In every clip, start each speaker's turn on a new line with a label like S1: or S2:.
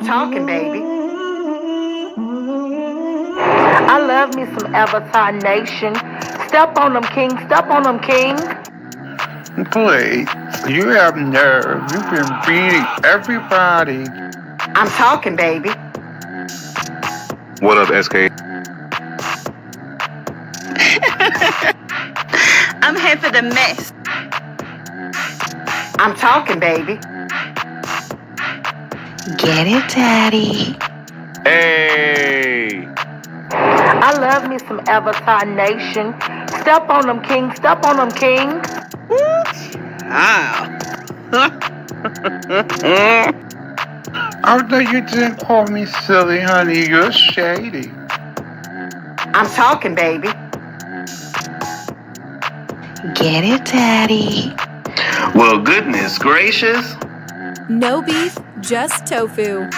S1: I'm talking, baby. I love me some Avatar Nation. Step on them, king. Step on them, king.
S2: Please, you have nerve. You've been beating everybody.
S1: I'm talking, baby.
S3: What up, SK?
S4: I'm here for the mess.
S1: I'm talking, baby.
S4: Get it, Daddy.
S3: Hey!
S1: I love me some Avatar Nation. Step on them, king. Step on them, king.
S2: Oh, no, you didn't call me silly, honey. You're shady.
S1: I'm talking, baby.
S4: Get it, Daddy.
S3: Well, goodness gracious.
S5: No beef, just tofu.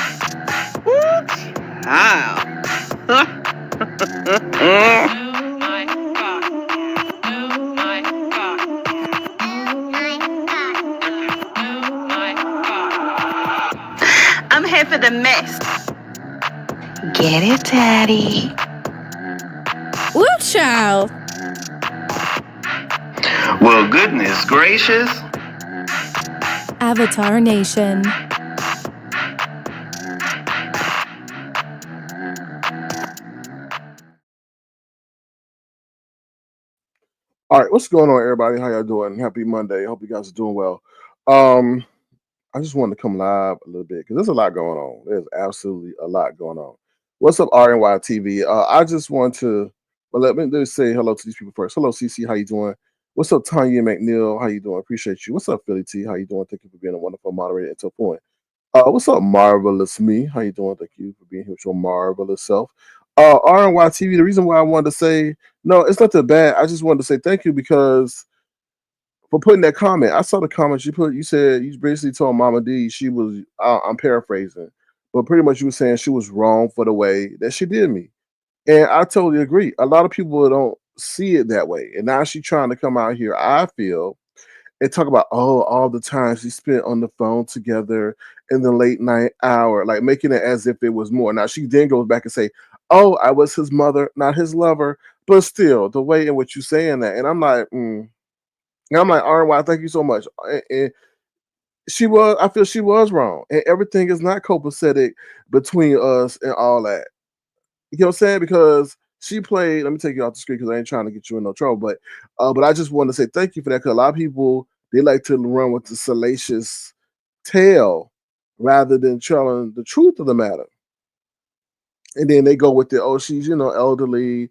S4: I'm here for the mess. Get it, Daddy.
S5: Woo, child.
S3: Well, goodness gracious.
S5: Avatar Nation.
S6: All right, what's going on, everybody? How y'all doing? Happy Monday. Hope you guys are doing well. I just wanted to come live a little bit because there's a lot going on. There's absolutely a lot going on. What's up, RNY TV? I just want to, well, let me just say hello to these people first. Hello, CC. How you doing? What's up, Tanya McNeil? How you doing? Appreciate you. What's up, Philly T? How you doing? Thank you for being a wonderful moderator until point. What's up, Marvelous Me? How you doing? Thank you for being here with your marvelous self. RNY TV, the reason why I wanted to say, no, it's not that bad. I just wanted to say thank you because for putting that comment. I saw the comments you put. You said you basically told Mama D she was. I'm paraphrasing, but pretty much you were saying she was wrong for the way that she did me, and I totally agree. A lot of people don't see it that way, and now she's trying to come out here. I feel and talk about all the time she spent on the phone together in the late night hour, like making it as if it was more. Now she then goes back and say, "Oh, I was his mother, not his lover," but still the way in which you saying that, and I'm like. And I'm like, RY, thank you so much. And she was, I feel she was wrong. And everything is not copacetic between us and all that. You know what I'm saying? Because she played, let me take you off the screen because I ain't trying to get you in no trouble. But I just want to say thank you for that. Because a lot of people, they like to run with the salacious tale rather than telling the truth of the matter. And then they go with the, oh, she's, elderly.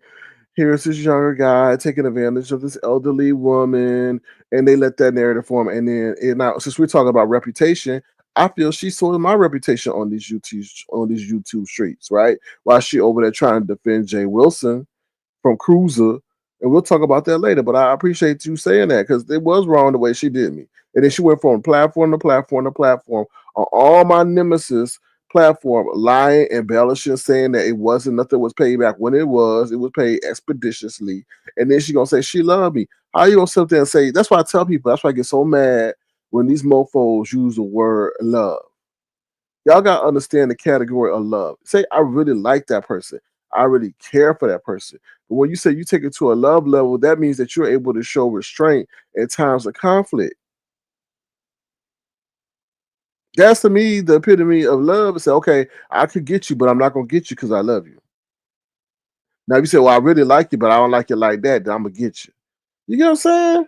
S6: Here's this younger guy taking advantage of this elderly woman, and they let that narrative form. And then, now, since we're talking about reputation, I feel she sold my reputation on these YouTube streets, right? While she over there trying to defend Jay Wilson from Cruza, and we'll talk about that later. But I appreciate you saying that because it was wrong the way she did me, and then she went from platform to platform to platform on all my nemesis platform, lying, embellishing, saying that it wasn't nothing was paid back when it was paid expeditiously, and then she gonna say she loved me. How you gonna sit there and say? That's why I tell people. That's why I get so mad when these mofo's use the word love. Y'all gotta understand the category of love. Say I really like that person. I really care for that person. But when you say you take it to a love level, that means that you're able to show restraint in times of conflict. That's to me the epitome of love. Say, okay, I could get you, but I'm not gonna get you because I love you. Now, if you say, well, I really like you, but I don't like you like that, then I'm gonna get you. You get what I'm saying?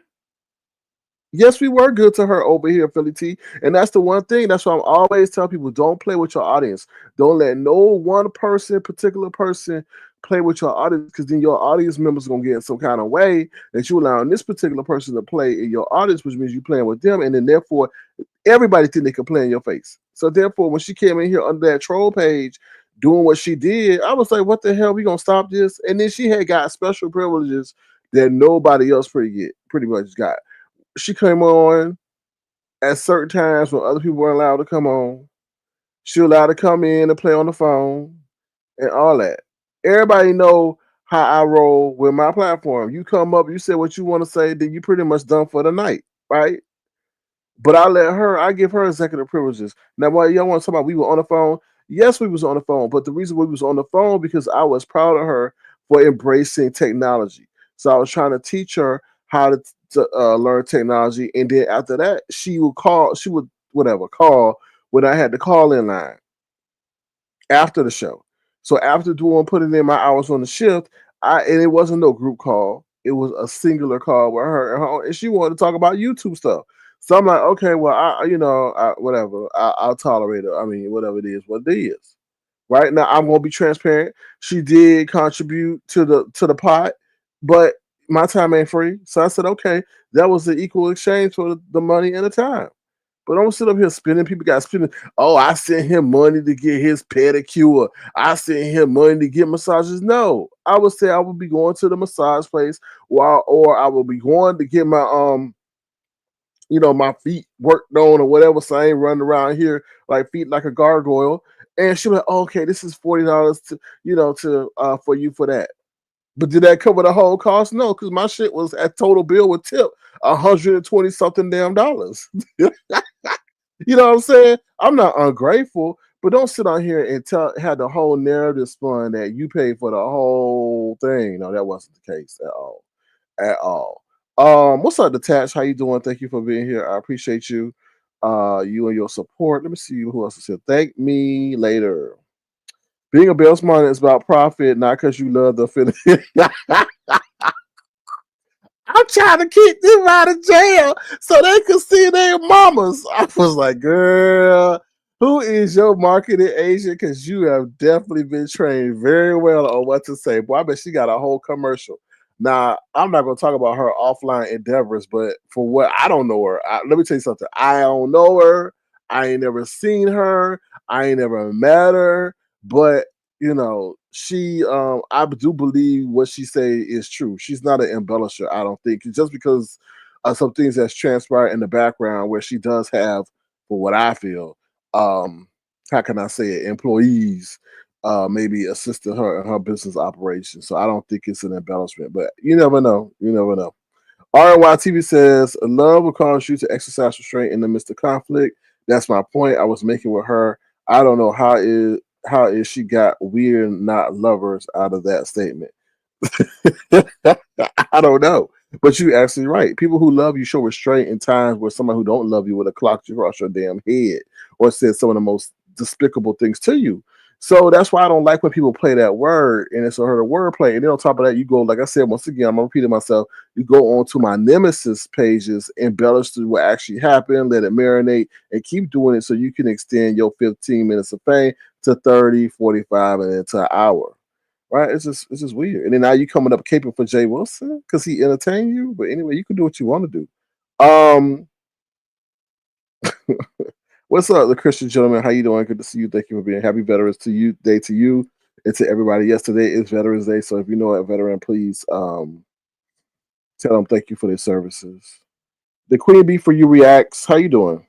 S6: Yes, we were good to her over here, Philly T. And that's the one thing. That's why I'm always telling people don't play with your audience. Don't let no one particular person, play with your audience because then your audience members are going to get in some kind of way that you allowing this particular person to play in your audience, which means you playing with them. And then therefore, everybody think they can play in your face. So therefore, when she came in here under that troll page doing what she did, I was like, what the hell? We going to stop this? And then she had got special privileges that nobody else pretty much got. She came on at certain times when other people weren't allowed to come on. She allowed to come in and play on the phone and all that. Everybody know how I roll with my platform. You come up, you say what you want to say, then you pretty much done for the night, right? But I give her executive privileges. Now, while y'all want to talk about we were on the phone, Yes, we was on the phone, but the reason we was on the phone because I was proud of her for embracing technology. So I was trying to teach her how to learn technology, and then after that, she would call. She would whatever call when I had the call in line after the show. So after doing putting in my hours on the shift, and it wasn't no group call. It was a singular call with her, and she wanted to talk about YouTube stuff. So I'm like, okay, well, whatever, I'll tolerate it. I mean, whatever it is, what it is. Right now, I'm gonna be transparent. She did contribute to the pot, but my time ain't free. So I said, okay, that was the equal exchange for the money and the time. But don't sit up here spending. People got spending. Oh, I sent him money to get his pedicure. I sent him money to get massages. No, I would say I would be going to the massage place, or I would be going to get my my feet worked on or whatever. So I ain't running around here like feet like a gargoyle. And she was like, oh, okay, this is $40 for you for that. But did that cover the whole cost? No, because my shit was at total bill with tip $120 something damn dollars. You know what I'm saying? I'm not ungrateful, but don't sit on here and have the whole narrative spun that you paid for the whole thing. No, that wasn't the case at all. At all. What's up, Detached? How you doing? Thank you for being here. I appreciate you. You and your support. Let me see who else is here. Thank me later. Being a bail smart is about profit, not because you love the finish. I'm trying to keep them out of jail so they could see their mamas. I was like, girl, who is your marketing agent? Because you have definitely been trained very well on what to say. Boy, I bet she got a whole commercial. Now, I'm not going to talk about her offline endeavors, but for what I don't know her, let me tell you something. I don't know her. I ain't never seen her. I ain't never met her. But she I do believe what she say is true. She's not an embellisher, I don't think. Just because of some things that's transpired in the background where she does have, for what I feel, how can I say it, employees maybe assisting her in her business operation. So I don't think it's an embellishment, but you never know. You never know. RNY says, love will cause you to exercise restraint in the midst of conflict. That's my point I was making with her. I don't know how is she got we're not lovers out of that statement. I don't know. But you're absolutely right. People who love you show restraint in times where somebody who don't love you would have clocked you across your damn head or said some of the most despicable things to you. So that's why I don't like when people play that word and it's a her word play. And then on top of that, you go, like I said, once again, I'm repeating myself, you go on to my nemesis pages, embellish to what actually happened, let it marinate, and keep doing it so you can extend your 15 minutes of fame to 30, 45, and then to an hour. Right? It's just weird. And then now you coming up caping for Jay Wilson because he entertained you. But anyway, you can do what you want to do. What's up, the Christian gentleman? How you doing? Good to see you. Thank you for being happy Veterans Day to you and to everybody. Yesterday is Veterans Day, so if you know a veteran, please tell them thank you for their services. The Queen Bee for you reacts. How you doing?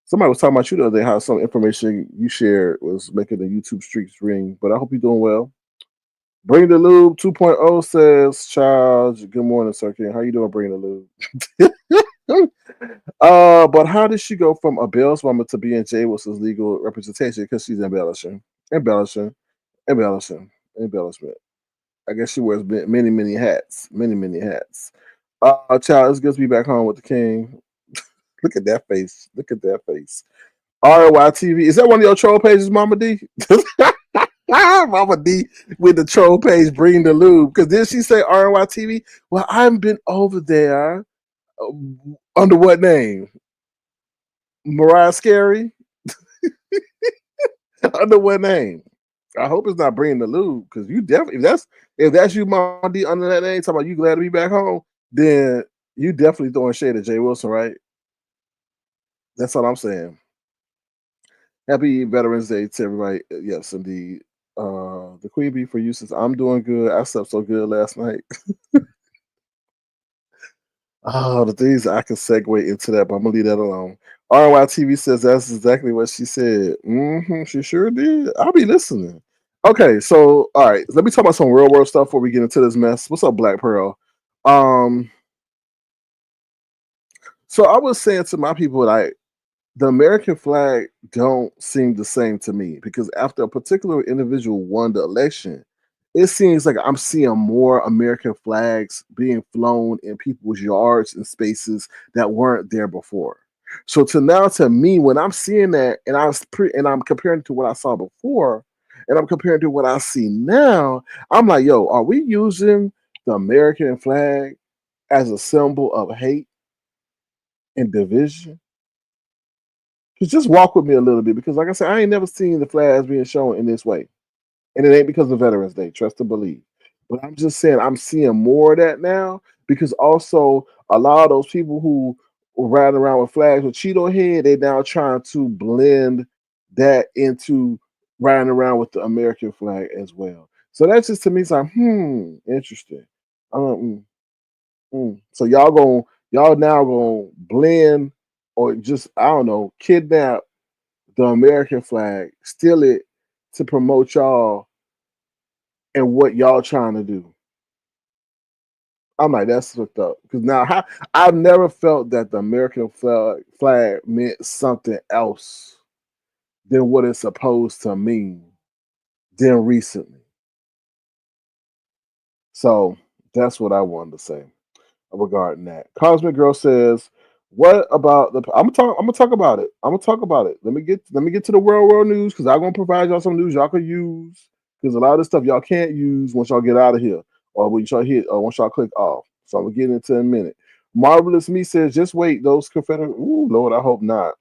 S6: Somebody was talking about you the other day, how some information you shared was making the YouTube streaks ring, but I hope you're doing well. Bring the Lube 2.0 says, Charles, good morning, Sir King. How you doing, Bring the Lube? But how did she go from a bail woman to being Jay Wilson's legal representation? Because she's embellishment. I guess she wears many hats. Many hats. Child, it's good to be back home with the king. Look at that face. RYTV. Is that one of your troll pages, Mama D? Mama D with the troll page, Bring the Lube. Because did she say RYTV? Well, I've been over there. Under what name? Mariah Scary? Under what name? I hope it's not Bring the Lube, because you definitely, if that's you, Mama D, under that name, talking about you glad to be back home, then you definitely throwing shade at Jay Wilson, right? That's all I'm saying. Happy Veterans Day to everybody. Yes, indeed. The Queen Bee for you says, I'm doing good. I slept so good last night. Oh, the things I can segue into that, but I'm gonna leave that alone. RYTV says that's exactly what she said. She sure did. I'll be listening. Okay, so all right, let me talk about some real world stuff before we get into this mess. What's up, Black Pearl? So I was saying to my people, like, the American flag don't seem the same to me because after a particular individual won the election, it seems like I'm seeing more American flags being flown in people's yards and spaces that weren't there before. So to me, when I'm seeing that, and I'm comparing it to what I saw before, and I'm comparing it to what I see now, I'm like, yo, are we using the American flag as a symbol of hate and division? Just walk with me a little bit because, like I said, I ain't never seen the flags being shown in this way, and it ain't because of Veterans Day. Trust and believe. But I'm just saying, I'm seeing more of that now because also a lot of those people who were riding around with flags with Cheeto head, they now trying to blend that into riding around with the American flag as well. So that's just to me, it's like, interesting. Um, So y'all now gonna blend or just I don't know kidnap the American flag, steal it to promote y'all and what y'all trying to do. I'm like, that's fucked up. Because I've never felt that the American flag meant something else than what it's supposed to mean than recently. So that's what I wanted to say regarding that. Cosmic Girl says, "What about the?" I'm gonna talk about it. I'm gonna talk about it. Let me get to the world news because I'm gonna provide y'all some news y'all can use because a lot of this stuff y'all can't use once y'all get out of here or when y'all hit or once y'all click off. So I'm gonna get into it in a minute. Marvelous Me says, "Just wait, those Confederate." Ooh, Lord, I hope not.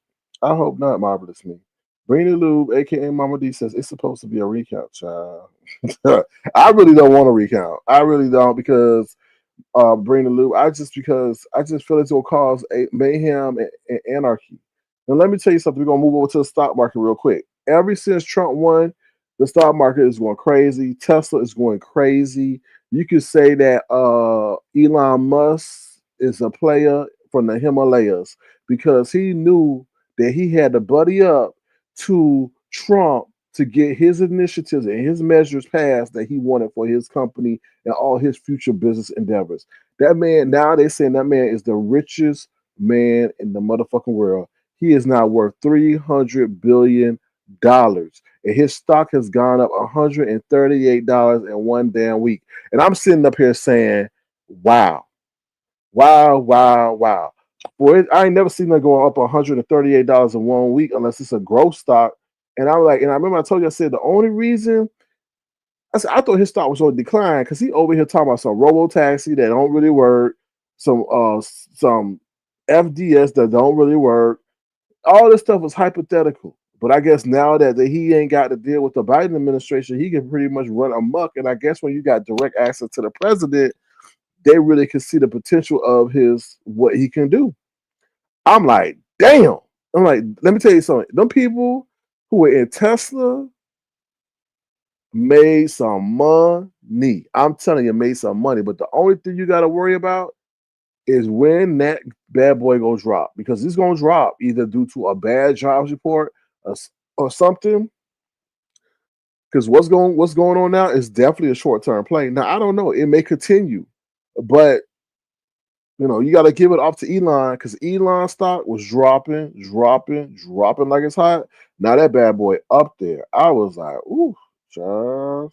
S6: I hope not. Marvelous Me. Brainy Lube, aka Mama D, says it's supposed to be a recount, child. I really don't want to recount. I really don't because bring the loop. Because I just feel it's gonna cause a mayhem and anarchy. Now let me tell you something. We're gonna move over to the stock market real quick. Ever since Trump won, the stock market is going crazy. Tesla is going crazy. You could say that Elon Musk is a player from the Himalayas because he knew that he had to buddy up to Trump to get his initiatives and his measures passed that he wanted for his company and all his future business endeavors. That man, now they saying that man is the richest man in the motherfucking world. He is now worth $300 billion. And his stock has gone up $138 in one damn week. And I'm sitting up here saying, wow, wow, wow, wow. Boy, I ain't never seen that go up $138 in one week unless it's a growth stock. And I'm like, and I remember I told you, I said the only reason I thought his stock was on decline because he over here talking about some robo taxi that don't really work, some FDS that don't really work. All this stuff was hypothetical. But I guess now that he ain't got to deal with the Biden administration, he can pretty much run amok. And I guess when you got direct access to the president, they really can see the potential of what he can do. I'm like, damn. I'm like, let me tell you something. Them people who were in Tesla made some money. I'm telling you, made some money. But the only thing you got to worry about is when that bad boy goes drop because it's going to drop either due to a bad jobs report or something. Because what's going on now is definitely a short term play. Now I don't know. It may continue, but you got to give it up to Elon because Elon stock was dropping like it's hot. Now that bad boy up there. I was like, ooh, child.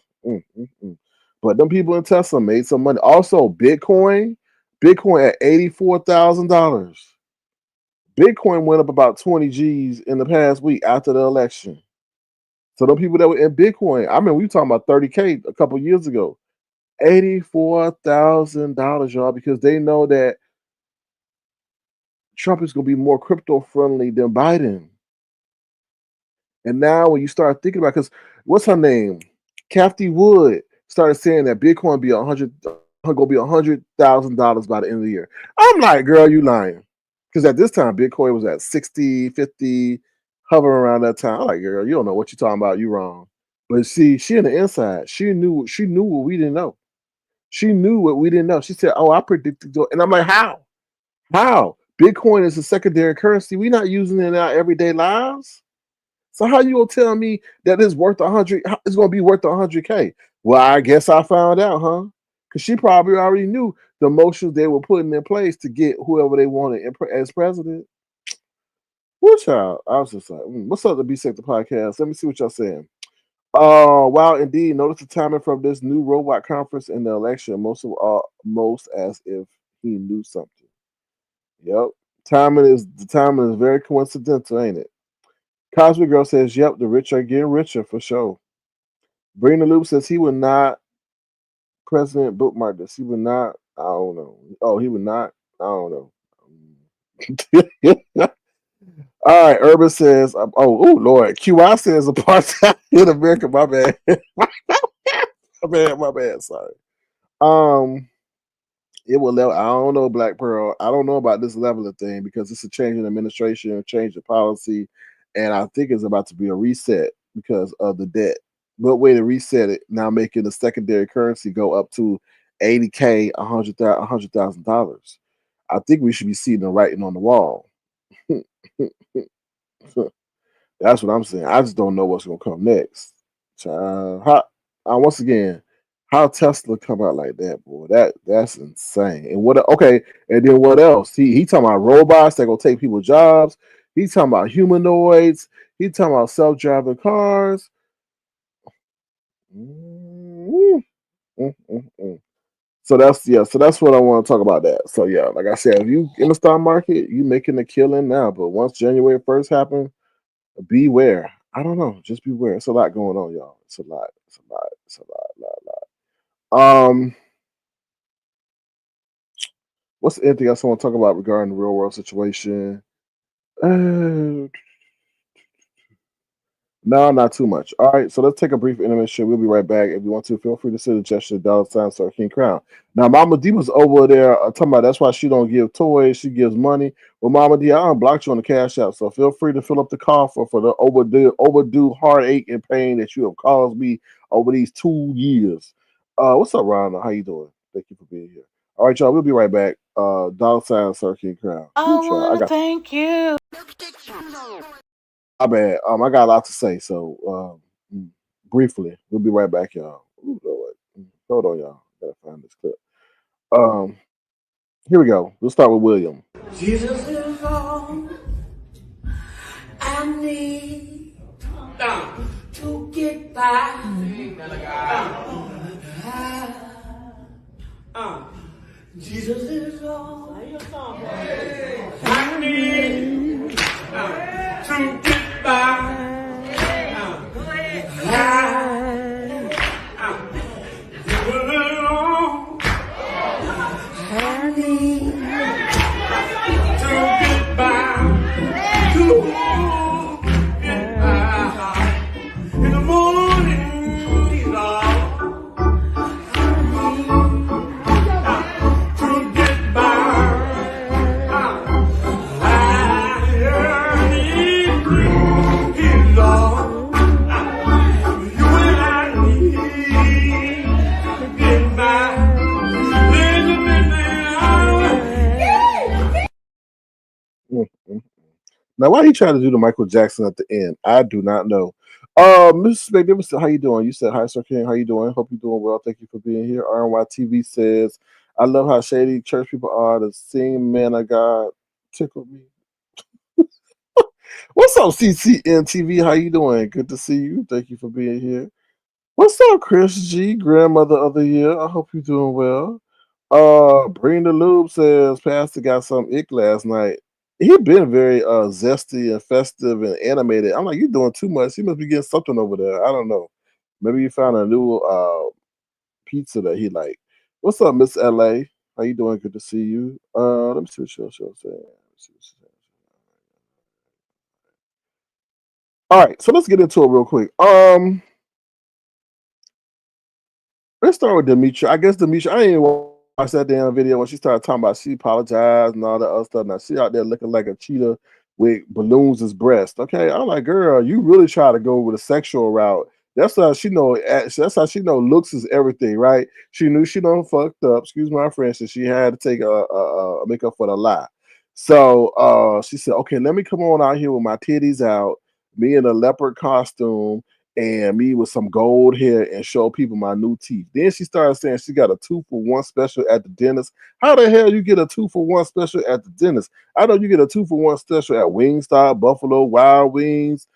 S6: But them people in Tesla made some money. Also, Bitcoin at $84,000. Bitcoin went up about 20 G's in the past week after the election. So the people that were in Bitcoin, I mean, we were talking about 30K a couple years ago. $84,000, y'all, because they know that Trump is going to be more crypto friendly than Biden. And now when you start thinking about, because what's her name? Kathy Wood started saying that Bitcoin be going to be $100,000 by the end of the year. I'm like, girl, you lying. Because at this time, Bitcoin was at 60, 50, hovering around that time. I'm like, girl, you don't know what you're talking about. You wrong. But see, she in the inside. She knew what we didn't know. She knew what we didn't know. She said, "Oh, I predicted," and I'm like, "How? How? Bitcoin is a secondary currency. We're not using it in our everyday lives. So how you gonna tell me that it's worth 100? It's gonna be worth 100K? Well, I guess I found out, huh? Because she probably already knew the motions they were putting in place to get whoever they wanted as president. What child? I was just like, what's up, the Be Safe the podcast? Let me see what y'all saying. Wow, indeed. Notice the timing from this new robot conference in the election. Most as if he knew something. Yep. The timing is very coincidental, ain't it? Cosby Girl says, yep, the rich are getting richer for sure. Brina Loop says he would not President bookmark this. He would not. I don't know. Oh, he would not. I don't know. All right. Urban says, oh Lord. QI says apartheid in America. My bad. My bad. Sorry. It will level. I don't know, Black Pearl. I don't know about this level of thing because it's a change in administration, a change of policy, and I think it's about to be a reset because of the debt. What way to reset it? Now making the secondary currency go up to $80K, $100,000. I think we should be seeing the writing on the wall. That's what I'm saying. I just don't know what's gonna come next. Once again, how Tesla come out like that, boy? That's insane. And what? Okay, and then what else? He talking about robots that gonna take people's jobs. He talking about humanoids. He talking about self-driving cars. Mm, mm, mm, mm. So that's what I want to talk about. That. So yeah, like I said, if you in the stock market, you making a killing now. But once January 1st happens, beware. I don't know. Just beware. It's a lot going on, y'all. It's a lot. It's a lot. It's a lot. What's anything else I want to talk about regarding the real world situation? No, not too much. All right, so let's take a brief intermission. We'll be right back. If you want to, feel free to send a gesture $sign Sir King Crown. Now, Mama D was over there talking about that's why she don't give toys, she gives money. Well, Mama D, I unblocked you on the Cash App, so feel free to fill up the coffer for the overdue heartache and pain that you have caused me over these 2 years. What's up, Rhonda? How you doing? Thank you for being here. All right, y'all, we'll be right back. Sign Sir King Crown.
S1: Thank you.
S6: My bad. I got a lot to say, so briefly, we'll be right back, y'all. Ooh, Lord. Hold on, y'all. Gotta find this clip. Here we go. We'll start with William.
S7: Jesus is all I need to get by. Jesus is all I need to get by.
S6: Now, why he trying to do the Michael Jackson at the end? I do not know. Mrs. Magnificent, how you doing? You said hi, Sir King. How you doing? Hope you're doing well. Thank you for being here. RNY TV says, I love how shady church people are. The same man of God tickled me. What's up, CCN TV? How you doing? Good to see you. Thank you for being here. What's up, Chris G, grandmother of the year? I hope you're doing well. Bring the Lube says Pastor got some ick last night. He been very zesty and festive and animated. I'm like, you're doing too much. He must be getting something over there. I don't know. Maybe you found a new pizza that he like. What's up, Miss LA? How you doing? Good to see you. Let me see what she'll say. All right, so let's get into it real quick. Let's start with Demetria. I guess Demetria, I didn't even watch that damn video when she started talking about she apologized and all that other stuff. Now she out there looking like a cheetah with balloons as breast. Okay, I'm like, girl, you really try to go with a sexual route. That's how she know. That's how she know looks is everything, right? She knew she done fucked up. Excuse my French, and she had to take a make up for the lie. So she said, okay, let me come on out here with my titties out, me in a leopard costume, and me with some gold hair and show people my new teeth. Then she started saying she got a 2-for-1 special at the dentist. How the hell you get a 2-for-1 special at the dentist? I know you get a 2-for-1 special at Wingstop, Buffalo Wild Wings,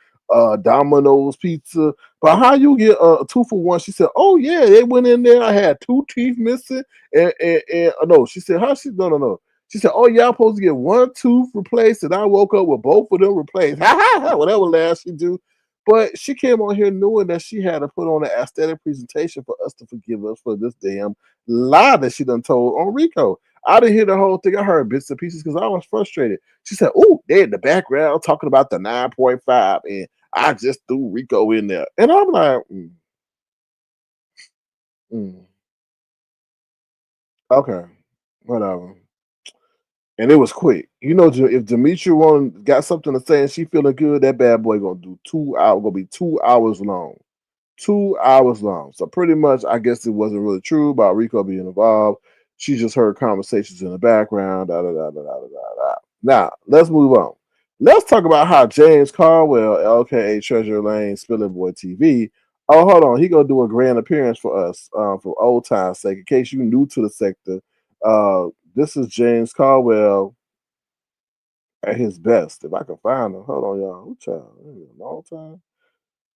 S6: Domino's Pizza. But how you get a 2-for-1? She said, "Oh yeah, they went in there. I had 2 teeth missing, and no." She said, "How she? No. She said, "Oh yeah, I'm supposed to get 1 tooth replaced, and I woke up with both of them replaced." Whatever last she do. But she came on here knowing that she had to put on an aesthetic presentation for us to forgive us for this damn lie that she done told on Rico. I didn't hear the whole thing. I heard bits and pieces because I was frustrated. She said, "Oh, they in the background talking about the 9.5, and I just threw Rico in there." And I'm like, okay, whatever. And it was quick. You know, if Demetria got something to say and she feeling good, that bad boy gonna do 2 hours. Gonna be 2 hours long. 2 hours long. So pretty much, I guess it wasn't really true about Rico being involved. She just heard conversations in the background. Da, da, da, da, da, da, da. Now, let's move on. Let's talk about how James Carwell, aka Treasure Lane Spilling Boy TV. Oh, hold on. He gonna do a grand appearance for us for old time's sake. In case you new to the sector, this is James Carwell at his best. If I can find him. Hold on, y'all. Who child? A long time.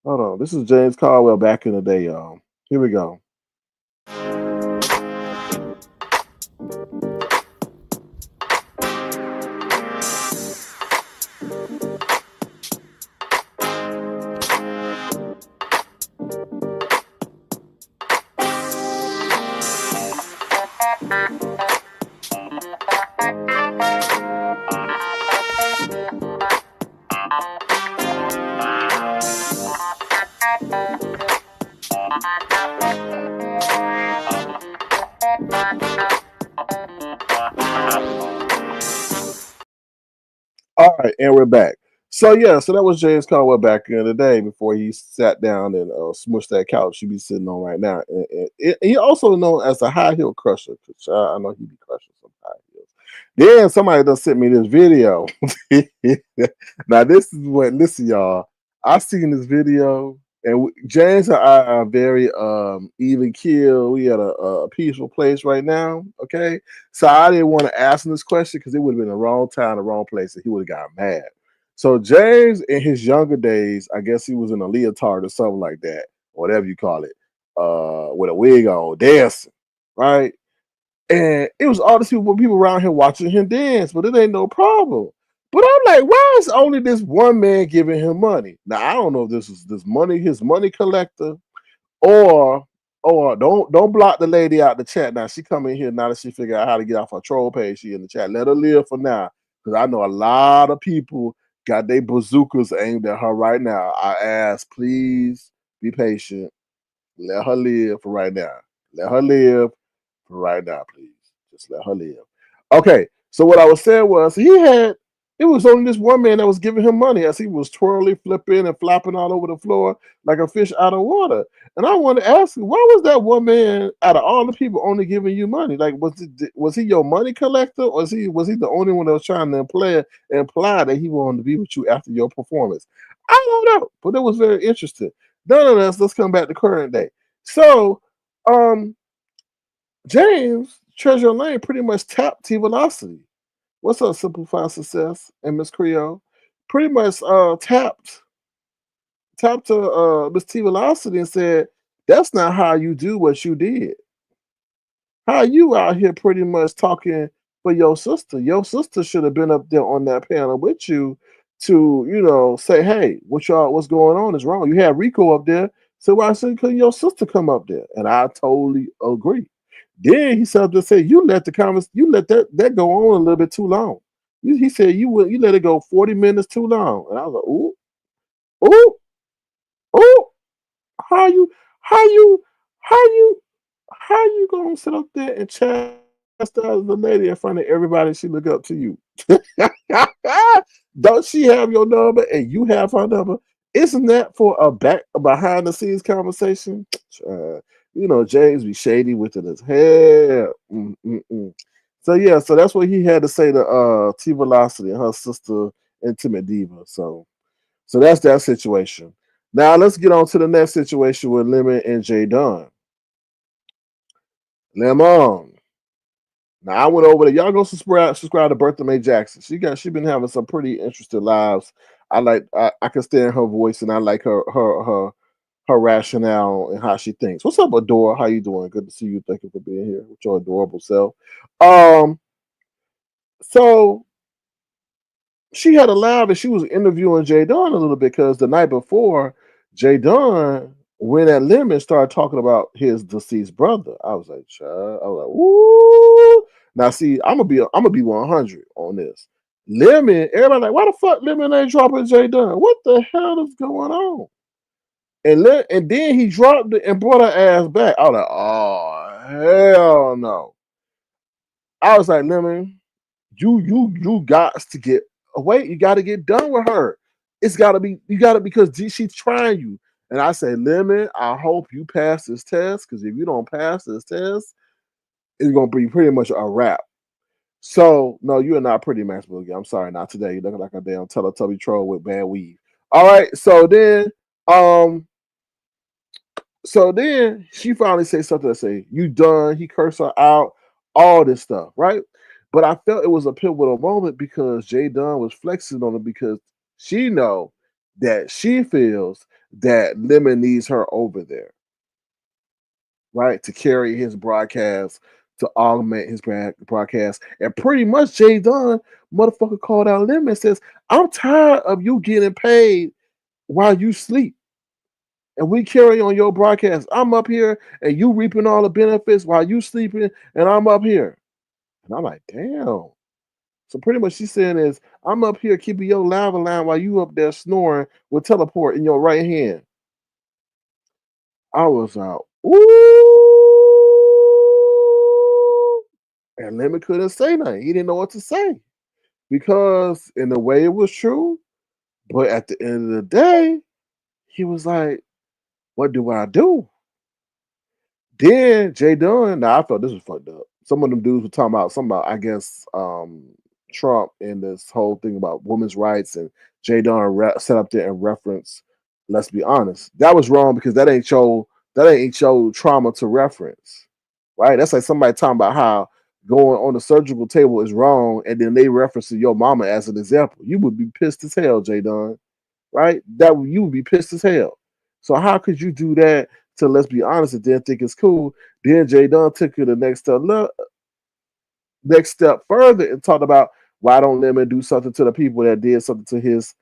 S6: Hold on. This is James Carwell back in the day, y'all. Here we go. All right, and we're back. So yeah, so that was James Carwell back in the day before he sat down and smushed that couch he be sitting on right now. And he also known as the high heel crusher. I know he be crushing some high heels. Then somebody done sent me this video. Now this is what, listen, y'all. I seen this video, and James and I are very even keel. We at a peaceful place right now. Okay, so I didn't want to ask him this question because it would have been the wrong time, the wrong place, and he would have got mad. So James, in his younger days, I guess he was in a leotard or something like that, whatever you call it, with a wig on, dancing, right? And it was all these people around here watching him dance, but it ain't no problem. But I'm like, why is only this one man giving him money? Now I don't know if this is his money collector, or don't block the lady out the chat now. She come in here now that she figured out how to get off her troll page. She in the chat. Let her live for now. Because I know a lot of people got their bazookas aimed at her right now. I ask, please be patient. Let her live for right now. Let her live for right now, please. Just let her live. Okay, so what I was saying was it was only this one man that was giving him money as he was twirling, flipping, and flopping all over the floor like a fish out of water. And I wanted to ask you, why was that one man out of all the people only giving you money? Like, was he your money collector, or was he the only one that was trying to imply that he wanted to be with you after your performance? I don't know, but it was very interesting. Nonetheless, let's come back to current day. So, James Treasure Lane pretty much tapped T Velocity. What's up, Simplified Success and Miss Creole? Pretty much tapped to Miss T Velocity and said, "That's not how you do what you did. How you out here pretty much talking for your sister? Your sister should have been up there on that panel with you to, say, hey, what's going on is wrong. You had Rico up there, so why couldn't your sister come up there?" And I totally agree. Then he said to say, you let that go on a little bit too long. He said you let it go 40 minutes too long. And I was like, ooh, ooh, how you how you how you how you gonna sit up there and chastise the lady in front of everybody she look up to you? Don't she have your number and you have her number? Isn't that for a behind the scenes conversation? James be shady with it as hell. So yeah, so that's what he had to say to T Velocity and her sister Intimate Diva. So that's that situation. Now let's get on to the next situation with Lemon and J Dunn. Lemon. Now I went over there. Y'all go subscribe to Bertha Mae Jackson. She been having some pretty interesting lives. I can stand her voice and I like her rationale and how she thinks. What's up, Adora? How you doing? Good to see you. Thank you for being here with your adorable self. So she had a live and she was interviewing Jay Dunn a little bit because the night before, Jay Dunn went at Lemon and started talking about his deceased brother. I was like, child, I was like, woo. Now see, I'm gonna be 100 on this. Lemon, everybody like, why the fuck Lemon ain't dropping Jay Dunn? What the hell is going on? And then he dropped it and brought her ass back. I was like, oh hell no. I was like, Lemon, you got to get away. You got to get done with her. It's got to be, you got to, because she's trying you. And I say, Lemon, I hope you pass this test, because if you don't pass this test, it's gonna be pretty much a wrap. So no, you are not pretty, Max Boogie. I'm sorry, not today. You're looking like a damn Teletubby troll with bad weave. All right, so then she finally said something that say, you done. He cursed her out, all this stuff, right? But I felt it was a pivotal moment because Jay Dunn was flexing on it because she know that she feels that Lemon needs her over there, right? To carry his broadcast, to augment his broadcast. And pretty much Jay Dunn, motherfucker, called out Lemon and says, I'm tired of you getting paid while you sleep. And we carry on your broadcast. I'm up here and you reaping all the benefits while you sleeping, and I'm up here. And I'm like, damn. So pretty much she's saying is, I'm up here keeping your lava line while you up there snoring with teleport in your right hand. I was out, ooh. And Lemon couldn't say nothing. He didn't know what to say. Because in a way it was true, but at the end of the day, he was like, what do I do? Then Jay Dunn, now I thought this was fucked up. Some of them dudes were talking about something about, I guess, Trump and this whole thing about women's rights, and Jay Dunn set up there and reference. Let's be honest, that was wrong because that ain't your trauma to reference, right? That's like somebody talking about how going on the surgical table is wrong, and then they reference your mama as an example. You would be pissed as hell, Jay Dunn, right? That you would be pissed as hell. So how could you do that to, let's be honest, and then think it's cool? Then Jay Dunn took it the next step further and talked about, why don't Lemon do something to the people that did something to his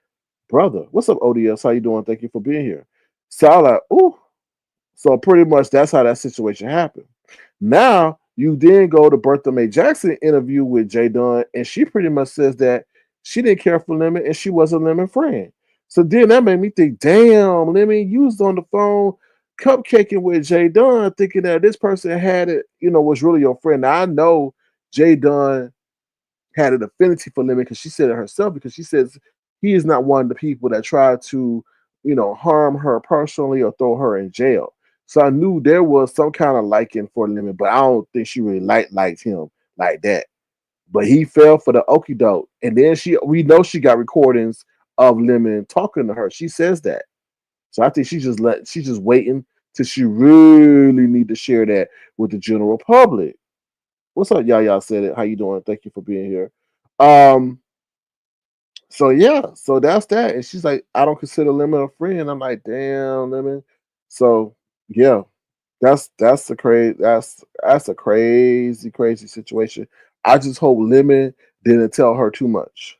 S6: brother? What's up, ODS? How you doing? Thank you for being here. So I was like, ooh. So pretty much that's how that situation happened. Now you then go to Bertha Mae Jackson interview with Jay Dunn, and she pretty much says that she didn't care for Lemon and she wasn't Lemon friend. So then that made me think, damn, Lemon, you was on the phone cupcaking with Jay Dunn, thinking that this person had it, was really your friend. Now I know Jay Dunn had an affinity for Lemon because she said it herself, because she says he is not one of the people that tried to, harm her personally or throw her in jail. So I knew there was some kind of liking for Lemon, but I don't think she really liked him like that. But he fell for the okie doke. And then we know she got recordings of Lemon talking to her. She says that. So I think she's just waiting till she really need to share that with the general public. What's up, y'all said it. How you doing? Thank you for being here. So yeah, so that's that. And she's like, I don't consider Lemon a friend. I'm like, damn, Lemon. So yeah, that's a crazy situation. I just hope Lemon didn't tell her too much.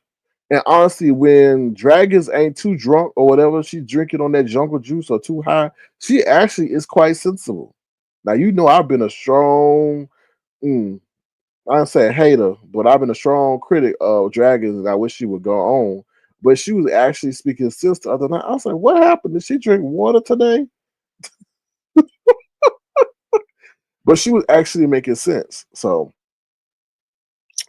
S6: And honestly, when dragons ain't too drunk or whatever she's drinking on that jungle juice or too high, she actually is quite sensible. Now I've been a strong, I don't say a hater, but I've been a strong critic of dragons, and I wish she would go on. But she was actually speaking sense the other night. I was like, what happened? Did she drink water today? But she was actually making sense. So,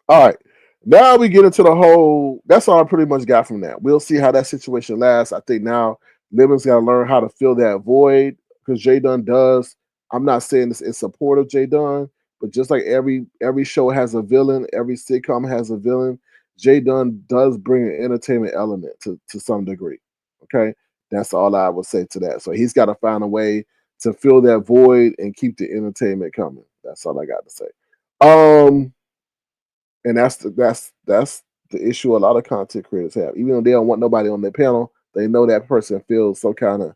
S6: all right. Now we get into the whole. That's all I pretty much got from that. We'll see how that situation lasts. I think now Lemon's got to learn how to fill that void, because Jay Dunn does. I'm not saying this in support of Jay Dunn, but just like every show has a villain, every sitcom has a villain. Jay Dunn does bring an entertainment element to some degree. Okay. That's all I would say to that. So he's got to find a way to fill that void and keep the entertainment coming. That's all I got to say. And that's the issue a lot of content creators have. Even though they don't want nobody on their panel, they know that person feels some kind of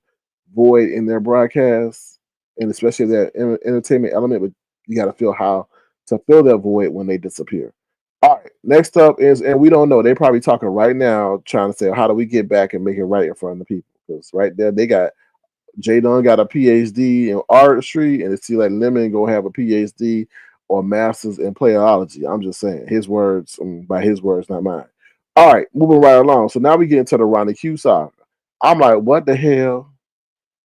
S6: void in their broadcast, and especially that entertainment element. But you got to feel how to fill that void when they disappear. All right, next up is, and we don't know. They're probably talking right now, trying to say, how do we get back and make it right in front of the people? Because right there, they got Jadon got a PhD in artistry, and it seems like Lemon gonna have a PhD or master's in playology. I'm just saying his words, by his words, not mine. All right, moving right along. So now we get into the Ronnie Q saga. I'm like, what the hell?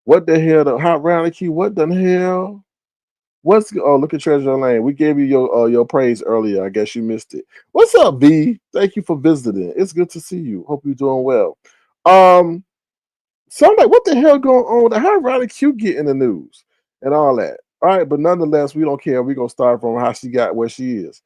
S6: What the hell? The hot Ronnie Q? What the hell? What's look at Treasure Lane. We gave you your praise earlier. I guess you missed it. What's up, V? Thank you for visiting. It's good to see you. Hope you're doing well. So I'm like, what the hell going on? How Ronnie Q get in the news and all that? All right, but nonetheless, we don't care. We're gonna start from how she got where she is.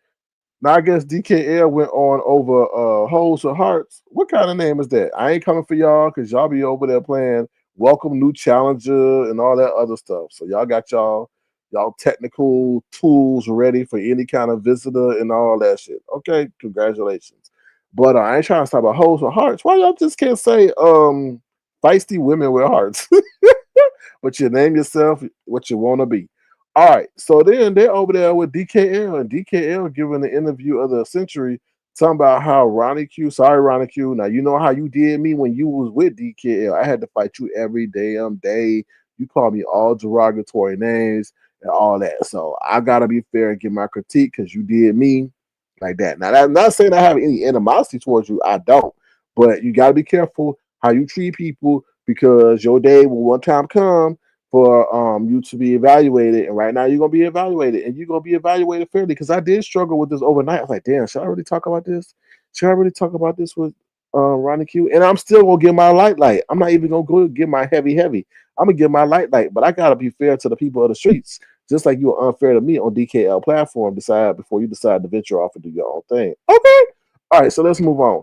S6: Now I guess DKL went on over Holes or Hearts. What kind of name is that? I ain't coming for y'all because y'all be over there playing Welcome New Challenger and all that other stuff. So y'all got y'all technical tools ready for any kind of visitor and all that shit. Okay, congratulations. But I ain't trying to talk about Holes or Hearts. Why y'all just can't say feisty women with hearts? But you name yourself what you want to be. All right, so then they're over there with DKL, and DKL giving the interview of the century, talking about how Ronnie Q, sorry Ronnie Q, now you know how you did me when you was with DKL. I had to fight you every damn day. You called me all derogatory names and all that. So I gotta be fair and give my critique because you did me like that. Now I'm not saying I have any animosity towards you. I don't, but you gotta be careful how you treat people because your day will one time come for you to be evaluated, and right now you're gonna be evaluated, and you're gonna be evaluated fairly. Because I did struggle with this overnight. I was like, damn, should I really talk about this? Should I really talk about this with Ronnie Q? And I'm still gonna get my light. I'm not even gonna go get my heavy. I'm gonna get my light, but I gotta be fair to the people of the streets, just like you were unfair to me on DKL platform. Before you decide to venture off and do your own thing. Okay, all right. So let's move on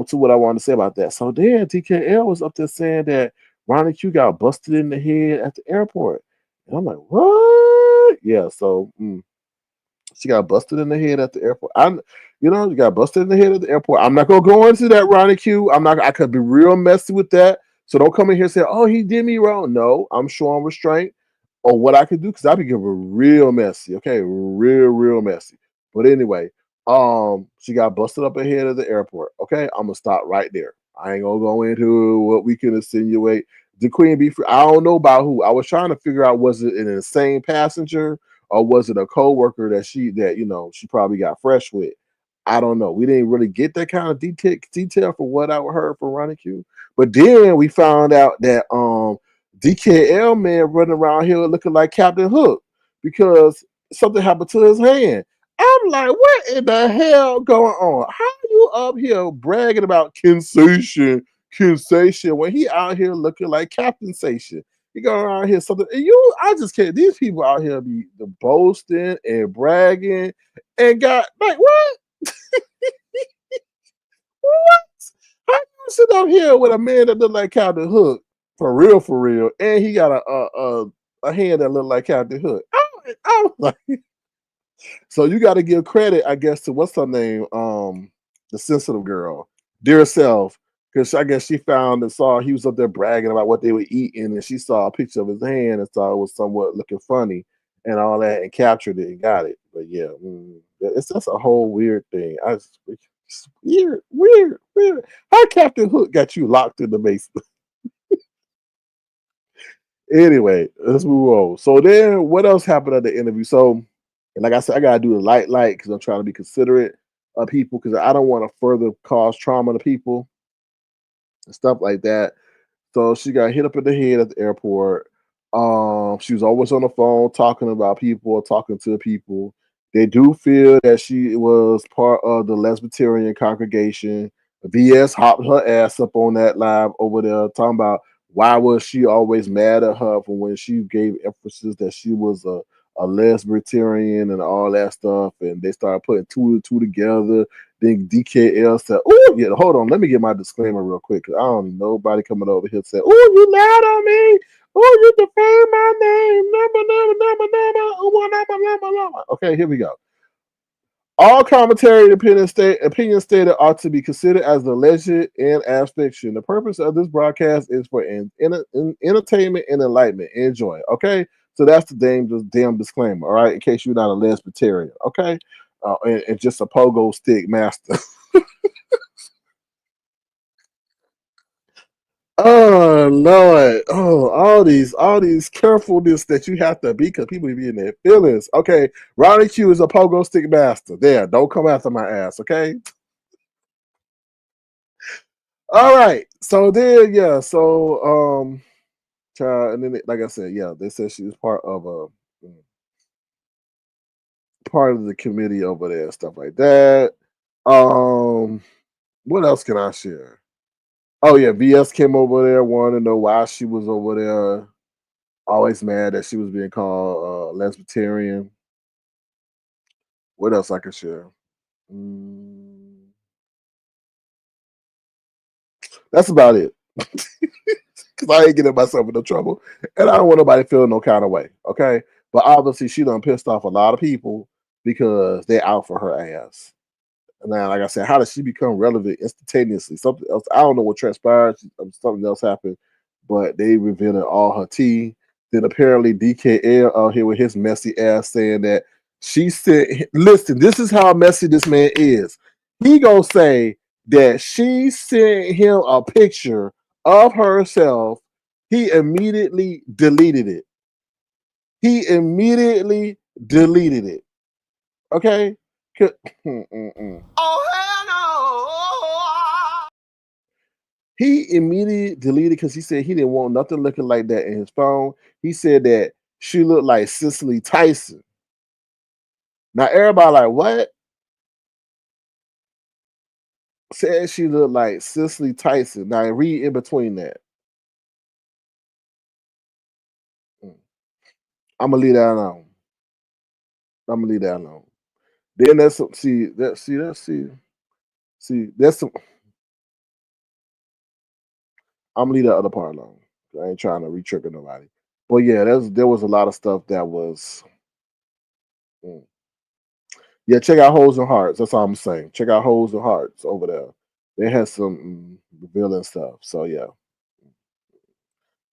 S6: to what I wanted to say about that. So then DKL was up there saying that Ronnie Q got busted in the head at the airport. And I'm like, what? Yeah, so she got busted in the head at the airport. You got busted in the head at the airport. I'm not gonna go into that, Ronnie Q. I could be real messy with that. So don't come in here and say, oh, he did me wrong. No, I'm showing restraint on what I could do because I be getting real messy. Okay, real messy. But anyway, she got busted up ahead of the airport. Okay, I'm gonna stop right there. I ain't gonna go into what we can insinuate. The Queen Bee, I don't know about who. I was trying to figure out, was it an insane passenger or was it a co-worker that she probably got fresh with? I don't know. We didn't really get that kind of detail for what I heard from Ronnie Q. But then we found out that DKL man running around here looking like Captain Hook because something happened to his hand. I'm like, what in the hell going on? How you up here bragging about Kinsation when he out here looking like Captain Sation? He go around here something. And I just can't. These people out here be the boasting and bragging and got like what? What? How you sit up here with a man that look like Captain Hook for real, and he got a hand that look like Captain Hook? I was like. So you got to give credit, I guess, to what's her name, the sensitive girl, dear self, because I guess she found and saw he was up there bragging about what they were eating, and she saw a picture of his hand and thought it was somewhat looking funny and all that, and captured it and got it. But yeah, it's just a whole weird thing. It's weird. How Captain Hook got you locked in the basement? Anyway, let's move on. So then, what else happened at the interview? So. And like I said, I gotta do the light because I'm trying to be considerate of people because I don't want to further cause trauma to people and stuff like that. So she got hit up in the head at the airport. She was always on the phone talking about people, talking to people. They do feel that she was part of the Lesbian congregation. VS hopped her ass up on that live over there talking about why was she always mad at her for when she gave emphasis that she was a a lesbian and all that stuff, and they started putting two and two together. Then DKL said, "Oh, yeah, hold on, let me get my disclaimer real quick, because I don't need nobody coming over here saying, oh, you lied on me. Oh, you defamed my name. Number. Okay, here we go. All commentary and opinion stated are to be considered as alleged and as fiction. The purpose of this broadcast is for entertainment and enlightenment. Enjoy. Okay, so that's the damn disclaimer. All right, in case you're not a lesbian. Okay, and just a pogo stick master. Oh Lord! Oh, all these carefulness that you have to be, because people be in their feelings. Okay, Ronnie Q is a pogo stick master. There, don't come after my ass. Okay. All right. So then, yeah. So child, and then like I said, yeah, they said she was part of the committee over there, stuff like that. What else can I share? Oh yeah, VS came over there, wanted to know why she was over there. Always mad that she was being called lesbian. What else I can share? That's about it. Because I ain't getting myself into trouble, and I don't want nobody feeling no kind of way. Okay, but obviously she done pissed off a lot of people because they're out for her ass. Now, like I said, how does she become relevant instantaneously? Something else. I don't know what transpired. Something else happened, but they revealed all her tea. Then apparently DKL out here with his messy ass saying that she said, "Listen, this is how messy this man is. He gonna say that she sent him a picture of herself. He immediately deleted it. Okay."
S7: Oh, hell no.
S6: He immediately deleted because he said he didn't want nothing looking like that in his phone. He said that she looked like Cicely Tyson. Now everybody like, what? Said she looked like Cicely Tyson. Now read in between that. I'm gonna leave that alone. Then that's some that's some. I'm gonna leave that other part alone. I ain't trying to re-trigger nobody. But yeah, there was a lot of stuff that was. Yeah, check out Holes and Hearts. That's all I'm saying. Check out Holes and Hearts over there. They had some revealing stuff. So yeah.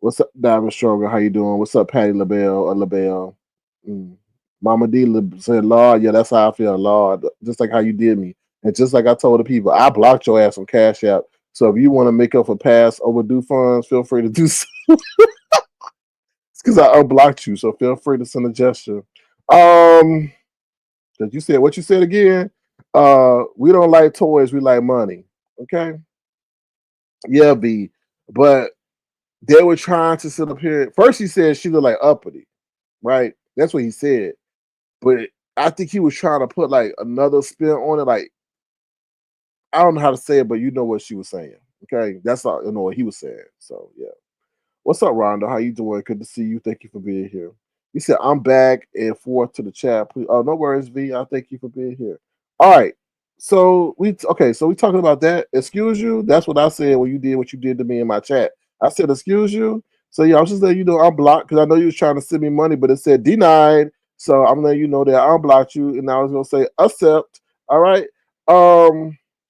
S6: What's up, Diamond Stronger? How you doing? What's up, Patty LaBelle? Mama D said, Lord, yeah, that's how I feel, Lord. Just like how you did me. And just like I told the people, I blocked your ass on Cash App. So if you want to make up for past overdue funds, feel free to do so. It's because I unblocked you, so feel free to send a gesture. That you said what you said again. We don't like toys, we like money. Okay. Yeah, B. But they were trying to sit up here. First, he said she looked like uppity, right? That's what he said. But I think he was trying to put like another spin on it. Like, I don't know how to say it, but you know what she was saying. Okay. That's all you know what he was saying. So yeah. What's up, Rhonda? How you doing? Good to see you. Thank you for being here. He said, I'm back and forth to the chat. Please. Oh, no worries, V. I thank you for being here. All right. So we talking about that. Excuse you. That's what I said when you did what you did to me in my chat. I said, excuse you. So yeah, I was just letting you know I'm blocked because I know you was trying to send me money, but it said denied. So I'm letting you know that I unblocked you, and I was gonna say accept. All right.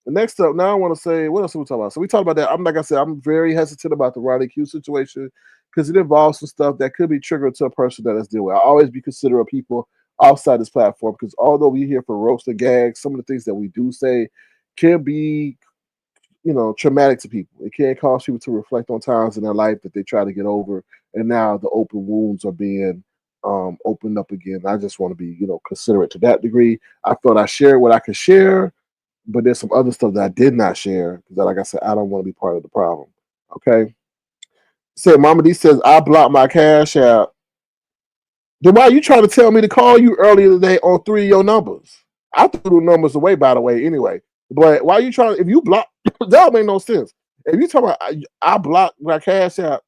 S6: Next up, now I want to say what else are we talking about? So we talked about that. I'm like I said, I'm very hesitant about the Ronnie Q situation because it involves some stuff that could be triggered to a person that is dealing with. I always be considerate of people outside this platform because although we're here for roast and gags, some of the things that we do say can be, traumatic to people. It can cause people to reflect on times in their life that they try to get over, and now the open wounds are being opened up again. I just want to be, considerate to that degree. I thought I shared what I could share. But there's some other stuff that I did not share because, like I said, I don't want to be part of the problem. Okay. Said Mama D says I blocked my Cash App. Then why are you trying to tell me to call you earlier today on 3 of your numbers? I threw the numbers away, by the way, anyway. But why are you trying? If you block, that don't make no sense. If you talk about I blocked my Cash App,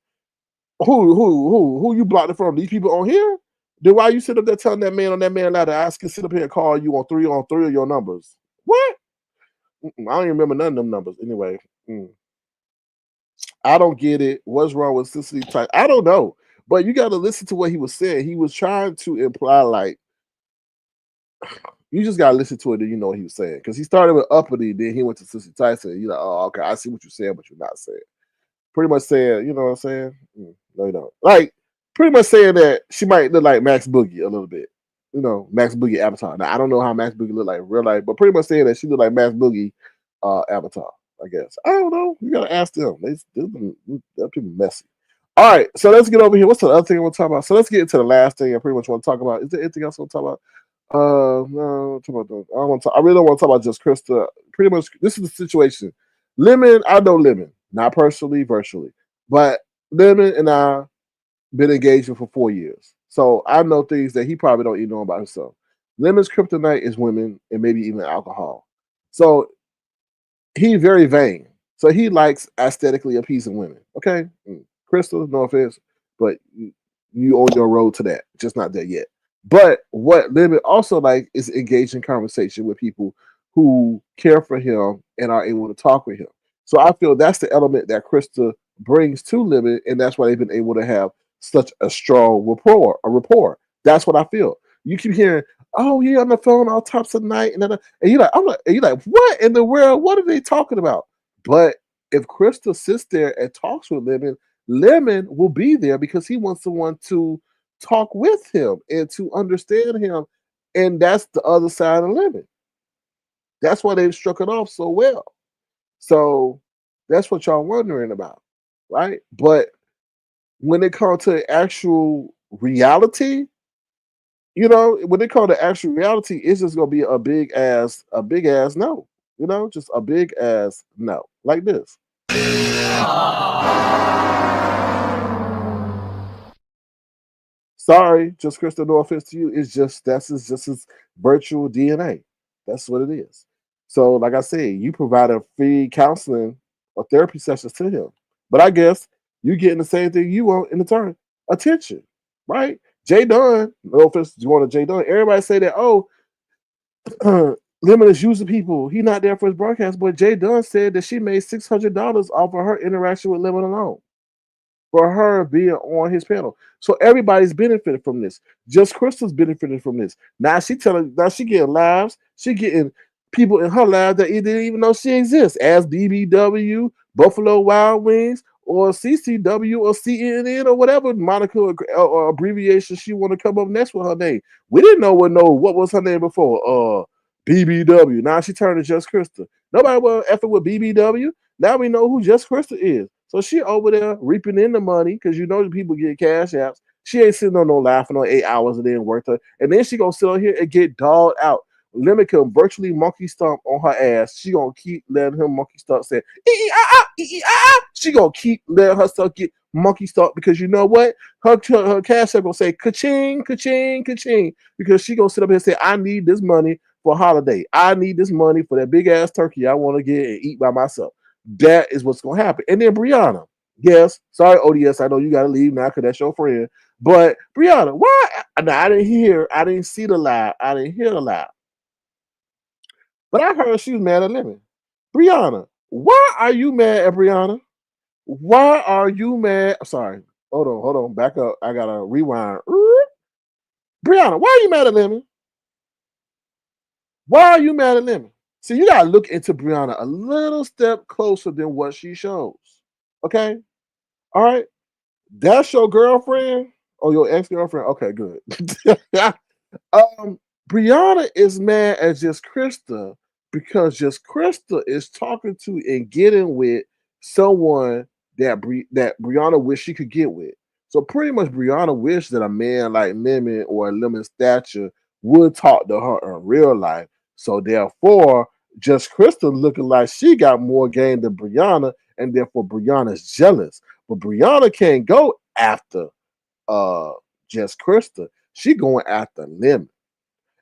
S6: who you blocked it from? These people on here? Then why you sit up there telling that man on that man ladder, I can sit up here and call you on three of your numbers? What? I don't even remember none of them numbers. Anyway, I don't get it. What's wrong with Cicely Tyson? I don't know. But you got to listen to what he was saying. He was trying to imply, like, you just got to listen to it and you know what he was saying. Because he started with uppity, then he went to Cicely Tyson. You're like, oh, okay, I see what you're saying, but you're not saying. Pretty much saying, you know what I'm saying? No, you don't. Like, pretty much saying that she might look like Max Boogie a little bit. You know, Max Boogie Avatar. Now, I don't know how Max Boogie look like in real life, but pretty much saying that she look like Max Boogie Avatar, I guess. I don't know. You got to ask them. They're people messy. All right, so let's get over here. What's the other thing I want to talk about? So let's get into the last thing I pretty much want to talk about. Is there anything else I want to talk about? No, I really don't want to talk about Just Christa. Pretty much, this is the situation. Lemon, I know Lemon, not personally, virtually, but Lemon and I been engaging for 4 years, so I know things that he probably don't even know about himself. Lemon's kryptonite is women and maybe even alcohol. So he's very vain. So he likes aesthetically appeasing women. Okay, Crystal, no offense, but you on your road to that, just not there yet. But what Lemon also like is engage in conversation with people who care for him and are able to talk with him. So I feel that's the element that Krista brings to Lemon, and that's why they've been able to have such a strong rapport. That's what I feel. You keep hearing, oh yeah, on the phone all tops of the night, and you're like, what in the world? What are they talking about? But if Krista sits there and talks with Lemon, Lemon will be there because he wants someone to talk with him and to understand him. And that's the other side of Lemon. That's why they've struck it off so well. So that's what y'all wondering about, right? But when it comes to actual reality, you know, when they call the actual reality, it's just gonna be a big ass no. You know, just a big ass no. Like this. Sorry, Just Christa, no offense to you. It's just just his virtual DNA. That's what it is. So, like I said, you provide a free counseling or therapy sessions to him. But I guess you getting the same thing you want in return. Attention. Right? Jay Dunn, no offense to one of Jay Dunn. Everybody say that, oh, Lemon is using people. He not there for his broadcast, but Jay Dunn said that she made $600 off of her interaction with Lemon alone for her being on his panel. So everybody's benefited from this. Just Crystal's benefited from this. Now she getting lives. She getting people in her lives that didn't even know she exists, as BBW, Buffalo Wild Wings, or CCW, or CNN, or whatever moniker or abbreviation she want to come up next with her name. We didn't know what was her name before. BBW. Now she turned to Just Christa. Nobody will effort with BBW. Now we know who Just Christa is. So she over there reaping in the money because you know the people get cash apps. She ain't sitting on no laughing on 8 hours and then worth her. And then she gonna sit on here and get dogged out. Lemon can virtually monkey stomp on her ass. She gonna keep letting him monkey stomp saying, she gonna keep letting herself get monkey stomp because you know what? Her cash app gonna say ka-ching, ka-ching, ka-ching. Because she gonna sit up here and say, I need this money for a holiday. I need this money for that big ass turkey I want to get and eat by myself. That is what's gonna happen. And then Brianna, yes, sorry, ODS, I know you gotta leave now because that's your friend. But Brianna, why? Now, I didn't see the lie, I didn't hear the lie. But I heard she was mad at Lemon. Brianna, why are you mad at Brianna? Why are you mad? Sorry, hold on, back up. I gotta rewind. Brianna, why are you mad at Lemon? Why are you mad at Lemon? See, you gotta look into Brianna a little step closer than what she shows. Okay? All right. That's your girlfriend or your ex-girlfriend? Okay, good. Brianna is mad at Just Christa because Just Christa is talking to and getting with someone that Brianna wish she could get with. So pretty much Brianna wished that a man like Lemon or Lemon's stature would talk to her in real life. So therefore, Just Christa looking like she got more game than Brianna, and therefore Brianna's jealous. But Brianna can't go after Just Christa. She going after Lemon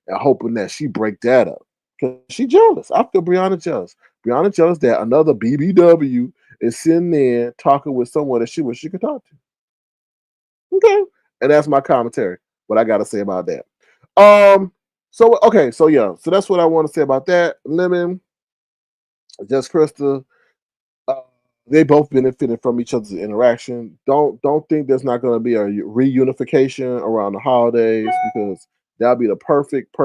S6: and hoping that she break that up. Because she jealous. I feel Brianna jealous. Brianna jealous that another BBW is sitting there talking with someone that she wish she could talk to. Okay. And that's my commentary. what I got to say about that. So okay, so yeah, so that's what I want to say about that. Lemon, Just Christa, they both benefited from each other's interaction. Don't think there's not going to be a reunification around the holidays, because that'll be the perfect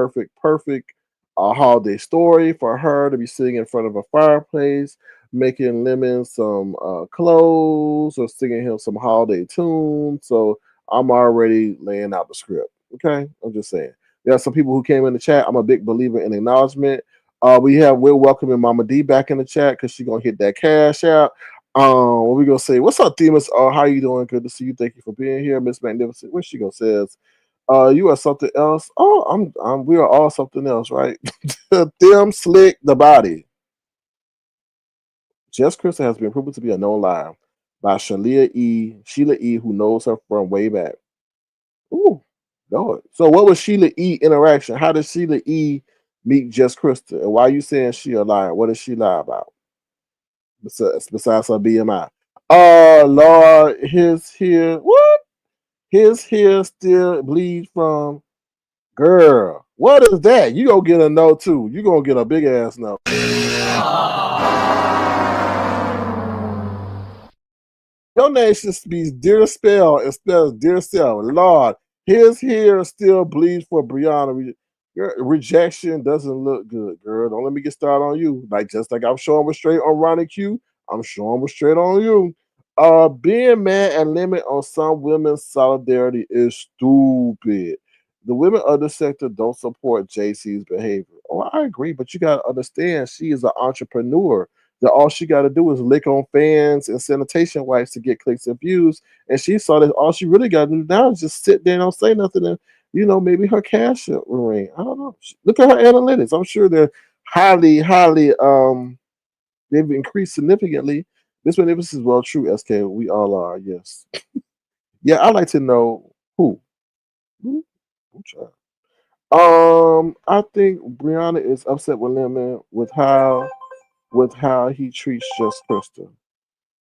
S6: holiday story for her to be sitting in front of a fireplace, making Lemon some clothes or singing him some holiday tunes. So I'm already laying out the script. Okay, I'm just saying. There are some people who came in the chat. I'm a big believer in acknowledgement. We're welcoming Mama D back in the chat because she's gonna hit that cash out. What we gonna say? What's up, Themis? How you doing? Good to see you. Thank you for being here, Miss Magnificent. What she gonna says? You are something else. Oh, we are all something else, right? Them slick the body. Just Christa has been proven to be a no lie by Sheila E, who knows her from way back. Ooh, Lord. So what was Sheila E interaction? How did Sheila E meet Just Christa? And why are you saying she a liar? What does she lie about? Besides her BMI. Lord, his hair, what? His hair still bleed from, girl. What is that? You gonna get a no too. You gonna get a big ass no. Your name should be Dear Spell instead of Dear Cell. Lord, his hair still bleeds for Brianna. Rejection doesn't look good, girl. Don't let me get started on you. Just like I'm showing with straight on Ronnie Q, I'm showing with straight on you. Being mad and limit on some women's solidarity is stupid. The women of the sector don't support JC's behavior. Oh, I agree, but you gotta understand she is an entrepreneur. That all she got to do is lick on fans and sanitation wipes to get clicks and views. And she saw that all she really got to do now is just sit there and don't say nothing. And, maybe her cash will ring. I don't know. Look at her analytics. I'm sure they're highly, they've increased significantly. This is well true, SK. We all are, yes. Yeah, I'd like to know who. I think Brianna is upset with Lemon with how he treats Just Christa.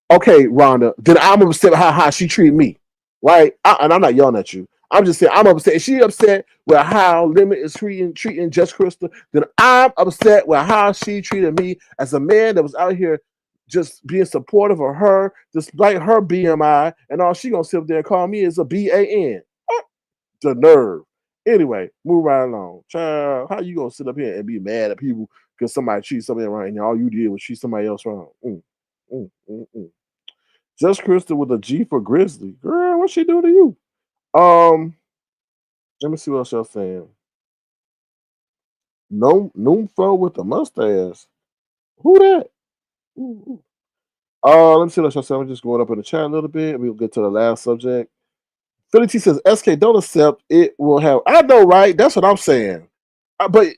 S6: Okay, Rhonda, then I'm upset with how she treated me, right? And I'm not yelling at you. I'm just saying I'm upset. If she upset with how Lemon is treating Just Christa, then I'm upset with how she treated me as a man that was out here just being supportive of her, despite her BMI, and all she gonna sit up there and call me is a BAN. The nerve. Anyway, move right along. Child, how you gonna sit up here and be mad at people because somebody treats somebody right and all you did was treat somebody else wrong? Just Christa with a G for Grizzly. Girl, what she do to you? Let me see what else y'all saying. No Noomfo with the mustache. Who that? Let me see what else y'all saying. I'm just going up in the chat a little bit. We'll get to the last subject. Philly T says, SK, don't accept it will have. I know, right? That's what I'm saying. But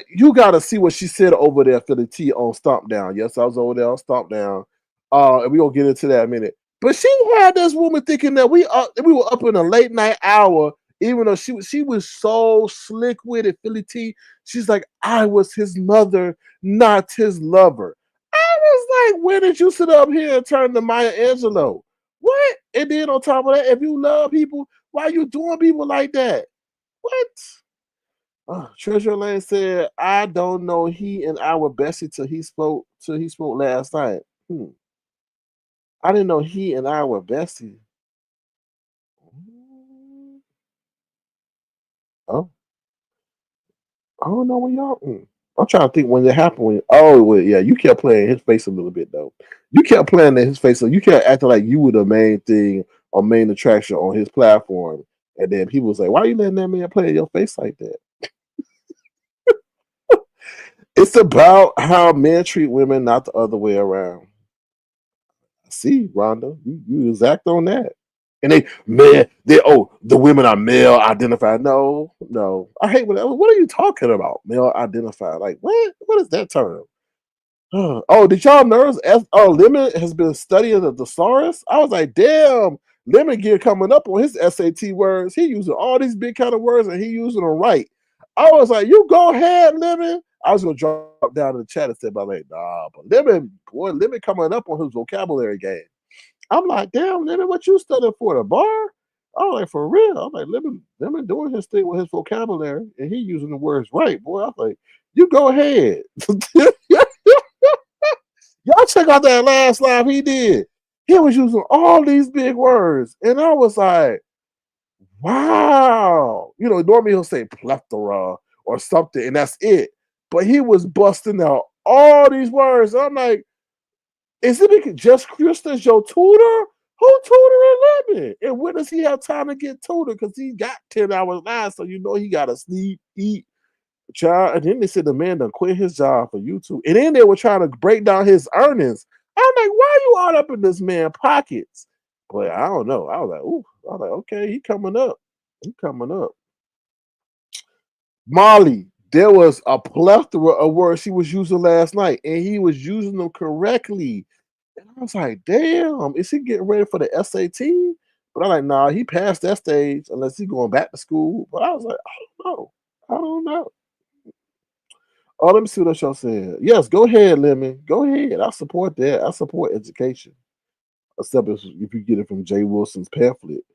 S6: you got to see what she said over there, Philly T, on Stomp Down. Yes, I was over there on Stomp Down. And we're going to get into that in a minute. But she had this woman thinking that we were up in a late night hour, even though she was so slick with it, Philly T. She's like, I was his mother, not his lover. I was like, where did you sit up here and turn to Maya Angelou? What? And then on top of that, if you love people, why are you doing people like that? What? Treasure Lane said, I don't know he and I were bestie till he spoke last night. I didn't know he and I were bestie. Oh. I don't know when y'all. I'm trying to think when it happened. Yeah, you kept playing his face a little bit though. You kept playing in his face, so you kept acting like you were the main thing or main attraction on his platform, and then people was like, "Why are you letting that man play in your face like that?" It's about how men treat women, not the other way around. See, Rhonda, you exact on that. And the women are male identified. No. I hate what are you talking about? Male identified. Like what is that term? Oh, did y'all notice Lemon has been studying the thesaurus? I was like, damn, Lemon gear coming up on his SAT words. He using all these big kind of words and he using them right. I was like, you go ahead, Lemon. I was gonna drop down in the chat and say, but like, nah, but Lemon coming up on his vocabulary game. I'm like, damn, Lemon, what you studying for, the bar? I was like, for real. I'm like, Lemon doing his thing with his vocabulary, and he using the words right, boy. I was like, you go ahead. Y'all check out that last live he did. He was using all these big words, and I was like, wow. You know, normally he'll say plethora or something, and that's it. But he was busting out all these words. I'm like, is it because Just Christa's your tutor? Who tutoring Lemon? And when does he have time to get tutored? Because he got 10 hours live, so you know he got to sleep, eat, child. And then they said the man done quit his job for YouTube. And then they were trying to break down his earnings. I'm like, why are you all up in this man's pockets? But I don't know. I was like, ooh. I was like, okay, he coming up. He coming up. Molly, there was a plethora of words he was using last night, and he was using them correctly. And I was like, damn, is he getting ready for the SAT? But I'm like, nah, he passed that stage unless he's going back to school. But I was like, I don't know. I don't know. Oh, let me see what y'all said. Yes, go ahead, Lemon. Go ahead. I support that. I support education. Except if you get it from Jay Wilson's pamphlet.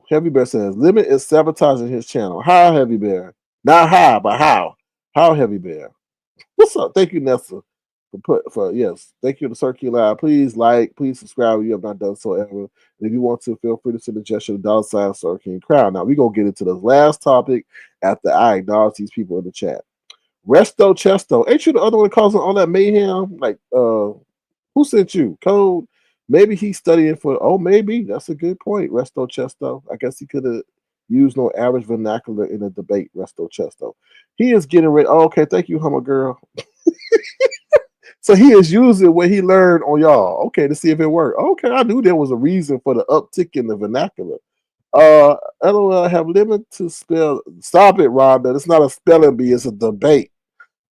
S6: Heavy Bear says Lemon is sabotaging his channel. How, Heavy Bear? Not how, but how? How, Heavy Bear? What's up? Thank you, Nessa. Yes. Thank you to Circular Live. Please like, please subscribe if you have not done so ever. And if you want to, feel free to send a gesture $sign Sir King Crown. Now we're gonna get into the last topic after I acknowledge these people in the chat. Resto Chesto. Ain't you the other one causing all that mayhem? Like who sent you? Code. Maybe he's studying for maybe. That's a good point. Resto Chesto. I guess he could have used no average vernacular in a debate, Resto Chesto. He is getting ready. Oh, okay, thank you, Hummer Girl. So he is using what he learned on y'all, okay, to see if it worked. Okay, I knew there was a reason for the uptick in the vernacular. LOL have limit to spell. Stop it, Rhonda. It's not a spelling bee. It's a debate.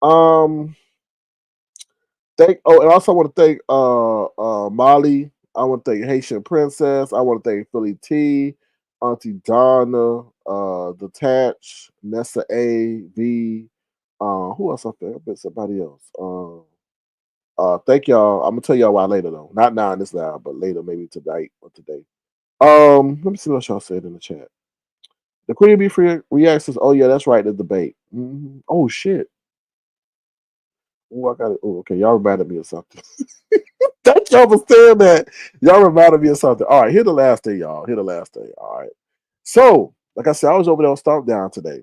S6: And also I want to thank Molly. I want to thank Haitian Princess. I want to thank Philly T, Auntie Donna, Detach, Nessa A, V. Who else up there? I bet somebody else. Thank y'all. I'm gonna tell y'all why later though. Not now in this live, but later, maybe tonight or today. Let me see what y'all said in the chat. The Queen Bee Free reacts says, "Oh yeah, that's right. The debate. Mm-hmm. Oh shit. Oh, I got it. Oh, okay. Y'all reminded me of something. Thank y'all for saying that. Y'all reminded me of something. All right, here the last thing, y'all. Here the last thing. All right. So, like I said, I was over there on Stomp Down today,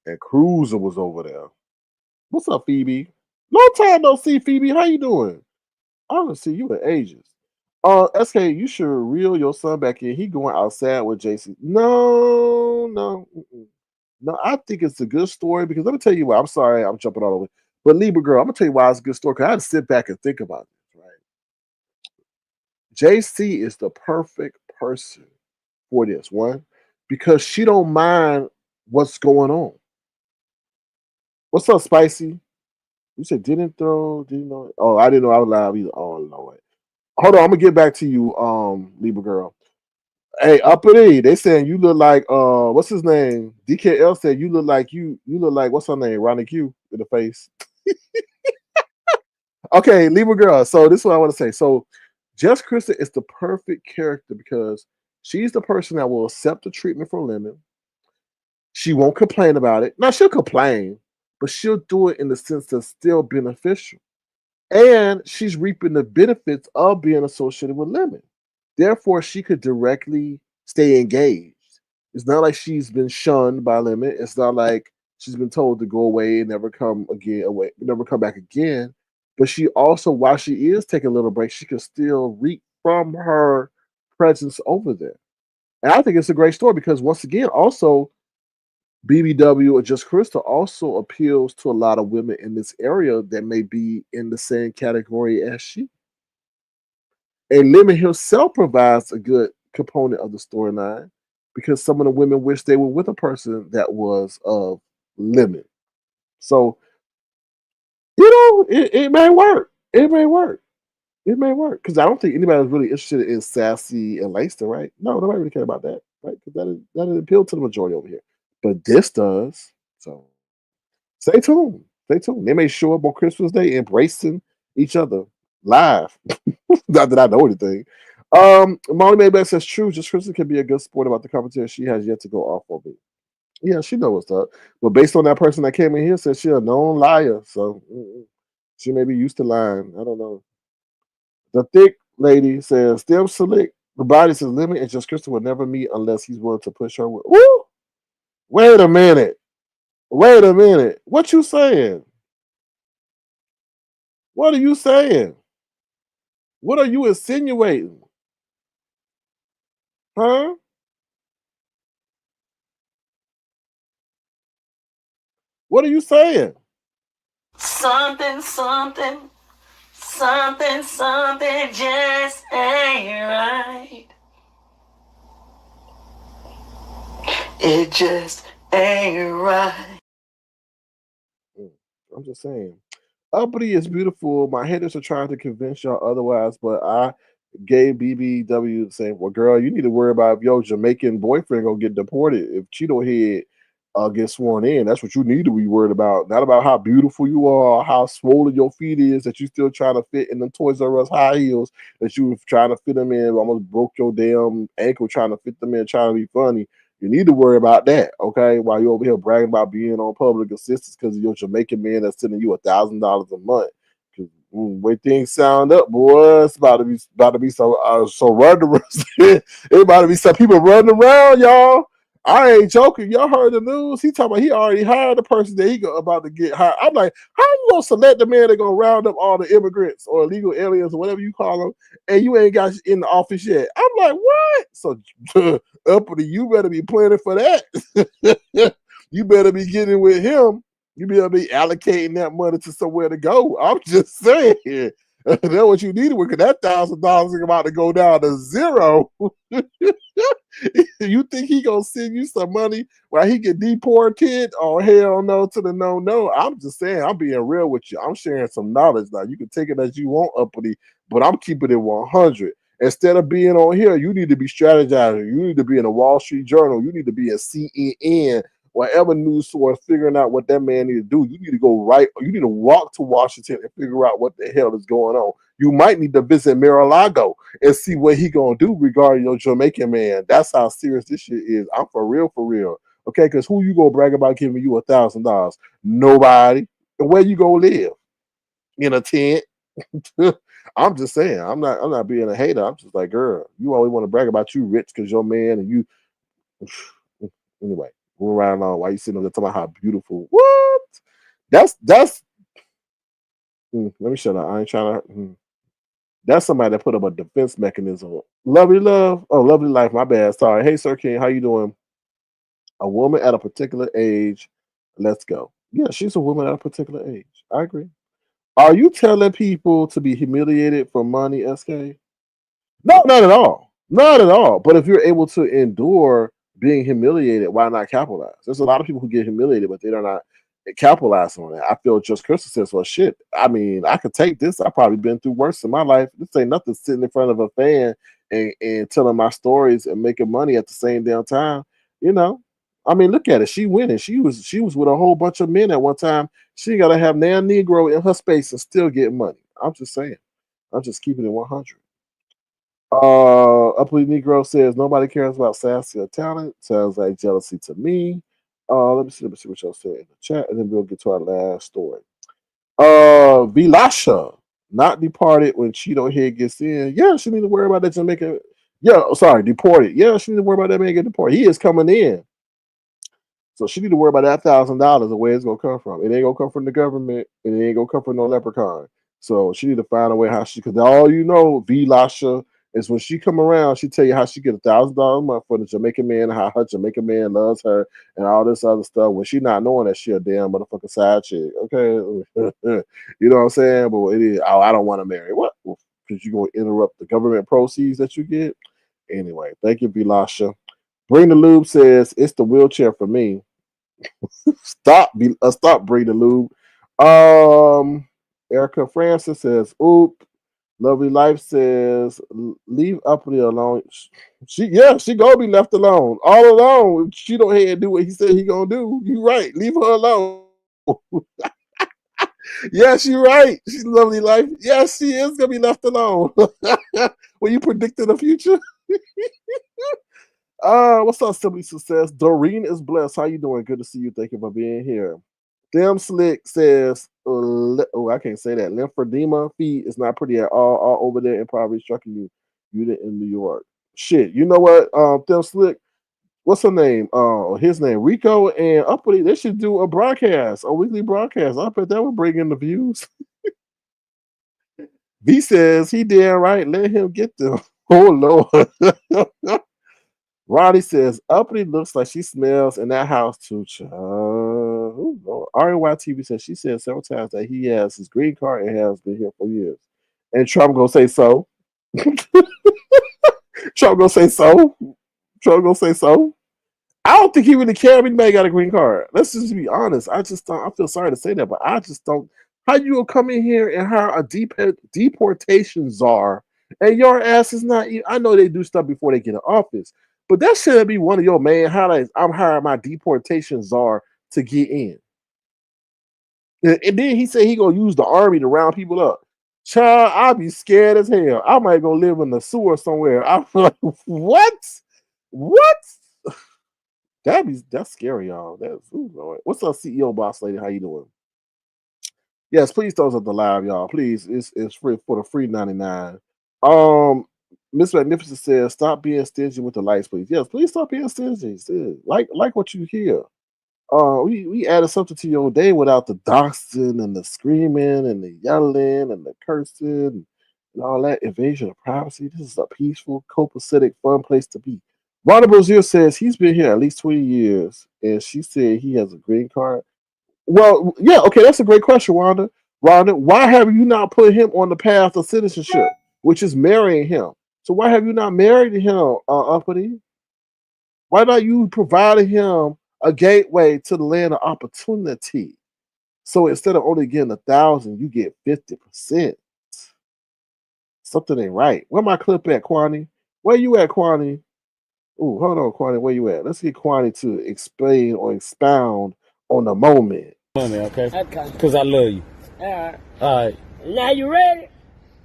S6: and Cruza was over there. What's up, Phoebe? Long time no see, Phoebe. How you doing? I don't see you in ages. SK, you should reel your son back in. He going outside with JC. No, no, no. I think it's a good story because let me tell you what. I'm sorry, I'm jumping all over. But Libra girl, I'm gonna tell you why it's a good story because I had to sit back and think about this. Right, JC is the perfect person for this one because she don't mind what's going on. What's up, Spicy? You said didn't you know? Oh, I didn't know I was live either. Oh Lord. Hold on, I'm gonna get back to you, Libra girl. Hey, uppity, they saying you look like what's his name? DKL said you look like you look like what's her name? Ronnie Q in the face. Okay, Libra girl. So this is what I want to say. So Just Christa is the perfect character because she's the person that will accept the treatment for Lemon. She won't complain about it. Now she'll complain, but she'll do it in the sense that's still beneficial. And she's reaping the benefits of being associated with Lemon. Therefore, she could directly stay engaged. It's not like she's been shunned by Lemon. It's not like she's been told to go away and never come never come back again. But she also, while she is taking a little break, she can still reap from her presence over there. And I think it's a great story because once again, also BBW or Just Christa also appeals to a lot of women in this area that may be in the same category as she. And Lemon himself provides a good component of the storyline because some of the women wish they were with a person that was of Lemon. So, it may work. It may work. It may work. Because I don't think anybody's really interested in Sassy and Leicester, right? No, nobody really care about that, right? Because that doesn't appeal to the majority over here. But this does. So stay tuned. Stay tuned. They may show up on Christmas Day embracing each other live. Not that I know anything. Molly Maybeck says true. Just Christa can be a good sport about the competition. She has yet to go off on me. Yeah, she knows what's up. But based on that person that came in here, said she a known liar. So she may be used to lying. I don't know. The thick lady says, still select. The body says limit and Just Christa will never meet unless he's willing to push her. Woo! Wait a minute. Wait a minute. What you saying? What are you saying? What are you insinuating? Huh? What are you saying?
S4: Something, something, something, something just ain't right. It just ain't right.
S6: I'm just saying. Uppity is beautiful. My haters are trying to convince y'all otherwise, but I gave BBW the same. Well, girl, you need to worry about if your Jamaican boyfriend gonna get deported. If Cheeto Head gets sworn in, that's what you need to be worried about. Not about how beautiful you are, how swollen your feet is that you still trying to fit in the Toys R Us high heels that you were trying to fit them in. Almost broke your damn ankle trying to fit them in, trying to be funny. You need to worry about that, okay? While you're over here bragging about being on public assistance because of your Jamaican man that's sending you $1,000 a month. Because way things sound up, boy, it's about to be so run. It about to be some people running around, y'all. I ain't joking. Y'all heard the news? He talking about he already hired the person that about to get hired. I'm like, how you gonna select the man that gonna round up all the immigrants or illegal aliens or whatever you call them, and you ain't got in the office yet? I'm like, what? So Uppity, you better be planning for that. You better be getting with him. You better be allocating that money to somewhere to go. I'm just saying. That's what you needed because that $1,000 is about to go down to zero. You think he gonna send you some money while he get deported? Oh hell no to the no. I'm just saying, I'm being real with you. I'm sharing some knowledge now. You can take it as you want, Uppity, but I'm keeping it 100. Instead of being on here, you need to be strategizing. You need to be in a Wall Street Journal. You need to be in CNN, whatever news source, figuring out what that man need to do. You need to go right. You need to walk to Washington and figure out what the hell is going on. You might need to visit Mar-a-Lago and see what he gonna do regarding your Jamaican man. That's how serious this shit is. I'm for real, for real. Okay, because who you gonna brag about giving you $1,000? Nobody. And where you gonna live? In a tent? I'm just saying. I'm not being a hater. I'm just like, girl, you always want to brag about you rich because your man and you. Anyway, we're right along. Why you sitting there talking about how beautiful? What? That's. Let me shut up. I ain't trying to. That's somebody that put up a defense mechanism. Lovely love. Oh, lovely life. My bad. Sorry. Hey, Sir King, how you doing? A woman at a particular age. Let's go. Yeah, she's a woman at a particular age. I agree. Are you telling people to be humiliated for money, SK? No, not at all. Not at all. But if you're able to endure being humiliated, why not capitalize? There's a lot of people who get humiliated, but they're not capitalize on it. I feel Just Christa says, well, shit. I mean, I could take this. I've probably been through worse in my life. This ain't nothing sitting in front of a fan and telling my stories and making money at the same damn time. You know, I mean, look at it. She winning. She was with a whole bunch of men at one time. She got to have nan Negro in her space and still get money. I'm just saying. I'm just keeping it 100. Uppity Negro says nobody cares about sassy or talent. Sounds like jealousy to me. Let me see what y'all say in the chat, and then we'll get to our last story. Vilasha not departed when Cheeto Head gets in. Yeah, she need to worry about that Jamaican. Yeah, sorry, deported. Yeah, she need to worry about that man getting deported. He is coming in. So she need to worry about that $1,000 and where it's gonna come from. It ain't gonna come from the government, and it ain't gonna come from no leprechaun. So she need to find a way how she, because all you know, V Lasha, is when she come around, she tell you how she get $1,000 a month for the Jamaican man, how her Jamaican man loves her, and all this other stuff. When she not knowing that she a damn motherfucking side chick. Okay, you know what I'm saying? But it is. Oh, I don't want to marry. What? Because you gonna interrupt the government proceeds that you get. Anyway, thank you, V Lasha. Bring the Lube says it's the wheelchair for me. Stop, Bring the Lube. Erica Francis says, oop. Lovely Life says, leave Uppity alone. She gonna be left alone. All alone. She don't head and do what he said he gonna do. You right. Leave her alone. Yes, you're right. She's lovely life. Yes, she is gonna be left alone. When you predicted the future. What's up, Simply Success? Doreen is blessed. How you doing? Good to see you. Thank you for being here. Damn Slick says, I can't say that. Lymphedema feet is not pretty at all over there and probably striking you. You did in New York. Shit, you know what? Damn Slick, what's her name? His name, Rico and Uppity. They should do a broadcast, a weekly broadcast. I bet that would bring in the views. V says he did right. Let him get them. Oh Lord. Ronnie says Uppity looks like she smells in that house too. RNY TV says she said several times that he has his green card and has been here for years. And Trump gonna say so. Trump gonna say so. Trump gonna say so. I don't think he really cares if anybody got a green card. Let's just be honest. I just don't. I feel sorry to say that, but I just don't. How you gonna come in here and hire a deportation czar, and your ass is not? I know they do stuff before they get in office, but that shouldn't be one of your main highlights. I'm hiring my deportation czar to get in, and then he said he gonna use the army to round people up. Child, I'll be scared as hell. I might go live in the sewer somewhere. I'm like, what? What? That's scary, y'all. Lord. What's up, CEO boss lady? How you doing? Yes, please throw us up the live, y'all. Please, it's free for the free 99. Miss Magnificent says, "Stop being stingy with the lights, please." Yes, please stop being stingy. Like what you hear. We added something to your day without the doxing and the screaming and the yelling and the cursing and all that invasion of privacy. This is a peaceful, copacetic, fun place to be. Ronnie Brazil says he's been here at least 20 years, and she said he has a green card. Well, yeah, okay, that's a great question, Wanda. Wanda, why have you not put him on the path of citizenship, which is marrying him? So why have you not married him, Uppity? Why not you providing him a gateway to the land of opportunity? So instead of only getting 1,000, you get 50%. Something ain't right. Where my clip at, Quannie? Where you at, Quannie? Oh, hold on, Quannie. Where you at? Let's get Quannie to explain or expound on the moment.
S8: Money, okay? Okay. Because I love you. All right. All right. Now you ready?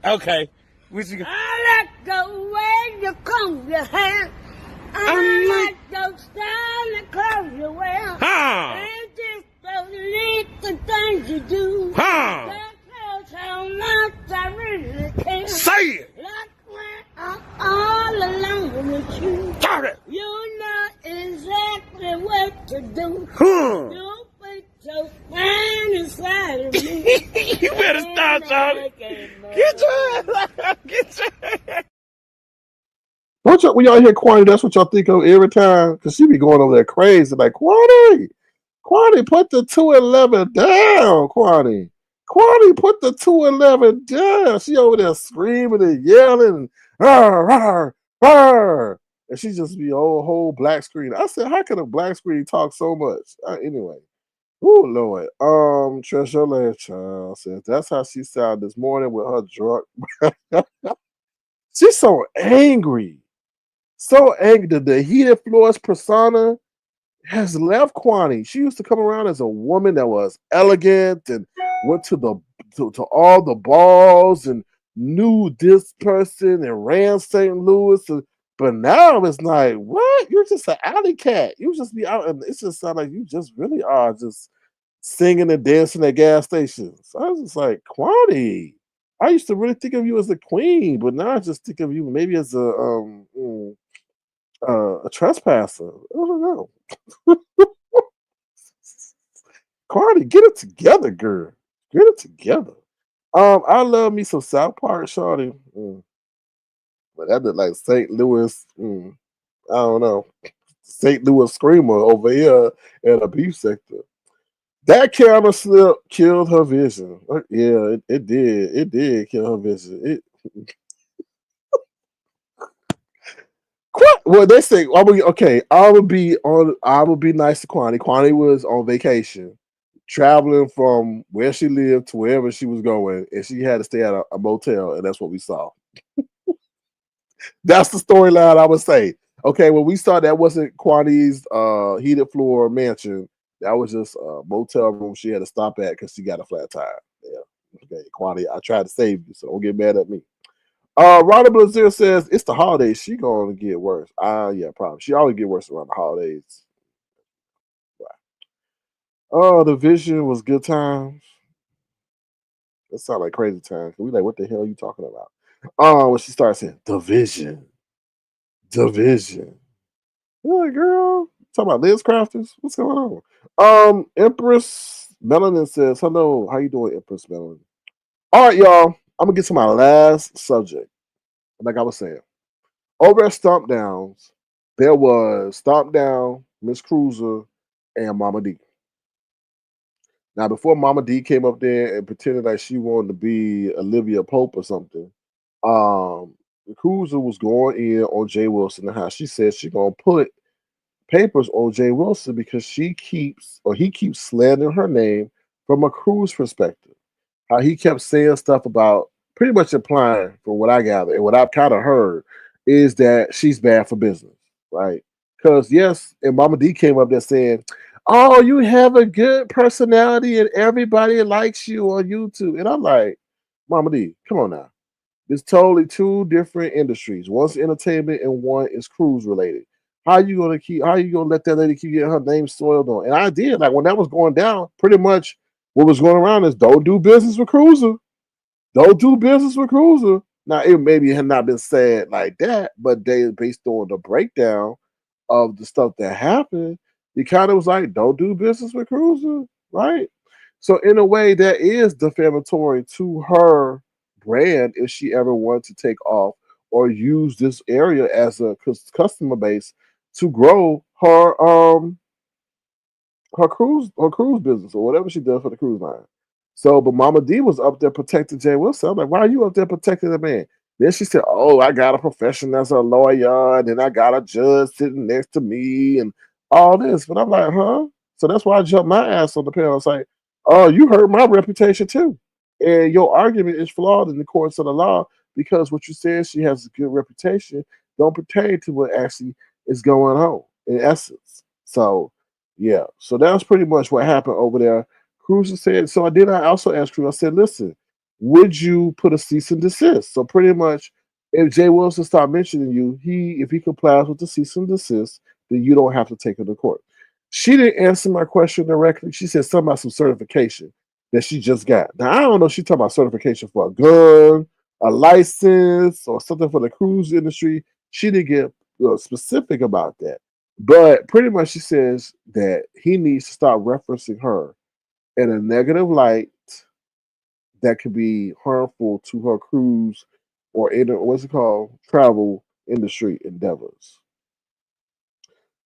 S8: Okay. What you got? I like the way you comb your hair. I like those stylish clothes you wear. And just those little things you do. That shows how much I really care. Say it! Like when I'm all alone with you. Got it! You know exactly what to do. Don't be so fine inside of me. You better stop, Charlie. Get your ass. Get your ass.
S6: When y'all hear Quannie, that's what y'all think of every time, because she be going over there crazy, like, Quannie, put the 211 down, Quannie, put the 211 down. She over there screaming and yelling, rawr, rawr, rawr. And she just be whole black screen. I said, how can a black screen talk so much? Anyway, oh Lord. Treasure Land Child says that's how she sounded this morning with her drunk. She's so angry. So angry. The heated floors persona has left Quannie. She used to come around as a woman that was elegant and went to all the balls and knew this person and ran St. Louis. But now it's like, what? You're just an alley cat. You just be out, and it just sounds like you just really are just singing and dancing at gas stations. I was just like, Quannie, I used to really think of you as a queen, but now I just think of you maybe as a trespasser. I don't know. Quannie, get it together, girl. Get it together. I love me some South Park, shawty. But that look like St. Louis. I don't know. St. Louis screamer over here in the beef sector. That camera slip killed her vision. Yeah, it did. It did kill her vision. Well, they say I would be nice to Quannie. Quannie was on vacation, traveling from where she lived to wherever she was going, and she had to stay at a motel, and that's what we saw. That's the storyline I would say. Okay, when we saw that wasn't Quannie's heated floor mansion. That was just a motel room she had to stop at because she got a flat tire. Yeah. Okay, Quannie, I tried to save you, so don't get mad at me. Ronnie Blazier says it's the holidays. She gonna get worse. Yeah, probably. She always get worse around the holidays. Oh, the vision was good times. That sound like crazy times. We like, what the hell are you talking about? When she starts saying division. What, girl? Talking about Liz Crafters? What's going on? Empress Melanin says, hello, how you doing, Empress Melanin? All right, y'all. I'm gonna get to my last subject. Like I was saying, over at Stomp Downs, there was Stomp Down, Miss Cruza, and Mama D. Now, before Mama D came up there and pretended like she wanted to be Olivia Pope or something, Cruza was going in on Jay Wilson and how she said she gonna put papers on Jay Wilson because he keeps slandering her name from a Cruz perspective. How he kept saying stuff about pretty much implying, from what I gather and what I've kind of heard, is that she's bad for business, right? Because yes, and Mama D came up there saying, "Oh, you have a good personality and everybody likes you on YouTube," and I'm like, Mama D, come on now. It's totally two different industries. One's entertainment and one is cruise related. How you gonna let that lady keep getting her name soiled on? And I did, like when that was going down, pretty much what was going around is don't do business with Cruza. Don't do business with Cruza. Now it maybe had not been said like that, but they based on the breakdown of the stuff that happened, he kind of was like, don't do business with Cruza, right? So in a way, that is defamatory to her brand if she ever wanted to take off or use this area as a customer base to grow her cruise business or whatever she does for the cruise line. So, but Mama D was up there protecting Jay Wilson. I'm like, why are you up there protecting the man? Then she said, "Oh, I got a profession as a lawyer, and then I got a judge sitting next to me, and all this." But I'm like, huh? So that's why I jumped my ass on the panel. I was like, "Oh, you hurt my reputation too, and your argument is flawed in the courts of the law because what you said she has a good reputation don't pertain to what actually is going on in essence." So yeah, so that's pretty much what happened over there. Cruza said, so I also asked Cruz, I said, listen, would you put a cease and desist? So pretty much if Jay Wilson start mentioning you, if he complies with the cease and desist, then you don't have to take him to court. She didn't answer my question directly. She said something about some certification that she just got. Now I don't know if she's talking about certification for a gun, a license, or something for the cruise industry. She didn't get specific about that. But pretty much she says that he needs to start referencing her in a negative light that could be harmful to her cruise or what's it called, travel industry endeavors.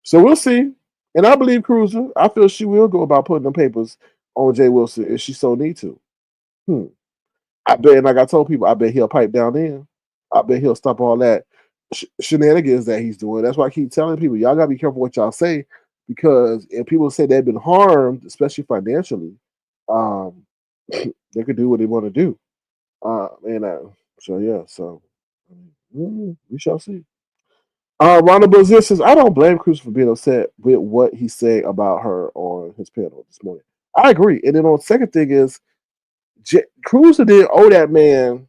S6: So we'll see. And I believe Cruza. I feel she will go about putting them papers on Jay Wilson if she so need to. I bet, like I told people, I bet he'll pipe down in. I bet he'll stop all that shenanigans that he's doing. That's why I keep telling people, y'all gotta be careful what y'all say, because if people say they've been harmed, especially financially, they could do what they want to do. So yeah, so we shall see. Ronald Blazier says, I don't blame Cruz for being upset with what he said about her on his panel this morning. I agree. And then on the second thing is, Cruz didn't owe that man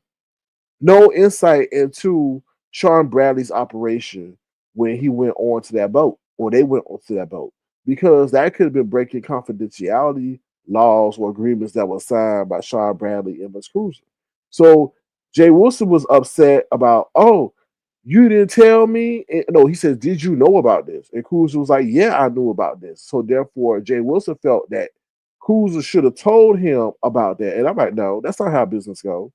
S6: no insight into Sean Bradley's operation when he went on to that boat, or they went onto that boat, because that could have been breaking confidentiality laws or agreements that were signed by Sean Bradley and Miss Cruza. So Jay Wilson was upset about, oh, you didn't tell me. And, no, he said, did you know about this? And Cruza was like, yeah, I knew about this. So therefore, Jay Wilson felt that Cruza should have told him about that. And I'm like, no, that's not how business goes.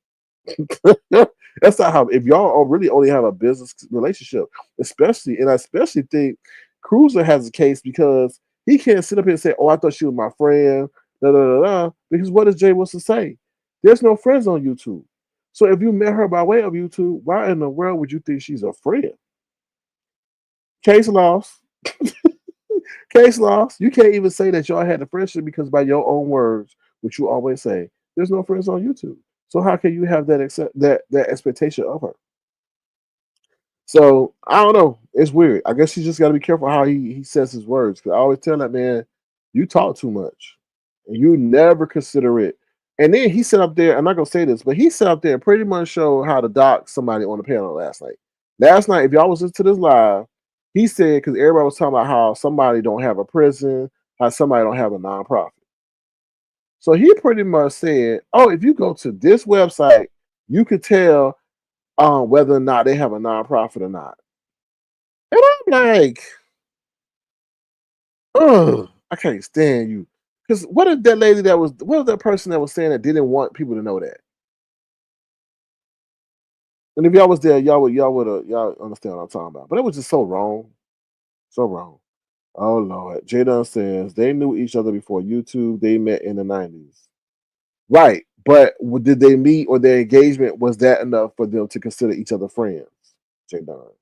S6: That's not how. If y'all really only have a business relationship, I especially think Cruza has a case because he can't sit up here and say, "Oh, I thought she was my friend." Because what does Jay Wilson say? There's no friends on YouTube. So if you met her by way of YouTube, why in the world would you think she's a friend? Case lost. Case lost. You can't even say that y'all had a friendship because by your own words, which you always say, there's no friends on YouTube. So how can you have that expectation of her? So I don't know. It's weird. I guess you just got to be careful how he says his words. Because I always tell that man, you talk too much, and you never consider it And then he sat up there, I'm not gonna say this, but he sat up there and pretty much showed how to dock somebody on the panel last night. Last night, if y'all was listening to this live, he said because everybody was talking about how somebody don't have a prison, how somebody don't have a nonprofit. So he pretty much said, "Oh, if you go to this website, you could tell whether or not they have a nonprofit or not." And I'm like, "Ugh, I can't stand you." Because what if that lady what if that person that was saying that didn't want people to know that? And if y'all was there, y'all understand what I'm talking about. But it was just so wrong, so wrong. Oh Lord, Jadon says they knew each other before YouTube. They met in the '90s, right? But did they meet or their engagement was that enough for them to consider each other friends? Jadon,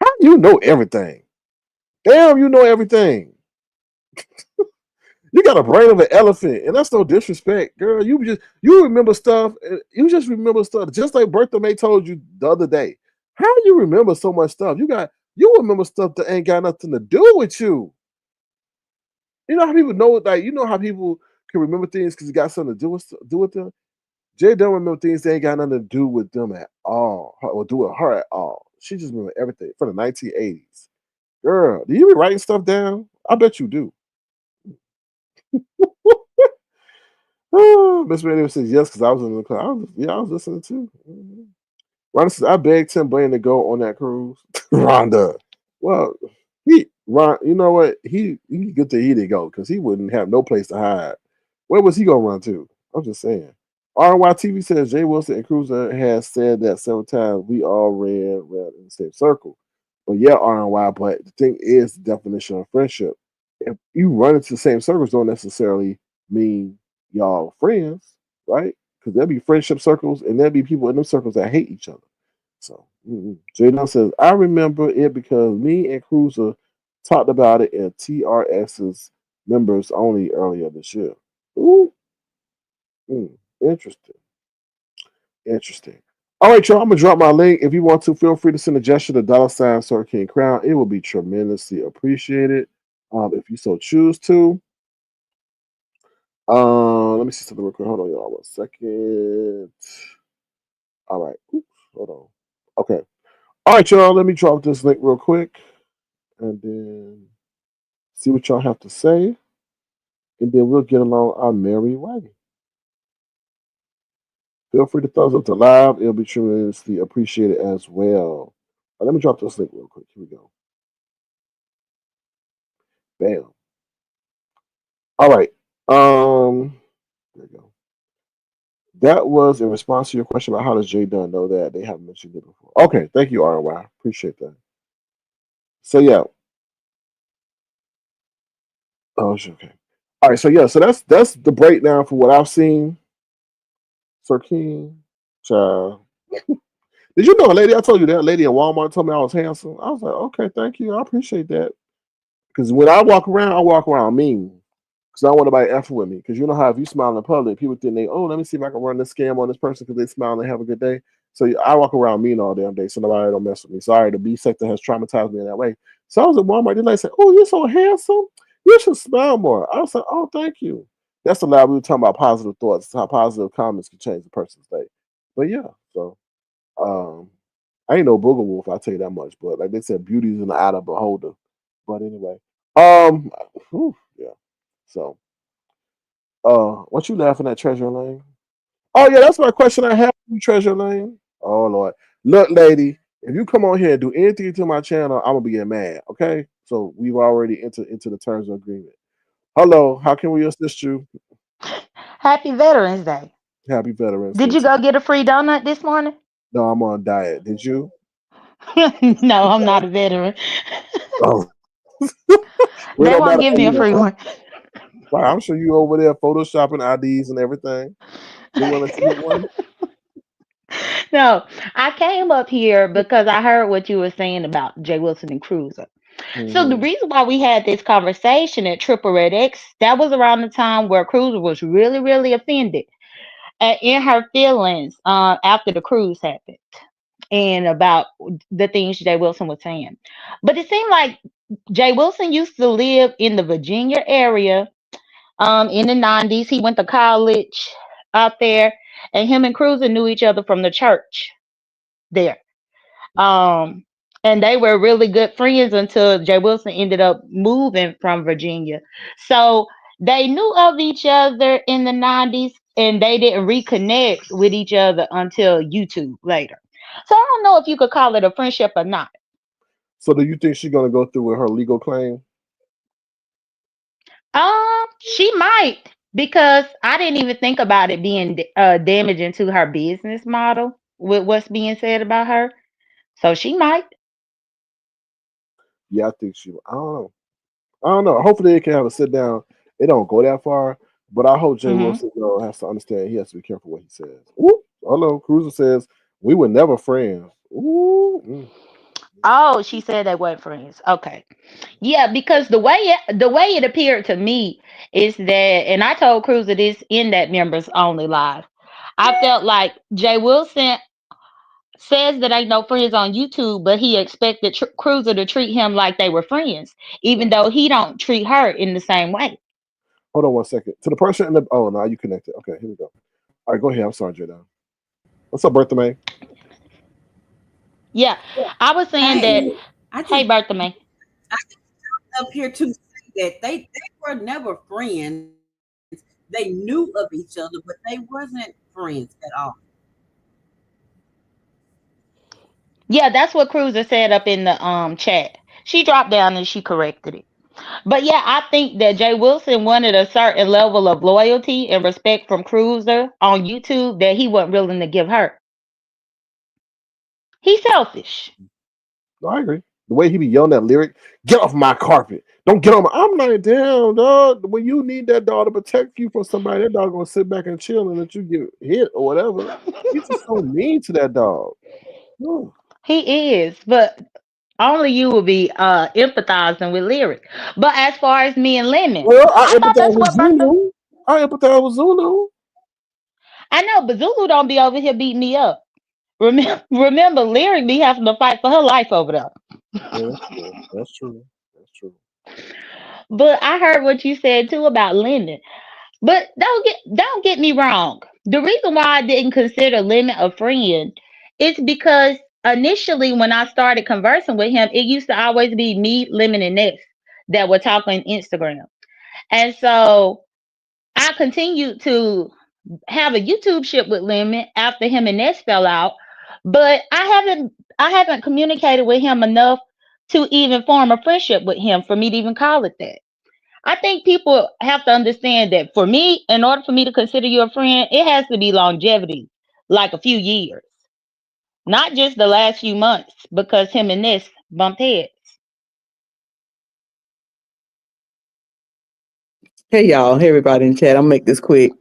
S6: how do you know everything? Damn, you know everything. You got a brain of an elephant, and that's no disrespect, girl. You remember stuff. You just remember stuff, just like Bertha May told you the other day. How do you remember so much stuff? You remember stuff that ain't got nothing to do with you. You know how people know, like you know how people can remember things because it got something to do with them. Jay don't remember things that ain't got nothing to do with them at all, or do with her at all. She just remember everything from the 1980s. Girl, do you be writing stuff down? I bet you do. Miss Radio says yes because I was in the car. I was listening too. Rhonda says I begged Tim Blaine to go on that cruise. Rhonda, well, you know what? He good that he didn't go because he wouldn't have no place to hide. Where was he gonna run to? I'm just saying. RYTV says Jay Wilson and Cruza has said that several times. We all ran around in the same circle. But yeah, RY, but the thing is the definition of friendship. If you run into the same circles, don't necessarily mean y'all friends, right? Because there'll be friendship circles and there'll be people in them circles that hate each other. So Jay says, I remember it because me and Cruza talked about it in TRX's members only earlier this year. Ooh. Interesting. Interesting. All right, y'all. I'm gonna drop my link. If you want to, feel free to send a gesture to $ Sir King Crown. It will be tremendously appreciated. If you so choose to. Let me see something real quick. Hold on, y'all. 1 second. All right. Oops, hold on. Okay. All right, y'all. Let me drop this link real quick, and then see what y'all have to say, and then we'll get along our merry way. Feel free to thumbs up the live. It'll be tremendously appreciated as well. Let me drop this link real quick. Here we go. Bam. All right. There we go. That was in response to your question about how does Jay Dunn know that they haven't mentioned it before. Okay, thank you, RY. Appreciate that. So yeah. Oh, okay. All right, so yeah, so that's the breakdown for what I've seen. Sir King, child. Did you know a lady? I told you that lady at Walmart told me I was handsome. I was like, okay, thank you. I appreciate that. Because when I walk around mean. Because I don't want nobody effing with me. Because you know how if you smile in public, people think let me see if I can run this scam on this person because they smile and have a good day. So I walk around mean all damn day, so nobody don't mess with me. Sorry, the B sector has traumatized me in that way. So I was at Walmart. They said, "Oh, you're so handsome. You should smile more." I was like, "Oh, thank you." That's the loud. We were talking about positive thoughts, how positive comments can change a person's day. But yeah, so I ain't no booger wolf. I'll tell you that much. But like they said, beauty's in the eye of the beholder. But anyway, yeah. So, what you laughing at, Treasure Lane? Oh yeah, that's my question I have for you, Treasure Lane. Oh Lord, look, lady, if you come on here and do anything to my channel, I'm gonna be getting mad. Okay, so we've already entered into the terms of agreement. Hello, how can we assist you?
S9: Happy Veterans Day.
S6: Happy Veterans
S9: Did
S6: Day.
S9: you go get a free donut this morning?
S6: No, I'm on a diet. Did you?
S9: No, I'm not a veteran.
S6: Oh, well, it
S9: They
S6: don't
S9: won't
S6: matter.
S9: give me a free one.
S6: Right, I'm sure you over there photoshopping IDs and everything. They want to see one.
S9: No, I came up here because I heard what you were saying about Jay Wilson and Cruza. So the
S6: Mm-hmm.
S9: reason why we had this conversation at Triple Red X, that was around the time where Cruza was really, really offended in her feelings after the cruise happened and about the things Jay Wilson was saying. But it seemed like Jay Wilson used to live in the Virginia area in the 90s. He went to college out there, and him and Cruza knew each other from the church there. Um, and they were really good friends until Jay Wilson ended up moving from Virginia. So they knew of each other in the 90s, and they didn't reconnect with each other until YouTube later. So I don't know if you could call it a friendship or not.
S6: So do you think she's gonna go through with her legal claim?
S9: She might, because I didn't even think about it being damaging to her business model with what's being said about her. So she might.
S6: Yeah, I think she. I don't know. I don't know. Hopefully they can have a sit down. It don't go that far, but I hope Jay Wilson has to understand he has to be careful what he says. Ooh, hello, Cruza says we were never friends. Ooh.
S9: Oh, she said they weren't friends. Okay. Yeah, because the way it appeared to me is that, and I told Cruza this in that members only live. I felt like Jay Wilson says that ain't no friends on YouTube, but he expected Cruza to treat him like they were friends, even though he don't treat her in the same way.
S6: Hold on 1 second. To the person in the now you connected. Okay, here we go. All right, go ahead. I'm sorry, Jada. What's up, Bertha May?
S9: Yeah, I was saying that. Hey, Bertha May.
S10: I just up here to say that they were never friends. They knew of each other, but they wasn't friends at all.
S9: Yeah, that's what Cruza said up in the chat. She dropped down and she corrected it. But yeah, I think that Jay Wilson wanted a certain level of loyalty and respect from Cruza on YouTube that he wasn't willing to give her. He's selfish.
S6: No, I agree. The way he be yelling that lyric, get off my carpet. Don't get on my. I'm not down, dog. When you need that dog to protect you from somebody, that dog gonna sit back and chill and let you get hit or whatever. He's just so mean to that dog. Ooh.
S9: He is, but only you will be empathizing with lyric. But as far as me and Lemon,
S6: Well, I
S9: I thought
S6: empathize
S9: that's
S6: with
S9: what Bertha.
S6: Zulu. I empathize with Zulu.
S9: I know, but Zulu don't be over here beating me up. Remember, lyric be having to fight for her life over there.
S6: Yeah, that's true. That's true. That's true.
S9: But I heard what you said too about Lemon. But don't get me wrong. The reason why I didn't consider Lemon a friend is because initially when I started conversing with him, it used to always be me, Lemon, and Ness that were talking Instagram. And so I continued to have a YouTube ship with Lemon after him and Ness fell out. But I haven't communicated with him enough to even form a friendship with him for me to even call it that. I think people have to understand that for me, in order for me to consider you a friend, it has to be longevity, like a few years, not just the last few months, because him and this bumped heads.
S11: Hey y'all, hey everybody in chat. I'll make this quick.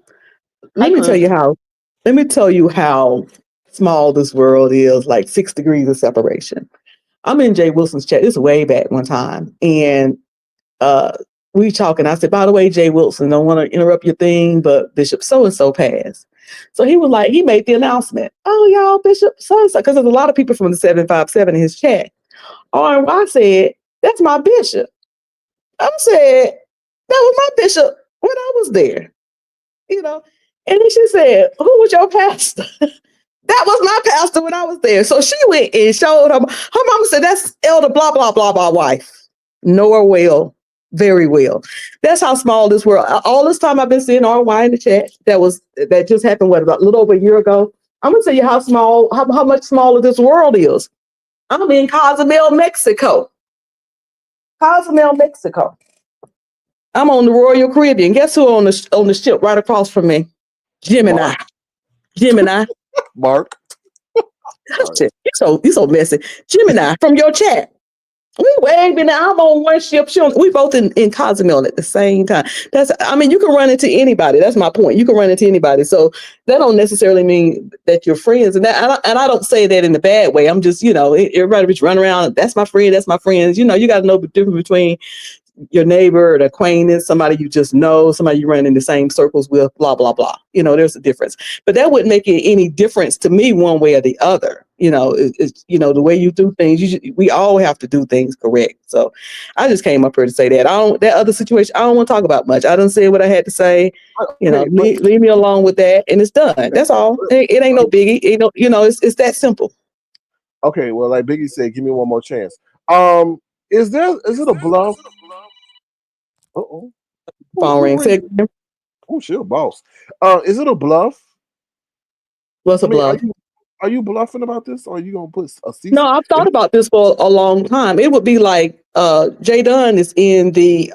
S9: Hey,
S11: Let me tell you how small this world is, like 6 degrees of separation. I'm in Jay Wilson's chat. This is way back one time. And we talking. I said, by the way, Jay Wilson, don't want to interrupt your thing, but Bishop so-and-so passed. So he was like, he made the announcement. Oh, y'all, Bishop so-and-so, because there's a lot of people from the 757 in his chat. Oh, I said, that's my bishop. I said, that was my bishop when I was there. And then she said, who was your pastor? That was my pastor when I was there. So she went and showed her mama said, that's Elder blah, blah, blah, blah wife. Know her well, very well. That's how small this world. All this time I've been seeing RY in the chat. That just happened, about a little over a year ago. I'm gonna tell you how much smaller this world is. I'm in Cozumel, Mexico. Mexico. I'm on the Royal Caribbean. Guess who on the ship right across from me? Gemini.
S6: Mark.
S11: You so messy. Gemini from your chat. We way been. I'm on one ship. We both in Cozumel at the same time. You can run into anybody. That's my point. You can run into anybody. So that don't necessarily mean that you're friends. And I don't say that in a bad way. I'm just, everybody just run around. That's my friend. That's my friends. You got to know the difference between your neighbor, an acquaintance, somebody you just know, somebody you run in the same circles with, blah, blah, blah. There's a difference. But that wouldn't make any difference to me one way or the other. It's the way you do things, we all have to do things correct. So I just came up here to say that. That other situation, I don't want to talk about much. I done said what I had to say. Leave me alone with that, and it's done. That's all. It ain't no biggie. It's that simple.
S6: Okay, well, like Biggie said, give me one more chance. Is it a bluff? Uh-oh.
S11: Phone ring.
S6: Oh, she a boss. Is it a bluff?
S11: What's a bluff?
S6: Are you bluffing about this, or are you gonna put a cease?
S11: No, I've thought about this for a long time. It would be like Jay Dunn is in the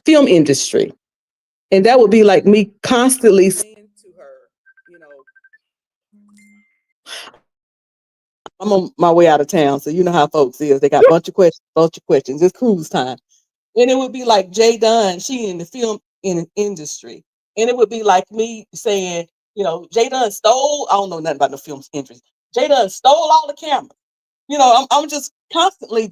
S11: film industry, and that would be like me constantly saying to her, I'm on my way out of town, so you know how folks is. They got a bunch of questions. It's cruise time. And it would be like Jay Dunn, she in the film industry. And it would be like me saying, Jay Dunn stole, I don't know nothing about the film industry. Jay Dunn stole all the cameras. I'm just constantly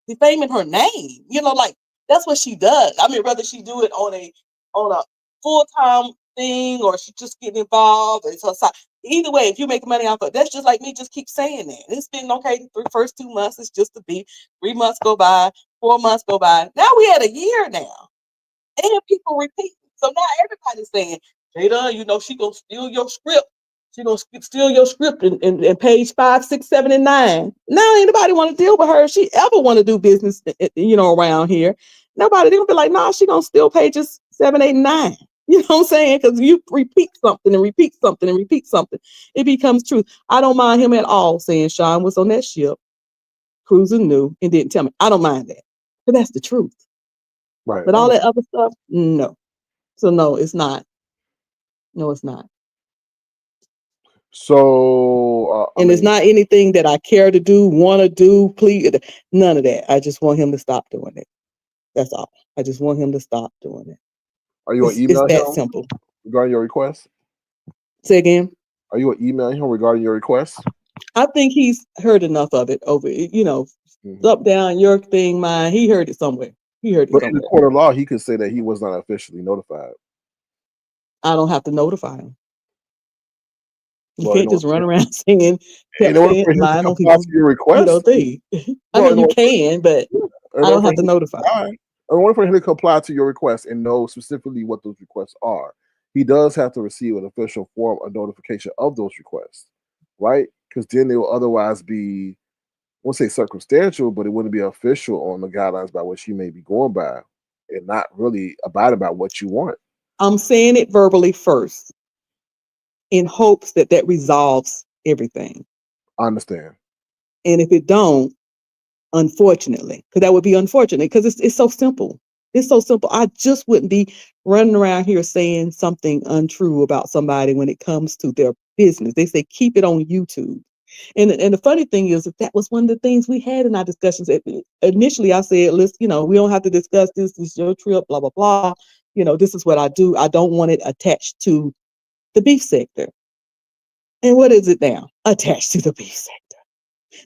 S11: defaming her name. Like that's what she does. I mean, whether she do it on a full-time thing or she just getting involved. Either way, if you make money off of it, that's just like me just keep saying that. It's been okay the first 2 months, it's just to be 3 months go by, 4 months go by. Now we had a year now. And people repeat. So now everybody's saying, Jada, she gonna steal your script. She gonna steal your script in page 5, 6, 7, and 9. Now anybody want to deal with her if she ever want to do business, around here. Nobody, they're gonna be like, nah, she gonna steal pages 7, 8, and 9. You know what I'm saying? Because you repeat something and repeat something and repeat something, it becomes truth. I don't mind him at all saying Sean was on that ship, cruising new, and didn't tell me. I don't mind that. But that's the truth.
S6: Right.
S11: But all that other stuff, no. So no, it's not. No, it's not.
S6: So
S11: and it's not anything that I care to do, want to do, please. None of that. I just want him to stop doing it. That's all. I just want him to stop doing it.
S6: Are you going to email
S11: it's
S6: him
S11: that simple.
S6: regarding your request?
S11: Say again?
S6: Are you going to email him regarding your request?
S11: I think he's heard enough of it over, up, down, your thing, mine. He heard it somewhere.
S6: But in the court of law, he could say that he was not officially notified.
S11: I don't have to notify him. You can't just run around singing, lying on people.
S6: Your request?
S11: I mean, you can, but I don't have to notify.
S6: In order for him to comply to your request and know specifically what those requests are, he does have to receive an official form of notification of those requests, right? Because then they will otherwise be, I won't say circumstantial, but it wouldn't be official on the guidelines by which you may be going by and not really abiding by what you want.
S11: I'm saying it verbally first in hopes that resolves everything.
S6: I understand.
S11: And if it don't, unfortunately, because that would be unfortunate, because it's so simple. It's so simple. I just wouldn't be running around here saying something untrue about somebody when it comes to their business. They say keep it on YouTube. And the funny thing is that was one of the things we had in our discussions. Initially, I said, listen, we don't have to discuss this. This is your trip, blah, blah, blah. This is what I do. I don't want it attached to the beef sector. And what is it now? Attached to the beef sector.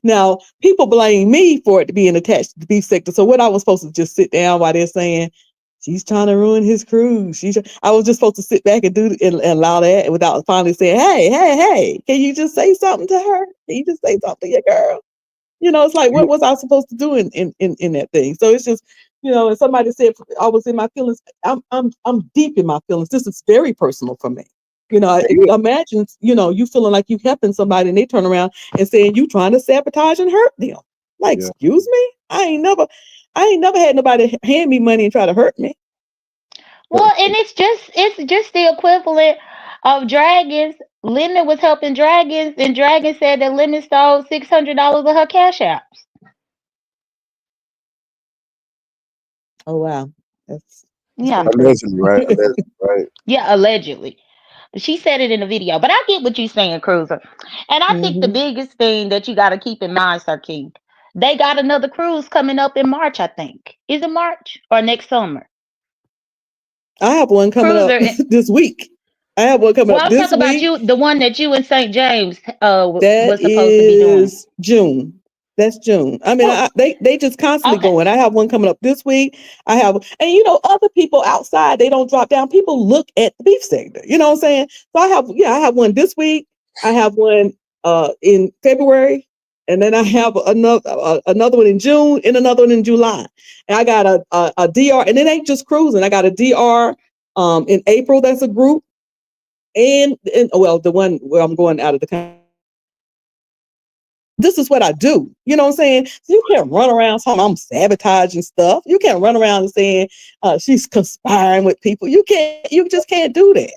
S11: Now, people blame me for it being attached to the beef sector. So what I was supposed to just sit down while they're saying, she's trying to ruin his cruise. I was just supposed to sit back and allow that without finally saying, hey, can you just say something to her? Can you just say something to your girl? It's like, what was I supposed to do in that thing? So it's just, and somebody said I was in my feelings. I'm deep in my feelings. This is very personal for me. Imagine, you feeling like you helping somebody and they turn around and saying you trying to sabotage and hurt them. Like, excuse me? I ain't never had nobody hand me money and try to hurt me.
S9: Well, and it's just the equivalent of Dragons. Lemon was helping Dragons, and Dragon said that Lemon stole $600 of her cash apps.
S11: Oh wow, that's
S6: allegedly, right? Right.
S9: Yeah, allegedly. She said it in the video, but I get what you're saying, Cruza. And I think the biggest thing that you got to keep in mind, Sir King, they got another cruise coming up in March, I think. Is it March or next summer?
S11: I have one coming up this week. I have one coming up this week.
S9: Well, I'm talking about the one that you and St. James was supposed to be doing.
S11: June. That's June. I mean, they just constantly going. I have one coming up this week. I have, and you know, other people outside, they don't drop down. People look at the beef sector. You know what I'm saying? So I have one this week. I have one in February, and then I have another one in June and another one in July. And I got a DR, and it ain't just cruising. I got a DR in April. That's a group, and well, the one where I'm going out of the country. This is what I do. You know what I'm saying? So you can't run around saying I'm sabotaging stuff. You can't run around and saying she's conspiring with people. You just can't do that.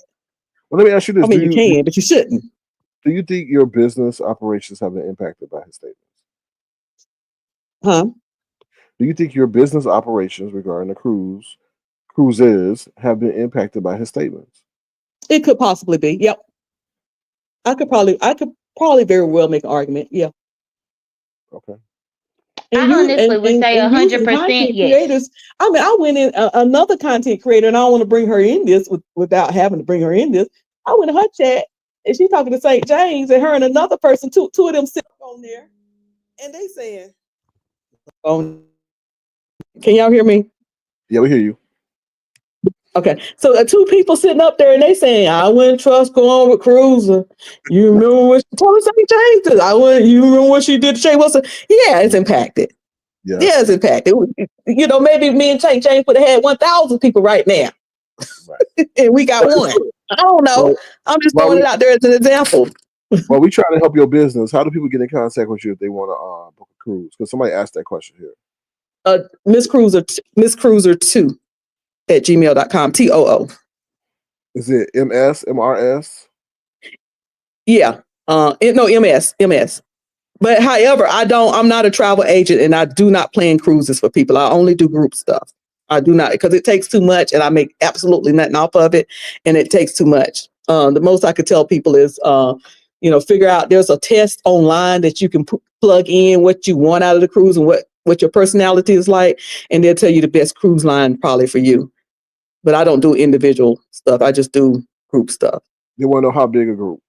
S6: Well, let me ask you this.
S11: I mean, you can, but you shouldn't.
S6: Do you think your business operations have been impacted by his statements?
S11: Huh?
S6: Do you think your business operations regarding the cruises have been impacted by his statements?
S11: It could possibly be. Yep. I could probably very well make an argument. Yeah.
S6: Okay.
S9: I honestly would say 100% yes.
S11: Creators. I mean, I went in another content creator, and I don't want to bring her in this without having to bring her in this. I went in her chat, and she's talking to St. James, and her and another person, two of them sit on there, and they saying, "Oh, can y'all hear me?"
S6: Yeah, we hear you.
S11: Okay, so two people sitting up there, and they saying, "I wouldn't trust going with Cruza." You remember what she told St. James? You remember what she did to Jay Wilson? Yeah, it's impacted. Yeah, it's impacted. You know, maybe me and St. James would have had 1,000 people right now, right. And we got one. I don't know. Well, I'm just throwing it out there as an example.
S6: Well, we try to help your business. How do people get in contact with you if they want to book a cruise? Because somebody asked that question here.
S11: Miss Cruza2 at gmail.com. TOO.
S6: Is it MS, MRS?
S11: Yeah. No, MS. But however, I'm not a travel agent, and I do not plan cruises for people. I only do group stuff. I do not, because it takes too much, and I make absolutely nothing off of it, and it takes too much. The most I could tell people is, figure out there's a test online that you can plug in what you want out of the cruise and what your personality is like, and they'll tell you the best cruise line probably for you. But I don't do individual stuff. I just do group stuff.
S6: You want to know how big a group?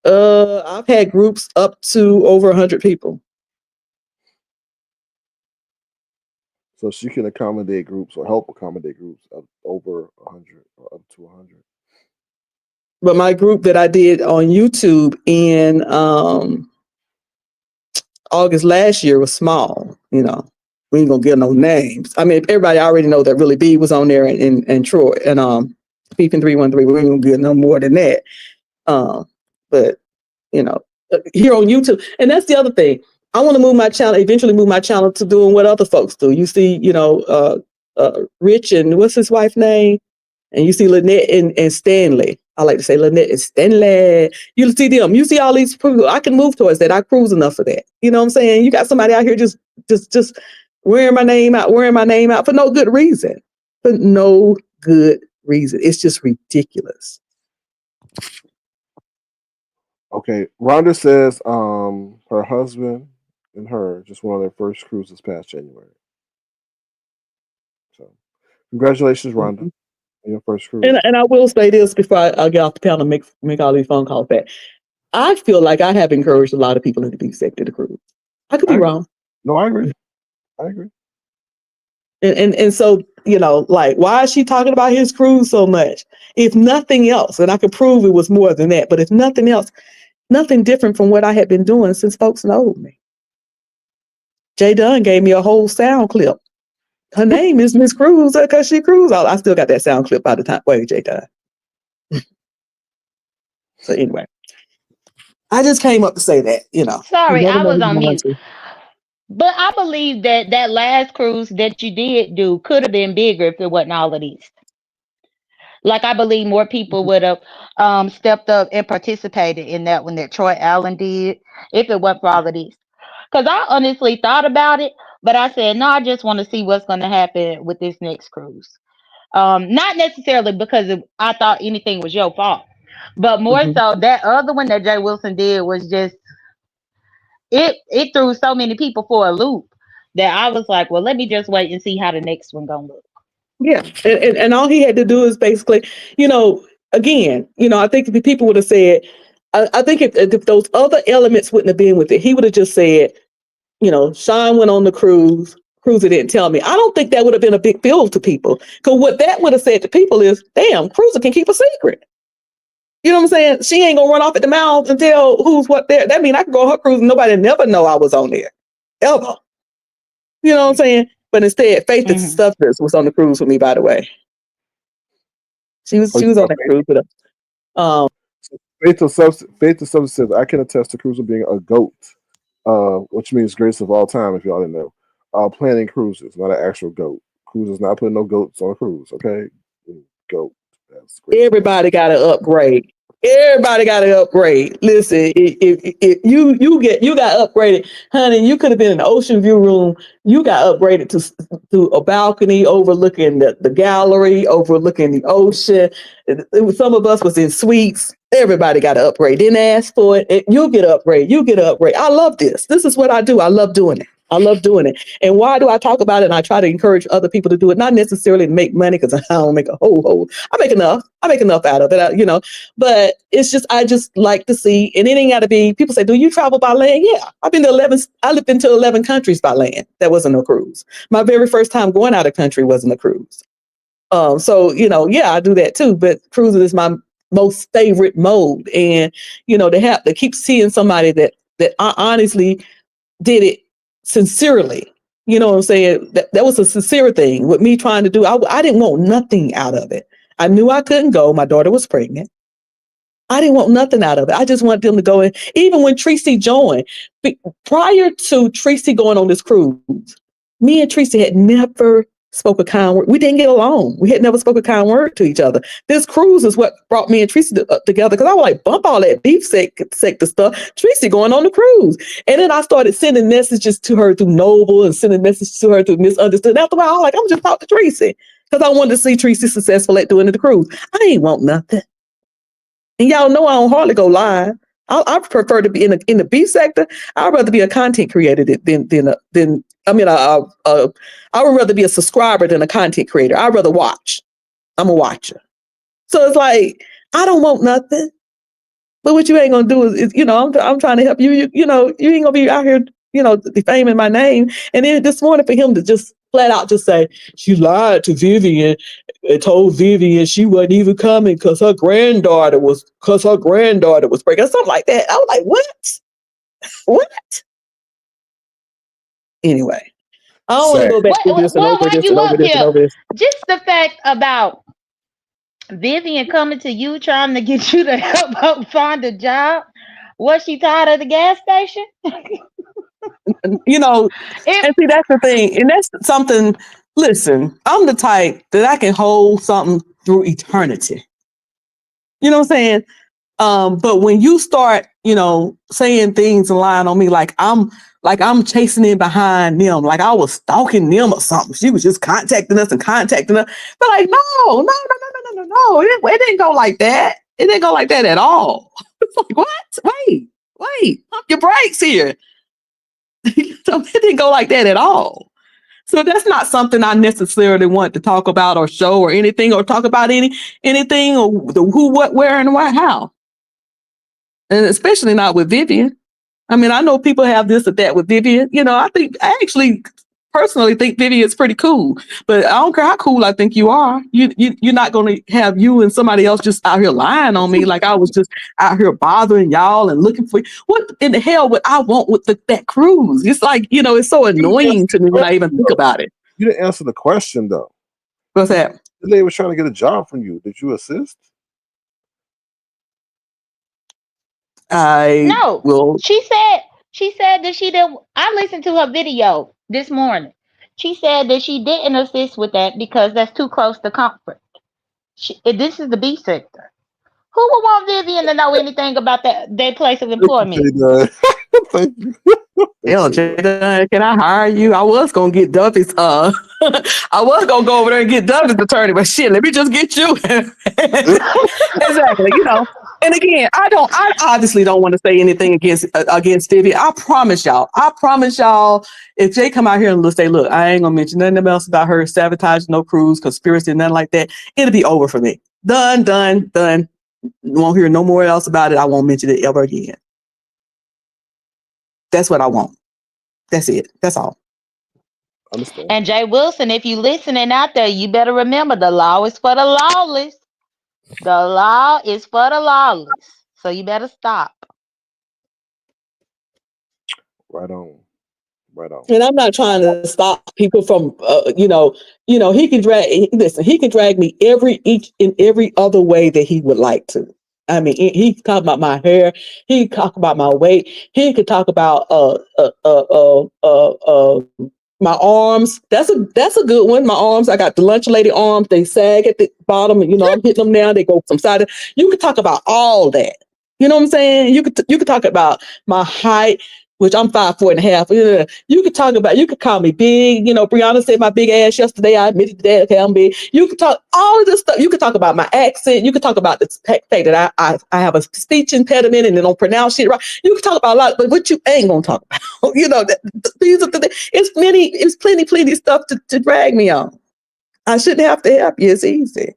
S11: I've had groups up to over 100 people.
S6: So she can accommodate groups or help accommodate groups of over 100 or up to 100.
S11: But my group that I did on YouTube in August last year was small. You know, we ain't gonna get no names. I mean, everybody already know that Really B was on there and Troy and Beepin 313. We ain't gonna get no more than that. But you know, here on YouTube, and that's the other thing. I want to eventually move my channel to doing what other folks do. You see, Rich and what's his wife's name? And you see Lynette and Stanley. I like to say Lynette and Stanley. You see them. You see all these people. I can move towards that. I cruise enough for that. You know what I'm saying? You got somebody out here just wearing my name out for no good reason. For no good reason. It's just ridiculous.
S6: Okay. Rhonda says her husband and her just went on their first cruise this past January. So congratulations, Rhonda. Mm-hmm. Your first cruise.
S11: And I will say this before I get off the panel and make all these phone calls back. I feel like I have encouraged a lot of people in the beef sector to cruise. I could be wrong.
S6: No, I agree.
S11: And so, like, why is she talking about his cruise so much? If nothing else, and I could prove it was more than that, but if nothing else, nothing different from what I had been doing since folks know me. Jay Dunn gave me a whole sound clip. Her name is Miss Cruza because she cruised. I still got that sound clip by the time. Wait, Jay Dunn. So anyway, I just came up to say that,
S9: Sorry, I was on mute. But I believe that last cruise that you did do could have been bigger if it wasn't all of these. Like, I believe more people would have stepped up and participated in that one that Troy Allen did if it wasn't for all of these. Because I honestly thought about it, but I said, no, I just want to see what's going to happen with this next cruise. Not necessarily because I thought anything was your fault, but more so that other one that Jay Wilson did was just, it threw so many people for a loop that I was like, well, let me just wait and see how the next one gonna look.
S11: Yeah, and all he had to do is basically, again, I think if the people would have said, I think if those other elements wouldn't have been with it, he would have just said, Sean went on the cruise. Cruza didn't tell me. I don't think that would have been a big deal to people. Because what that would have said to people is, damn, Cruza can keep a secret. You know what I'm saying? She ain't gonna run off at the mouth and tell who's what there. That means I can go on her cruise and nobody never know I was on there. Ever. You know what I'm saying? But instead, Faith the Substance was on the cruise with me, by the way. She was on that cruise with us.
S6: Faith the Substance says, I can attest to Cruza being a goat, which means greatest of all time, if y'all didn't know. Planning cruises, not an actual goat. Cruises not putting no goats on a cruise, okay? Goat. That's great.
S11: Everybody got to upgrade. Everybody got to upgrade. Listen, if you got upgraded, honey, you could have been in the ocean view room. You got upgraded to a balcony overlooking the gallery, overlooking the ocean. Some of us was in suites. Everybody got to upgrade. Didn't ask for it. You get upgrade. You get upgrade. I love this. This is what I do. I love doing it. I love doing it. And why do I talk about it? And I try to encourage other people to do it, not necessarily to make money, because I don't make a whole. I make enough out of it, but it's just, I just like to see, and it ain't got to be, people say, do you travel by land? Yeah. I lived into 11 countries by land. That wasn't a cruise. My very first time going out of country wasn't a cruise. So, yeah, I do that too, but cruising is my most favorite mode. And, to keep seeing somebody that I honestly did it sincerely. You know what I'm saying? That was a sincere thing with me trying to do. I didn't want nothing out of it. I knew I couldn't go. My daughter was pregnant. I didn't want nothing out of it. I just wanted them to go in. Even when Tracy joined, prior to Tracy going on this cruise, me and Tracy had never spoke a kind word. We didn't get along. We had never spoke a kind word to each other. This cruise is what brought me and Tracy together, because I was like, bump all that beef sector stuff. Tracy going on the cruise. And then I started sending messages to her through Noble and sending messages to her through Misunderstood. After a while, I was like, I'm just talk to Tracy, because I wanted to see Tracy successful at doing the cruise. I ain't want nothing. And y'all know I don't hardly go live. I prefer to be in the beef sector. I'd rather be a content creator than I would rather be a subscriber than a content creator. I'd rather watch. I'm a watcher. So it's like, I don't want nothing. But what you ain't gonna do is I'm trying to help you. You ain't gonna be out here, defaming my name. And then this morning, for him to just flat out just say, she lied to Vivian and told Vivian she wasn't even coming because her granddaughter was pregnant, something like that. I was like, what? What? Anyway, I don't want to go back to this and over this and over this and over this.
S9: Just the fact about Vivian coming to you trying to get you to help her find a job. Was she tired of the gas station?
S11: And see, that's the thing. And that's something, listen, I'm the type that I can hold something through eternity. You know what I'm saying? But when you start, saying things and lying on me like I'm chasing in behind them, like I was stalking them or something. She was just contacting us. But like, no. It didn't go like that. It didn't go like that at all. It's like, what? Wait, pump your brakes here. It didn't go like that at all. So that's not something I necessarily want to talk about or show or anything, or talk about anything or the who, what, where, and why, how. And especially not with Vivian. I mean, I know people have this or that with Vivian. I actually personally think Vivian's pretty cool, but I don't care how cool I think you are. You're not going to have you and somebody else just out here lying on me like I was just out here bothering y'all and looking for you. What in the hell would I want with that cruise? It's like, it's so annoying to me when I even think about it.
S6: You didn't answer the question though.
S11: What's that?
S6: The lady was trying to get a job from you. Did you assist?
S9: No. She said that she did. I listened to her video this morning. She said that she didn't assist with that because that's too close to comfort. This is the B sector. Who would want Vivian to know anything about their place of employment?
S6: Thank you.
S11: Hell, Jada, can I hire you? I was gonna get Duffy's. I was gonna go over there and get Duffy's attorney, but shit, let me just get you. Exactly, And again, I obviously don't want to say anything against Teevee. I promise y'all, if Jay come out here and say, look, I ain't gonna mention nothing else about her sabotaging no cruise, conspiracy, nothing like that, it'll be over for me. Done. Won't hear no more else about it. I won't mention it ever again. That's what I want. That's it. That's all.
S6: Understand.
S9: And Jay Wilson, if you listening out there, you better remember the law is for the lawless. The law is for the lawless. So you better stop.
S6: Right on. Right on.
S11: And I'm not trying to stop people from, he can drag me each and every other way that he would like to. I mean, he can talk about my hair. He can talk about my weight. He could talk about my arms. That's a good one. My arms. I got the lunch lady arms. They sag at the bottom. I'm hitting them now. They go from side to. You could talk about all that. You know what I'm saying? You could talk about my height, which I'm 5'4.5". You could call me big. Brianna said my big ass yesterday. I admitted to that. Okay, I'm big. You could talk all of this stuff. You could talk about my accent. You could talk about the fact that I have a speech impediment and they don't pronounce shit right. You could talk about a lot, but what you ain't gonna talk about, these are it's plenty stuff to drag me on. I shouldn't have to help you. It's easy.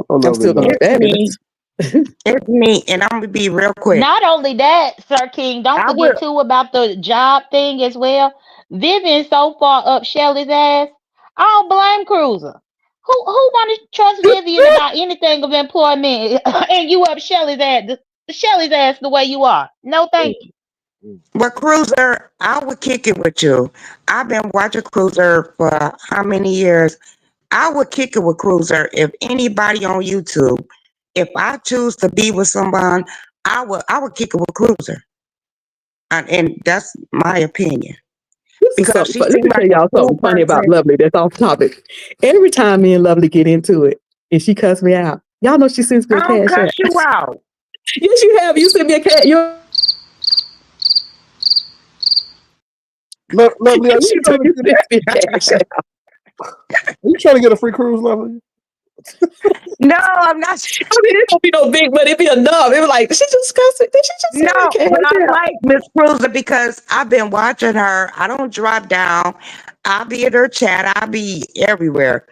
S11: I'm still gonna drag it.
S12: It's me, and I'm gonna be real quick.
S9: Not only that, Sir King, don't forget too about the job thing as well. Vivian so far up Shelly's ass. I don't blame Cruza. Who want to trust Vivian about anything of employment and you up Shelly's ass the way you are? No, thank you.
S12: Well, Cruza, I would kick it with you. I've been watching Cruza for how many years? I would kick it with Cruza if anybody on YouTube. If I choose to be with someone, I would kick it with Cruza, and that's my opinion.
S11: Because let me tell y'all something funny about Lovely. That's off topic. Every time me and Lovely get into it, and she cuss me out, y'all know she sends me a cash.
S12: I don't cuss you out.
S11: Yes, you have. You sent me a cash.
S6: Lovely, are you trying to get a free cruise, Lovely?
S12: No, I'm not.
S11: I mean, it don't be no big, but it be enough. It was like, did she just cuss it? Did she just
S12: No, but I like Miss Cruza because I've been watching her. I don't drop down. I'll be at her chat. I'll be everywhere.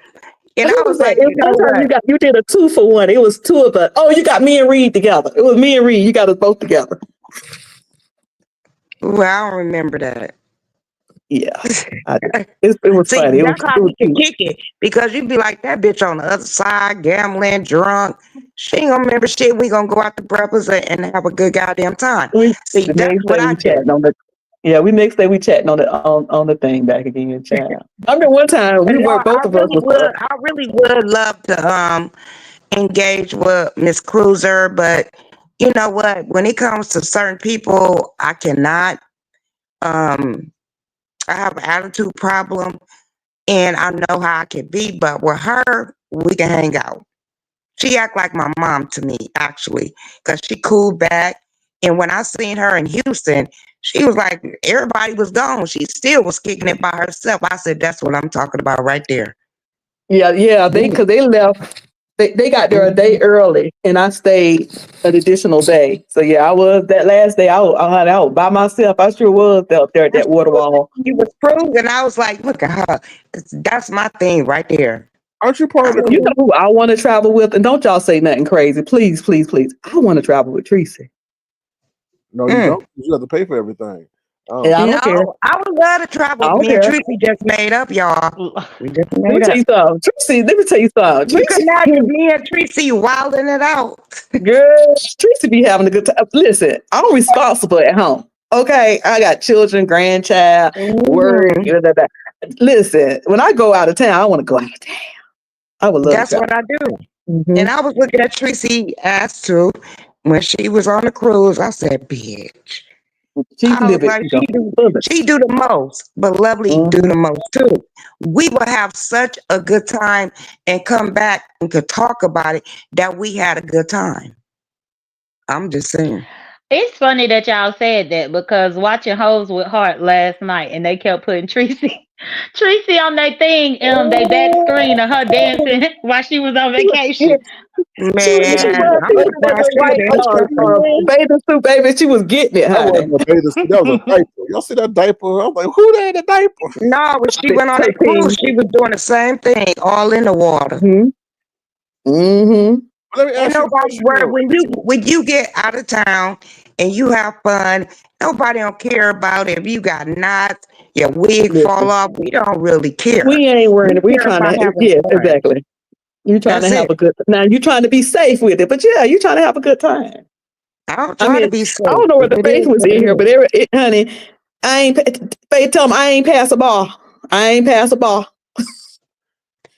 S12: And I was like,
S11: you did a 2-for-1. It was two of us. Oh, you got me and Reed together. It was me and Reed. You got us both together.
S12: Well, I don't remember that.
S11: Yeah, it was funny.
S12: That's how we can kick it because you'd be like that bitch on the other side, gambling, drunk. She ain't gonna remember shit. We gonna go out to breakfast and have a good goddamn time. See, that's what I did.
S11: We next day we chatting on the thing back again in chat. I remember one time we were both of us.
S12: I really would love to engage with Miss Cruza, but you know what? When it comes to certain people, I cannot. I have an attitude problem, and I know how I can be, but with her, we can hang out. She act like my mom to me, actually, because she cool back. And when I seen her in Houston, she was like, everybody was gone. She still was kicking it by herself. I said, that's what I'm talking about right there.
S11: Yeah, because they left. They got there a day early, and I stayed an additional day. So yeah, I was that last day. I was by myself. I sure was out there at that water wall.
S12: You was proved, and I was like, look at her. That's my thing right there.
S6: Aren't you part of the?
S11: You know who I want to travel with, and don't y'all say nothing crazy, please. I want to travel with Tracy.
S6: No, you don't. You have to pay for everything.
S11: I don't care.
S12: I would love to travel. Me and Tracy just made up, y'all. We just made up.
S11: Let me tell you something.
S12: You can imagine me and Tracy wilding it out.
S11: Girl, Tracy be having a good time. Listen, I'm responsible at home. Okay, I got children, grandchild, work. Listen, when I go out of town, I want to go out of town. I would love.
S12: That's what I do. And I was looking at Tracy ass too when she was on the cruise. I said, "Bitch." She do the most, but Lovely do the most too. We will have such a good time and come back and could talk about it that we had a good time. I'm just saying.
S9: It's funny that y'all said that because watching Hoes with Heart last night and they kept putting Tracy on their thing on their back screen of her dancing while she was on vacation.
S11: Man, bathing suit, baby. She was getting it.
S6: That wasn't a bathing suit. That was a diaper. Y'all see that diaper? I was like, who that in a diaper?
S12: No, when she went on that cruise, she was doing the same thing, all in the water.
S6: Let me
S12: Ain't
S6: ask you a
S12: nobody
S6: question
S12: worried
S6: though.
S12: when you get out of town and you have fun. Nobody don't care about if you got knots, your wig fall
S11: Listen,
S12: off. We don't really care.
S11: we ain't
S12: We
S11: worrying. We
S12: care
S11: trying
S12: about
S11: to,
S12: having
S11: yeah,
S12: fun.
S11: exactly. You trying to
S12: That's
S11: have
S12: it.
S11: a good. Now you trying to be safe with it, but yeah, you trying to have a good time.
S12: I'm
S11: I
S12: trying to
S11: mean,
S12: be
S11: I
S12: safe,
S11: don't know
S12: but
S11: whether
S12: it
S11: Faith
S12: is
S11: was
S12: what
S11: in
S12: it
S11: here,
S12: is.
S11: but honey, I ain't. Faith, tell him I ain't pass a ball. I ain't pass a ball.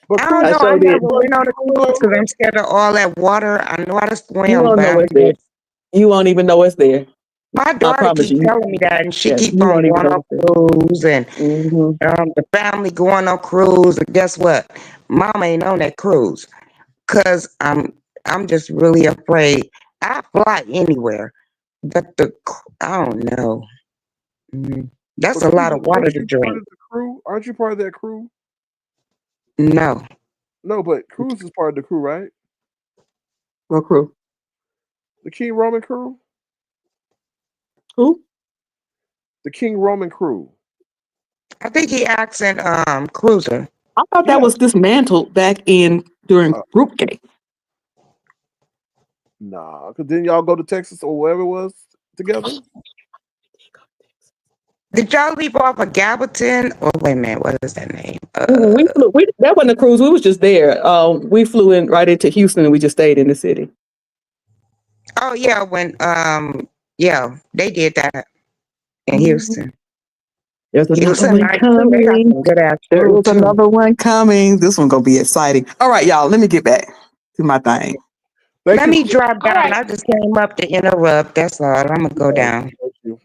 S6: But
S12: I don't
S6: Cruza,
S11: I
S12: know. I
S11: showed
S6: you
S11: it.
S12: never
S6: want
S12: went
S6: to
S12: on a
S6: school
S12: cruise
S6: though?
S12: because I'm scared of all that water. I know how to
S11: You
S12: swim,
S11: won't
S12: but
S11: know
S12: I'm
S11: what's there.
S12: just
S11: You won't even know what's there.
S12: my
S11: I
S12: daughter
S11: promise
S12: keep
S11: you.
S12: telling me that, and she
S11: Yeah,
S12: keep
S11: you
S12: on
S11: won't even
S12: going
S11: know
S12: on
S11: what's there.
S12: cruise, and
S11: Hmm.
S12: the family going on cruise. And guess what? Mama ain't on that cruise because I'm just really afraid. I fly anywhere, but I don't know. That's
S6: But
S12: a lot
S6: Cruza,
S12: of water
S6: aren't
S12: to
S6: you part
S12: drink.
S6: of the crew? Aren't you part of that crew?
S12: No,
S6: No, but Cruz is part of the crew, right?
S11: What crew?
S6: The King Roman crew?
S11: Who?
S6: The King Roman crew.
S12: I think he accent cruiser.
S11: I thought that
S6: Yeah.
S11: was dismantled back in during
S6: Uh,
S11: group gate.
S6: nah, because didn't y'all go to Texas or wherever it was together?
S12: Did y'all leave off of Gallatin? Or wait a minute, what is that name?
S11: We flew. That wasn't a cruise. We was just there. We flew in right into Houston, and we just stayed in the city.
S12: Oh yeah, when yeah, they did that in
S11: Mhm.
S12: Houston.
S11: There's another
S12: Houston
S11: one
S12: nice too. They got
S11: coming.
S12: some good ass
S11: There
S12: food
S11: is
S12: too.
S11: another one coming. This one gonna be exciting. All right, y'all. Let me get back to my thing.
S6: Thank
S12: Let
S6: you,
S12: me
S6: Cruz.
S12: drop
S9: All
S12: down.
S9: right.
S12: I just came up to interrupt. That's all. I'm gonna go down.
S6: Thank you.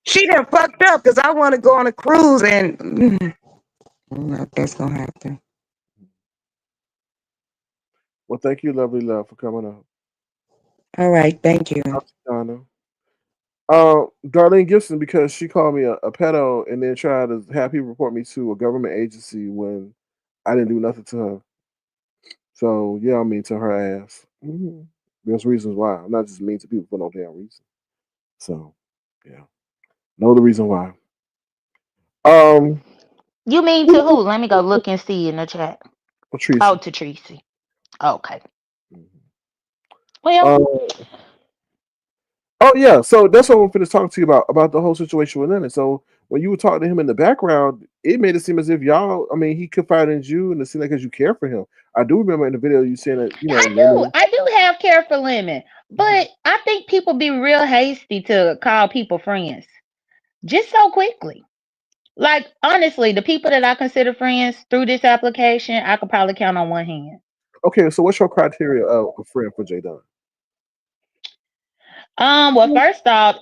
S12: She done fucked up because I want to go on a cruise and I don't know if that's gonna happen.
S6: Well, thank you, lovely love, for coming up.
S12: All right, thank you.
S6: Donna. Darlene Gibson, because she called me a pedo and then tried to have people report me to a government agency when I didn't do nothing to her. So yeah, I'm mean to her ass. There's reasons why. I'm not just mean to people for no damn reason. So yeah, know the reason why. Um,
S9: You mean to who? Let me go look and see in the chat.
S6: Patricia.
S9: Oh, to Tracy. Okay.
S6: Mhm.
S9: Well,
S6: Um, oh yeah, so that's what I'm going to talk to you about the whole situation with Lennon. So when you were talking to him in the background, it made it seem as if y'all. I mean, he confided in you, and it seemed like as you care for him. I do remember in the video you saying that
S9: I do.
S6: Lennon.
S9: I do have care for Lemon, but I think people be real hasty to call people friends just so quickly. Like honestly, the people that I consider friends through this application, I could probably count on one hand.
S6: Okay, so what's your criteria of a friend for J Dunn?
S9: Well, first off,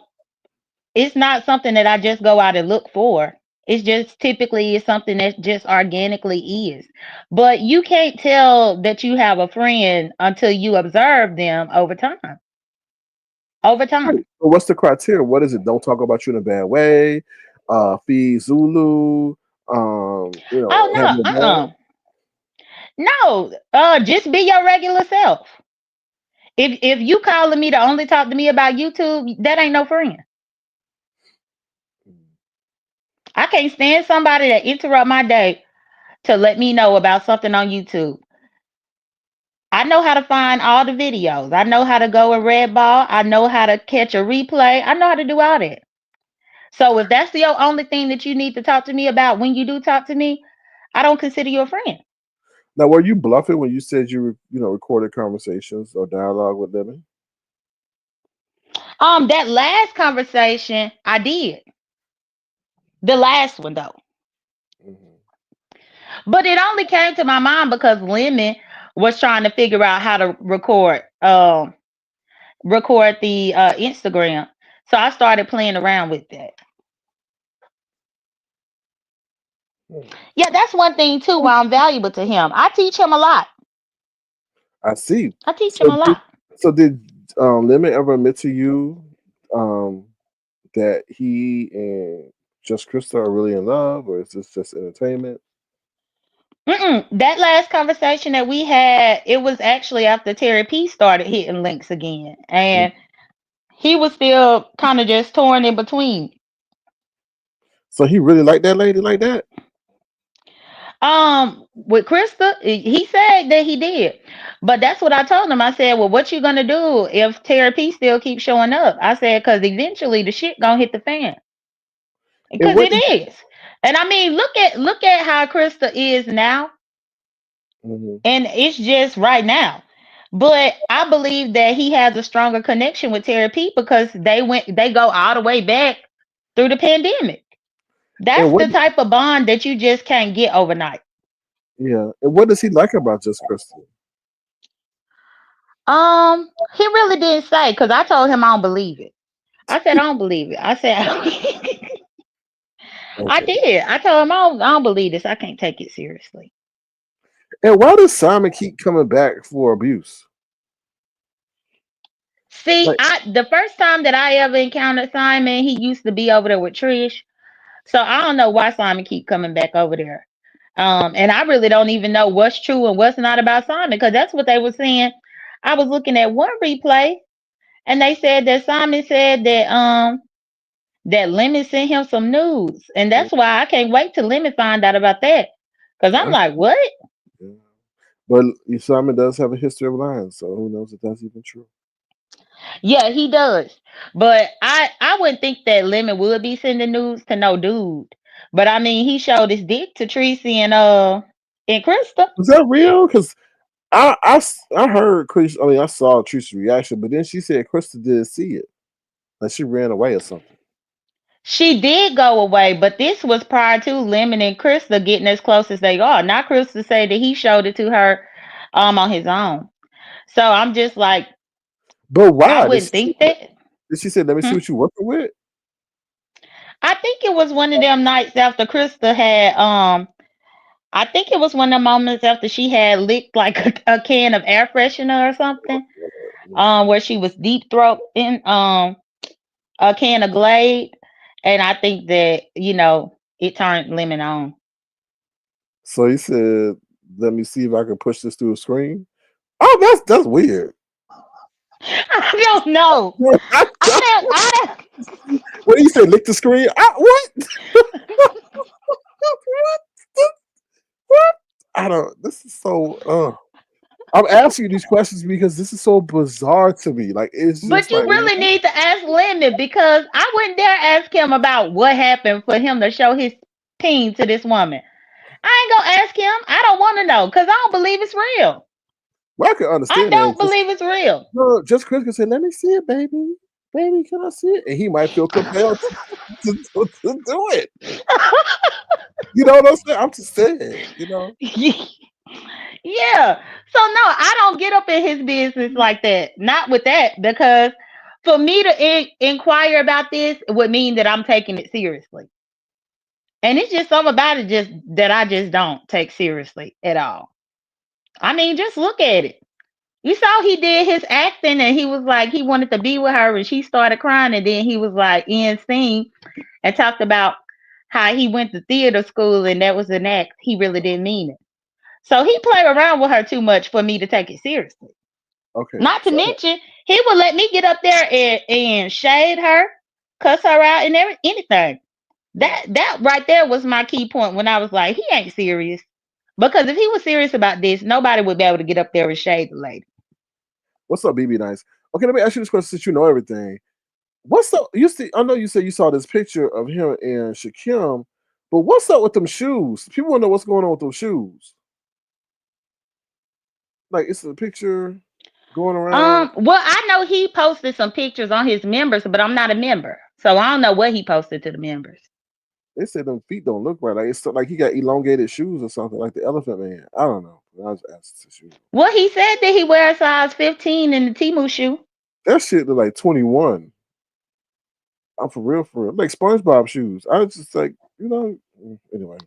S9: it's not something that I just go out and look for. It's just typically it's something that just organically is. But you can't tell that you have a friend until you observe them over time. Over time.
S6: Right. So what's the criteria? What is it? Don't talk about you in a bad way. Feed Zulu.
S9: Oh
S6: Have
S9: no,
S6: your back.
S9: no. Just be your regular self. If you calling me to only talk to me about YouTube, that ain't no friend. I can't stand somebody that interrupt my day to let me know about something on YouTube. I know how to find all the videos. I know how to go in Red Ball. I know how to catch a replay. I know how to do all that. So if that's the only thing that you need to talk to me about when you do talk to me, I don't consider you a friend.
S6: Now, were you bluffing when you said recorded conversations or dialogue with them?
S9: That last conversation I did. The last one though. But it only came to my mind because Lemon was trying to figure out how to record the Instagram. So I started playing around with that. Yeah, that's one thing too why I'm valuable to him. I teach him a lot.
S6: I see.
S9: I teach him
S6: So
S9: a
S6: did
S9: lot.
S6: so did Lemon ever admit to you um, that he and Just Christa are really in love, or is this just entertainment?
S9: That last conversation that we had, it was actually after Terry P started hitting links again. And he was still kind of just torn in between.
S6: So he really liked that lady like that?
S9: With Krista, he said that he did, but that's what I told him. I said, "Well, what you gonna do if Terry P still keeps showing up?" I said, "Because eventually the shit gonna hit the fan,
S6: And
S9: because
S6: what
S9: it
S6: did
S9: is." And I mean, look at how Krista is now,
S6: Mhm.
S9: and it's just right now. But I believe that he has a stronger connection with Terry P because they go all the way back through the pandemic.
S6: and
S9: That's
S6: what
S9: the type of bond that you just can't get overnight.
S6: yeah, and what does he like about Just Christa?
S9: He really didn't say because I told him I don't believe it. I said I don't believe it. I said I
S6: Okay.
S9: did. I told him I don't believe this. I can't take it seriously.
S6: And why does Simon keep coming back for abuse?
S9: See,
S6: Like,
S9: the first time that I ever encountered Simon, he used to be over there with Trish. So I don't know why Simon keep coming back over there. And I really don't even know what's true and what's not about Simon because that's what they were saying. I was looking at one replay and they said that Simon said that Lemon sent him some news. And that's why I can't wait till Lemon find out about that. Because I'm
S6: I,
S9: like, what?
S6: yeah. But Simon does have a history of lying, so who knows if that's even true.
S9: Yeah, he does. But I wouldn't think that Lemon would be sending news to no dude. But I mean, he showed his dick to Tracy and Krista.
S6: Is that real? Because I heard Chris. I mean, I saw Trista's reaction, but then she said Krista did see it, like she ran away or something.
S9: She did go away, but this was prior to Lemon and Krista getting as close as they are. Not Krista said that he showed it to her on his own. So I'm just like,
S6: But
S9: I
S6: why
S9: wouldn't think that.
S6: did she say? Let me see
S9: Hmm?
S6: what you working with.
S9: I think it was one of them nights after Krista had I think it was one of the moments after she had licked like a can of air freshener or something. Where she was deep throat in a can of Glade. And I think that, it turned Lemon on.
S6: So he said, "Let me see if I can push this through a screen." Oh, that's weird.
S9: I don't know. I don't
S6: What do you say? Lick the screen? What? What? I don't. This is so. I'm asking you these questions because this is so bizarre to me. Like it's
S9: But
S6: just
S9: you
S6: like
S9: really
S6: what?
S9: need to ask Lemon because I wouldn't dare ask him about what happened for him to show his peen to this woman. I ain't gonna ask him. I don't want to know because I don't believe it's real.
S6: Well, I can
S9: I
S6: understand that.
S9: don't believe it's real.
S6: No, just Chris can say, "Let me see it, baby. Baby, can I see it?" And he might feel compelled to do it. You know what I'm saying? I'm just saying. You know.
S9: Yeah. So no, I don't get up in his business like that. Not with that because for me to inquire about this would mean that I'm taking it seriously. And it's just something about it just that I just don't take seriously at all. I mean, just look at it. You saw he did his acting and he was like he wanted to be with her and she started crying and then he was like in scene and talked about how he went to theater school and that was an act. He really didn't mean it. So he played around with her too much for me to take it seriously.
S6: Okay.
S9: Not to
S6: So
S9: mention, he would let me get up there and shade her, cuss her out, and anything. That right there was my key point when I was like, he ain't serious. Because if he was serious about this, nobody would be able to get up there and shade the lady.
S6: what's up, BB Nice? Okay, let me ask you this question since you know everything. What's up? You see, I know you said you saw this picture of him and Shakim, but what's up with them shoes? People want to know what's going on with those shoes. Like it's a picture going around.
S9: Well, I know he posted some pictures on his members, but I'm not a member. So I don't know what he posted to the members.
S6: They said them feet don't look right. Like it's like he got elongated shoes or something, like the Elephant Man. I don't know. I was asking shoes.
S9: Well, he said that he wears size 15 in the Timu shoe.
S6: That shit look like 21. I'm for real, for real. Like SpongeBob shoes. I was just like, anyway.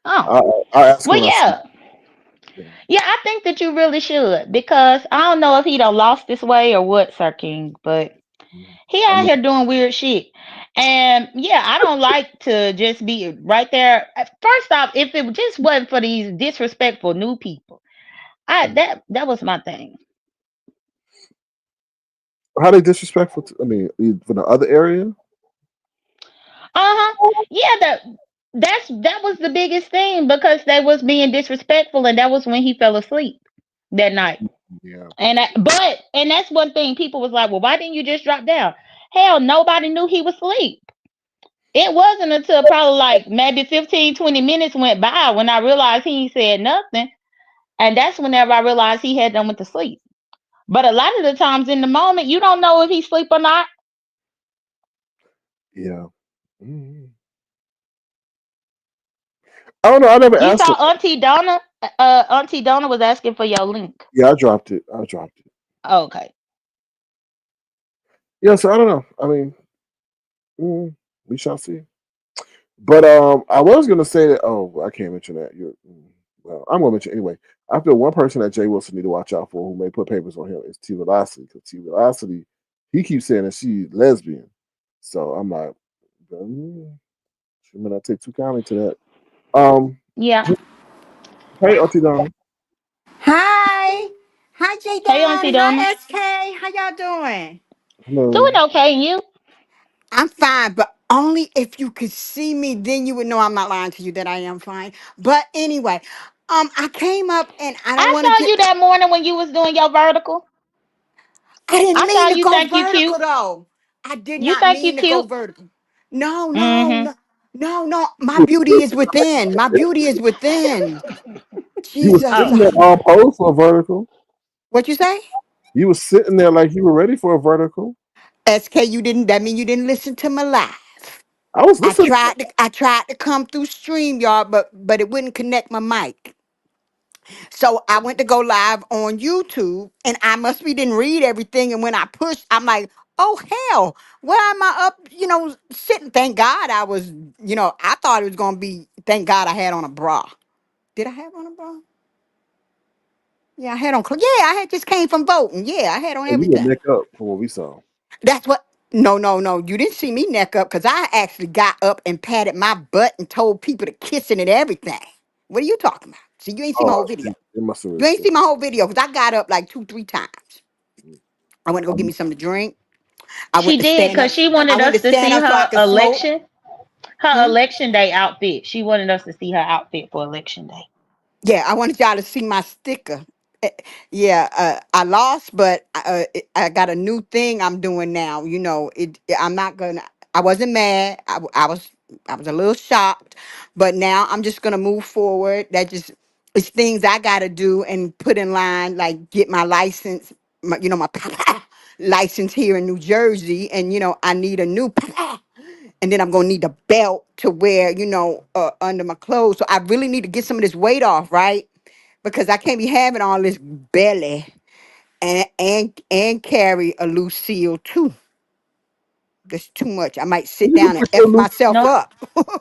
S9: Oh.
S6: I ask
S9: Well,
S6: when I see.
S9: yeah. Yeah, I think that you really should because I don't know if he done lost his way or what, Sir King, but he
S6: I
S9: out
S6: mean,
S9: here doing weird shit. And yeah, I don't like to just be right there. First off, if it just wasn't for these disrespectful new people, that was my thing.
S6: how they disrespectful? I mean, from the other area.
S9: Yeah, that was the biggest thing because they was being disrespectful, and that was when he fell asleep that night.
S6: Yeah.
S9: And that's one thing people was like, well, why didn't you just drop down? Hell, nobody knew he was asleep. It wasn't until probably like maybe 15, 20 minutes went by when I realized he ain't said nothing. And that's whenever I realized he had done went to sleep. But a lot of the times in the moment, you don't know if he's asleep or not.
S6: Yeah. I don't know. I never
S9: You
S6: asked
S9: saw
S6: her.
S9: Auntie Donna? Auntie Donna was asking for your link.
S6: Yeah, I dropped it.
S9: Okay.
S6: Yeah, so I don't know. I mean, we shall see. But I was gonna say that. Oh, I can't mention that. Well, I'm gonna mention anyway. I feel one person that Jay Wilson need to watch out for who may put papers on him is T Velocity, because T Velocity, he keeps saying that she's lesbian. So I'm like, she may not take too kindly to that.
S9: Yeah.
S6: Hey, Auntie Donna.
S13: Hi. Hi, J
S9: Hey, Auntie
S13: Dad.
S9: Donna.
S13: Hi, SK. How y'all doing?
S9: Doing
S6: Hello.
S9: okay, and you?
S13: I'm fine, but only if you could see me, then you would know I'm not lying to you that I am fine. But anyway, I came up and I don't
S9: I
S13: want to
S9: saw
S13: get.
S9: you that morning when you was doing your vertical.
S13: I didn't
S9: I saw
S13: mean to
S9: you
S13: go
S9: think you
S13: vertical
S9: cute.
S13: though. I did
S9: You
S13: not
S9: think you
S13: mean to go
S9: cute?
S13: vertical. No, no,
S9: Mm-hmm.
S13: no, no, no. My beauty is within. My beauty is within.
S6: You were
S13: Jesus.
S6: sitting there all posed for a vertical.
S13: What you say?
S6: You were sitting there like you were ready for a vertical.
S13: SK, you didn't. That mean you didn't listen to my live.
S6: I was
S13: I
S6: listening.
S13: tried to come through StreamYard, but it wouldn't connect my mic. So I went to go live on YouTube, and I must be didn't read everything. And when I pushed, I'm like, oh hell, why am I up? Sitting. Thank God I was. I thought it was gonna be. Thank God I had on a bra. Did I have on a bra? Yeah, I had on. Yeah, I had just came from voting. Yeah, I had on
S6: And you were
S13: everything.
S6: neck up from what we saw.
S13: That's what. No, no, no. You didn't see me neck up because I actually got up and patted my butt and told people to kiss it and everything. What are you talking about? See, you ain't see my
S6: Oh,
S13: whole video.
S6: it must have
S13: You
S6: really
S13: ain't
S6: slipped.
S13: see my whole video because I got up like 2, 3 times. I went to go get me something to drink. I went
S9: She
S13: to
S9: did
S13: stand
S9: because
S13: up.
S9: she
S13: I
S9: wanted
S13: went
S9: us
S13: to
S9: to
S13: stand
S9: see
S13: up so I could smoke.
S9: her
S13: Hmm?
S9: election day outfit. She wanted us to see her outfit for election day.
S13: Yeah, I wanted y'all to see my sticker. Eh, Yeah, I lost, but I got a new thing I'm doing now. I'm not gonna. I wasn't mad. I was a little shocked, but now I'm just gonna move forward. That just it's things I gotta do and put in line, like get my license. My license here in New Jersey, and I need a new. And then I'm gonna need a belt to wear, under my clothes. So I really need to get some of this weight off, right? Because I can't be having all this belly and carry a Lucille too. That's too much. I might sit
S6: You can
S13: down and
S6: put your
S13: f myself
S9: No,
S13: up.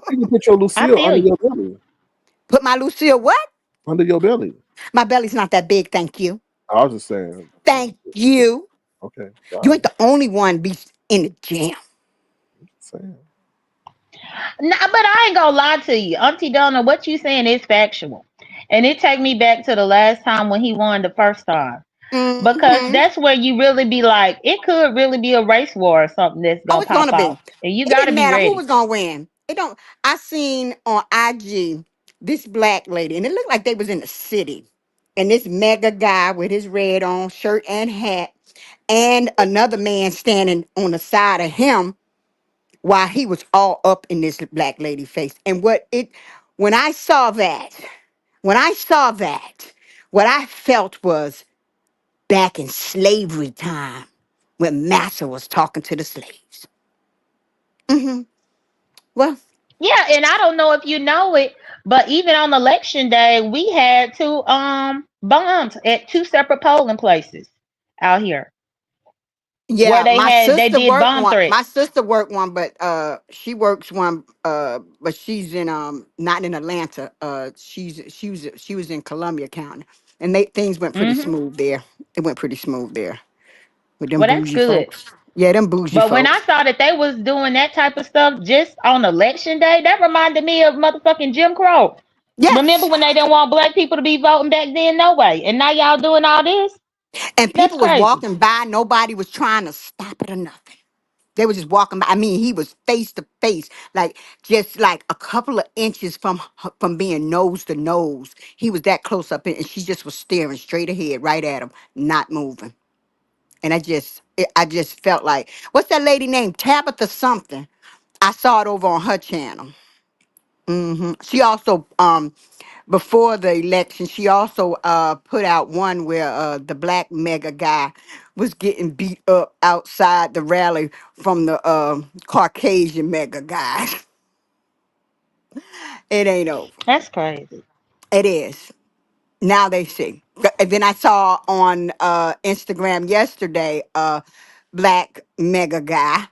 S6: you can put your
S9: I
S6: Lucille
S9: feel
S6: under
S9: you.
S6: your belly.
S13: Put my Lucille what?
S6: Under your belly.
S13: My belly's not that big, thank you.
S6: I was just saying.
S13: Thank you.
S6: Okay,
S13: You
S6: sorry.
S13: ain't the only one be in the gym.
S6: Saying.
S9: Nah, but I ain't gonna lie to you, Auntie Donna. What you saying is factual, and it take me back to the last time when he won the first time. Because
S13: Hmm.
S9: that's where you really be like, it could really be a race war or something that's
S13: Oh,
S9: gonna
S13: it's
S9: pop
S13: gonna be.
S9: off, and you
S13: It
S9: got to
S13: didn't
S9: be
S13: matter who
S9: ready.
S13: was gonna win. It don't. I seen on IG this black lady, and it looked like they was in the city, and this mega guy with his red on shirt and hat, and another man standing on the side of him while he was all up in this black lady face. And when I saw that, when I saw that, what I felt was back in slavery time when Massa was talking to the slaves. Hmm. Well,
S9: Yeah, and I don't know if you know it, but even on election day, we had two bombs at two separate polling places out here where
S13: yeah,
S9: they did bomb
S13: my
S9: threats.
S13: sister worked one, but she works one, but she's in not in Atlanta. She was in Columbia County, and things went pretty
S9: Hmm.
S13: smooth there. It went pretty smooth there with them
S9: Well, that's
S13: bougie
S9: good.
S13: folks. Yeah, them bougie
S9: But when I
S13: folks.
S9: saw that they was doing that type of stuff just on election day, that reminded me of motherfucking Jim Crow. Remember
S13: Yes,
S9: when they didn't want black people to be voting back then? No way. And now y'all doing all this?
S13: and
S9: That's
S13: people was
S9: crazy.
S13: walking by. Nobody was trying to stop it or nothing. They were just walking by. I mean, he was face to face, like just like a couple of inches from being nose to nose. He was that close up, and she just was staring straight ahead, right at him, not moving. And I just felt like, what's that lady named Tabitha something? I saw it over on her channel. She also before the election, she also put out one where the black mega guy was getting beat up outside the rally from the Caucasian mega guy. It ain't over.
S9: That's crazy.
S13: It is. Now they see. And then I saw on Instagram yesterday black mega guy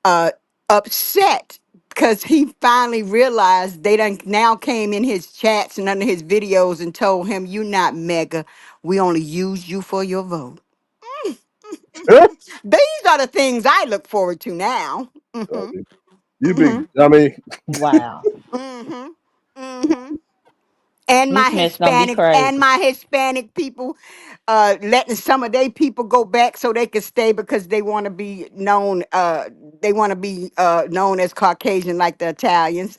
S13: uh upset because he finally realized they done now came in his chats and under his videos and told him, "You not mega, we only use you for your vote." These are the things I look forward to now.
S6: You big dummy.
S9: Wow.
S13: hmm hmm and
S9: This mess gonna be crazy.
S13: my Hispanic people, letting some of their people go back so they can stay because they want to be known. They want to be known as Caucasian like the Italians.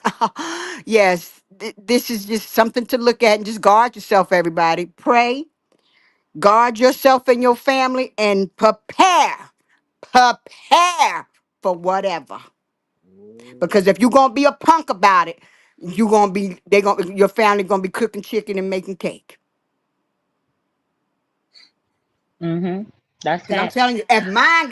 S13: Yes, this is just something to look at and just guard yourself. Everybody, pray, guard yourself and your family, and prepare for whatever. Because if you're gonna be a punk about it, your family gonna be cooking chicken and making cake.
S9: That's
S13: Cause I'm
S9: that.
S13: telling you, if mine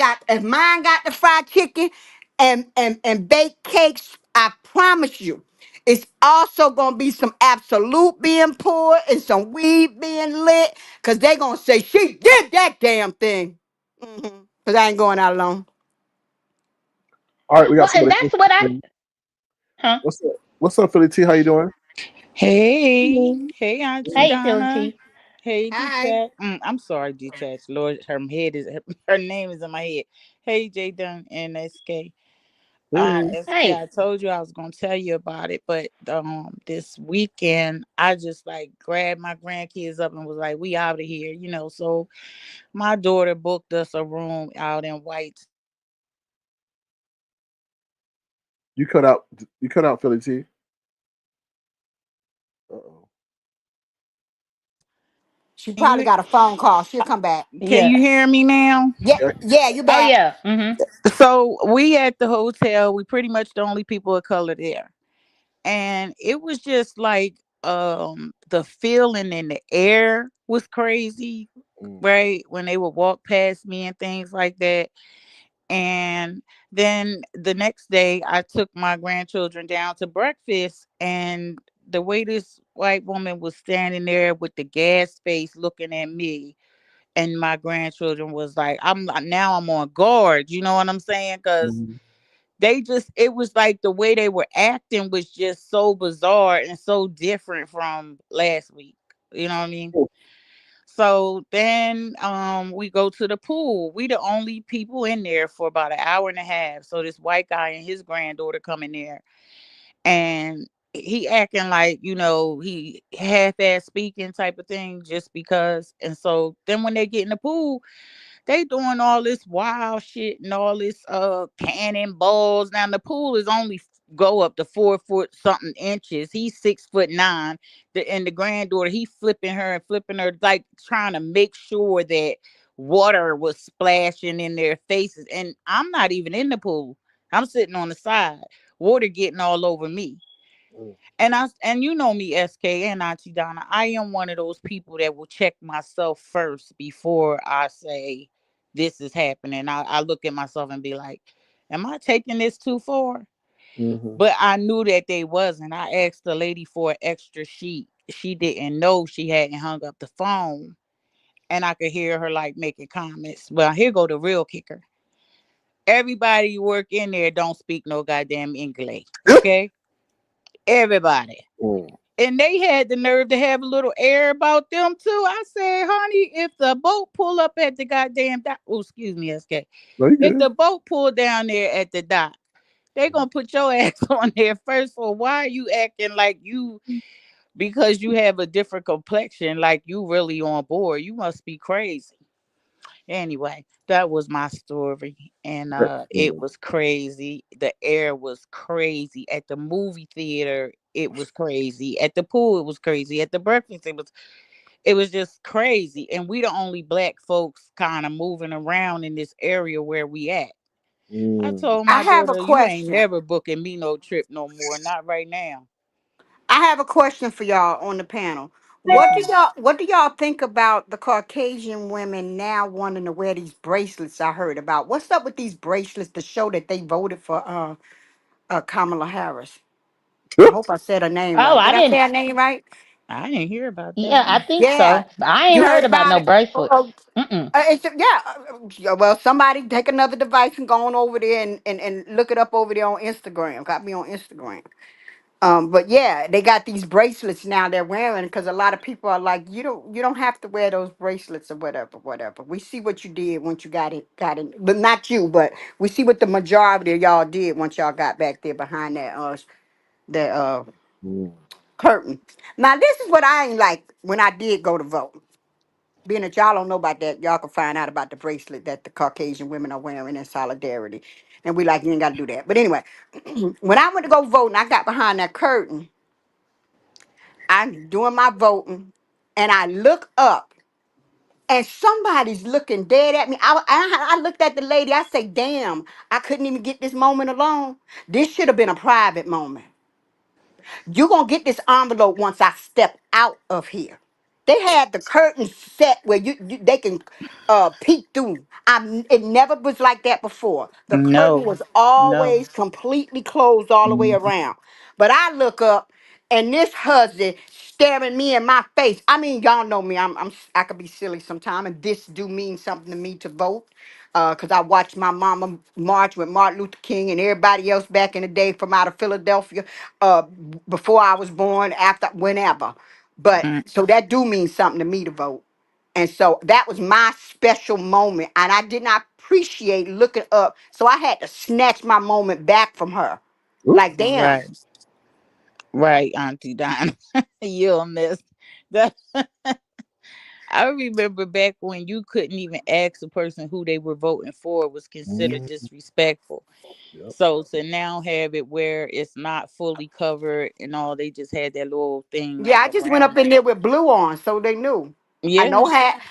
S13: got the fried chicken and baked cakes, I promise you, it's also gonna be some absolute being poured and some weed being lit. Cause they gonna say she did that damn thing. Cause I ain't going out alone.
S6: All right, we got
S9: Well, and
S6: somebody.
S9: that's what I. Huh?
S6: What's up? What's up, Philly T? How you doing?
S14: Hey, hey, Auntie
S9: Hey, Philly
S14: Donna.
S9: T.
S14: Hey,
S13: Hi.
S14: Duped. I'm sorry, Duped. Lord, her name is in my head. Hey, J Dunn and SK.
S6: Hey.
S14: SK,
S9: Hey.
S14: I told you I was gonna tell you about it, but this weekend I just like grabbed my grandkids up and was like, "We out of here," you know. So my daughter booked us a room out in White.
S6: You cut out. You cut out, Philly T. Uh-oh.
S13: She
S14: Can
S13: probably
S14: you
S13: got a phone call. She'll come back.
S14: can
S9: Yeah.
S14: you hear me now?
S13: Yeah,
S6: Yeah.
S13: yeah, you
S9: Oh
S13: back.
S9: yeah.
S14: So we at the hotel. We pretty much the only people of color there. And it was just like the feeling in the air was crazy,
S6: Mm.
S14: right, when they would walk past me and things like that. And then the next day I took my grandchildren down to breakfast, and the way this white woman was standing there with the gas face looking at me and my grandchildren was like, I'm on guard, you know what I'm saying? Because
S6: Mhm.
S14: they just, it was like the way they were acting was just so bizarre and so different from last week, you know what I mean?
S6: Oh.
S14: So then we go to the pool. We the only people in there for about an hour and a half. So this white guy and his granddaughter come in there, and he acting like, you know, he half-ass speaking type of thing just because. And so then when they get in the pool, they doing all this wild shit and all this cannonballs. Now the pool is only go up to 4 foot something inches. He's 6'9". And the granddaughter, he flipping her, like trying to make sure that water was splashing in their faces. And I'm not even in the pool. I'm sitting on the side, water getting all over me.
S6: Mm.
S14: And you know me, SK and Auntie Donna, I am one of those people that will check myself first before I say this is happening. I look at myself and be like, am I taking this too far?
S6: Mhm.
S14: But I knew that they wasn't. I asked the lady for an extra sheet. She didn't know she hadn't hung up the phone. And I could hear her like making comments. Well, here go the real kicker. Everybody you work in there don't speak no goddamn English. Okay? Everybody.
S6: Mm.
S14: And they had the nerve to have a little air about them too. I said, honey, if the boat pull up at the goddamn dock, oh, excuse me, SK.
S6: No, you
S14: If
S6: good.
S14: the boat pull down there at the dock, they gonna put your ass on there first. So why are you acting like you, because you have a different complexion, like you really on board? You must be crazy. Anyway, that was my story, and it
S6: Excellent.
S14: was crazy. The air was crazy at the movie theater. It was crazy at the pool. It was crazy at the breakfast. It was just crazy, and we the only black folks kind of moving around in this area where we at. I
S6: Mm.
S14: told
S13: I
S14: my
S13: have a
S14: daughter, "You ain't
S13: question.
S14: never booking me no trip no more. Not right now."
S13: I have a question for y'all on the panel.
S6: What's
S13: What do y'all think about the Caucasian women now wanting to wear these bracelets I heard about? What's up with these bracelets to show that they voted for Kamala Harris? I hope I said her name
S9: Oh,
S13: right.
S9: I
S13: Did I say
S9: didn't.
S13: her name right?
S14: I didn't hear about
S9: Yeah,
S14: that.
S9: I think
S13: Yeah.
S9: so. I
S13: You
S9: ain't heard
S13: heard
S9: about
S13: about
S9: no
S13: it?
S9: bracelets. Mm-mm.
S13: Well, somebody take another device and go on over there and look it up over there on Instagram. Got me on Instagram. But yeah, they got these bracelets now they're wearing because a lot of people are like, you don't have to wear those bracelets or whatever, whatever. We see what you did once you got it, but not you, but we see what the majority of y'all did once y'all got back there behind that
S6: Mm.
S13: curtain. Now this is what I ain't like when I did go to vote. Being that y'all don't know about that, y'all can find out about the bracelet that the Caucasian women are wearing in solidarity. And we like, you ain't got to do that. But anyway, when I went to go vote and I got behind that curtain, I'm doing my voting and I look up and somebody's looking dead at me. I looked at the lady. I say, damn, I couldn't even get this moment alone. This should have been a private moment. You're going to get this envelope once I step out of here. They had the curtains set where they can peek through. It never was like that before. The curtain
S14: No,
S13: was
S14: no.
S13: always completely closed all the way
S14: Mhm.
S13: around. But I look up and this husband staring me in my face. I mean, y'all know me. I could be silly sometime, and this do mean something to me to vote. Cause I watched my mama march with Martin Luther King and everybody else back in the day from out of Philadelphia, before I was born, after whenever. But
S14: Mm.
S13: so that do mean something to me to vote. And so that was my special moment. And I did not appreciate looking up. So I had to snatch my moment back from her.
S6: Ooh.
S13: Like, damn.
S14: Right, right, Auntie Donna. You'll miss that. I remember back when you couldn't even ask a person who they were voting for was considered
S6: Mm.
S14: disrespectful.
S6: Yep.
S14: So to now have it where it's not fully covered and all, they just had that little thing
S13: Yeah,
S14: like
S13: I just went up
S14: around.
S13: in there with blue on, so they knew. I
S14: Yeah,
S13: know hat.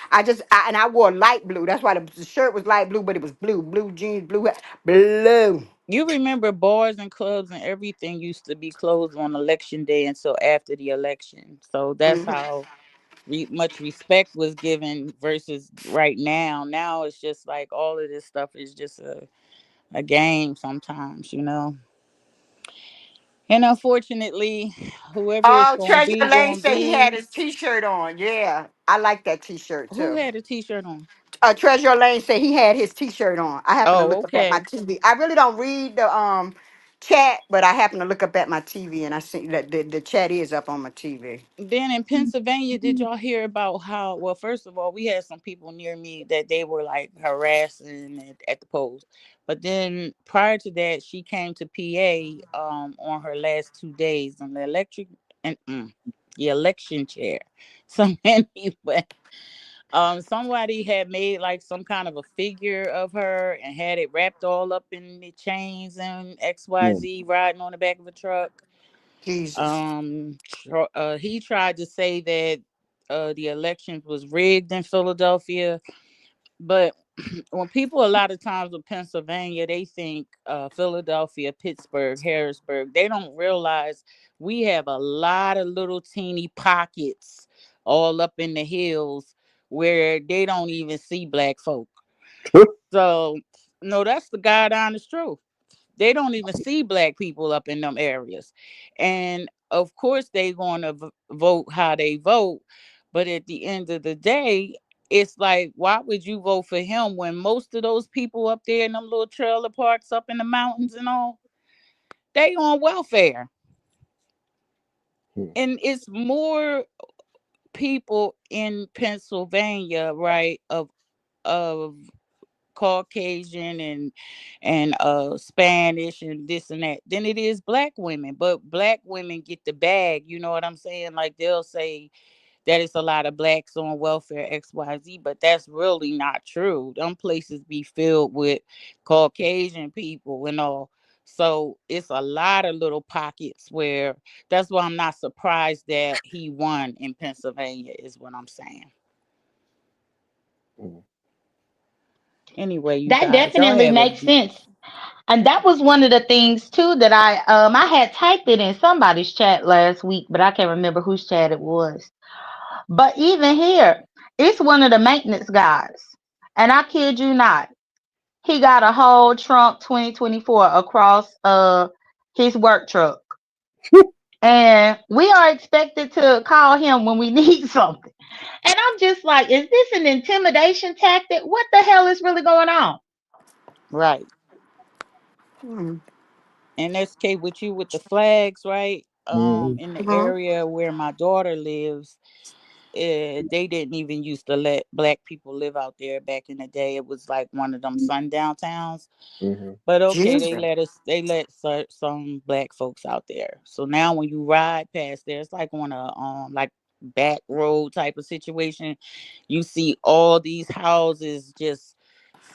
S13: And I wore light blue. That's why the shirt was light blue, but it was blue jeans, blue hat, blue.
S14: you remember bars and clubs and everything used to be closed on election day until after the election. So that's
S13: Hmm.
S14: how much respect was given versus right now. Now it's just like all of this stuff is just a game sometimes. And unfortunately, whoever it's
S13: Oh,
S14: gonna
S13: Treasure
S14: be
S13: Lane
S14: gonna
S13: said he had
S14: be.
S13: his T-shirt on. Yeah, I like that T-shirt
S14: Who
S13: too.
S14: had a t-shirt on?
S13: Treasure Lane said he had his T-shirt on. I happen to
S14: Oh,
S13: look up at my
S14: okay.
S13: TV. I really don't read the chat, but I happen to look up at my TV and I see that the chat is up on my TV.
S14: Then in Pennsylvania, did y'all hear about how? Well, first of all, we had some people near me that they were like harassing at the polls. But then prior to that, she came to PA on her last 2 days on the the election chair. So anyway, somebody had made like some kind of a figure of her and had it wrapped all up in the chains and
S6: Mm.
S14: XYZ riding on the back of a truck.
S13: Jesus.
S14: He tried to say that the elections was rigged in Philadelphia, but when people a lot of times with Pennsylvania, they think Philadelphia, Pittsburgh, Harrisburg. They don't realize we have a lot of little teeny pockets all up in the hills where they don't even see black folk. So no, that's the God honest truth. They don't even see black people up in them areas. And of course they going to vote how they vote, but at the end of the day, it's like, why would you vote for him when most of those people up there in them little trailer parks up in the mountains and all, they on welfare?
S6: Mm.
S14: And it's more people in Pennsylvania, right, of Caucasian and Spanish and this and that than it is black women. But black women get the bag, you know what I'm saying? Like they'll say that it's a lot of blacks on welfare XYZ, but that's really not true. Them places be filled with Caucasian people and all. So it's a lot of little pockets where that's why I'm not surprised that he won in Pennsylvania, is what I'm saying.
S6: Mm.
S14: Anyway, you
S9: That
S14: guys, y'all
S9: definitely
S14: have a
S9: makes sense. And that was one of the things too that I had typed it in somebody's chat last week, but I can't remember whose chat it was. But even here, it's one of the maintenance guys. And I kid you not, he got a whole Trump 2024 across his work truck. And we are expected to call him when we need something. And I'm just like, is this an intimidation tactic? What the hell is really going on?
S14: right.
S13: Mm-hmm.
S14: And SK with you with the flags, right?
S6: Mhm.
S14: In the area where my daughter lives, they didn't even used to let black people live out there back in the day. It was like one of them sundown towns.
S6: Mhm.
S14: But okay,
S13: Jesus.
S14: they let some black folks out there. So now when you ride past there, it's like on a like back road type of situation. You see all these houses just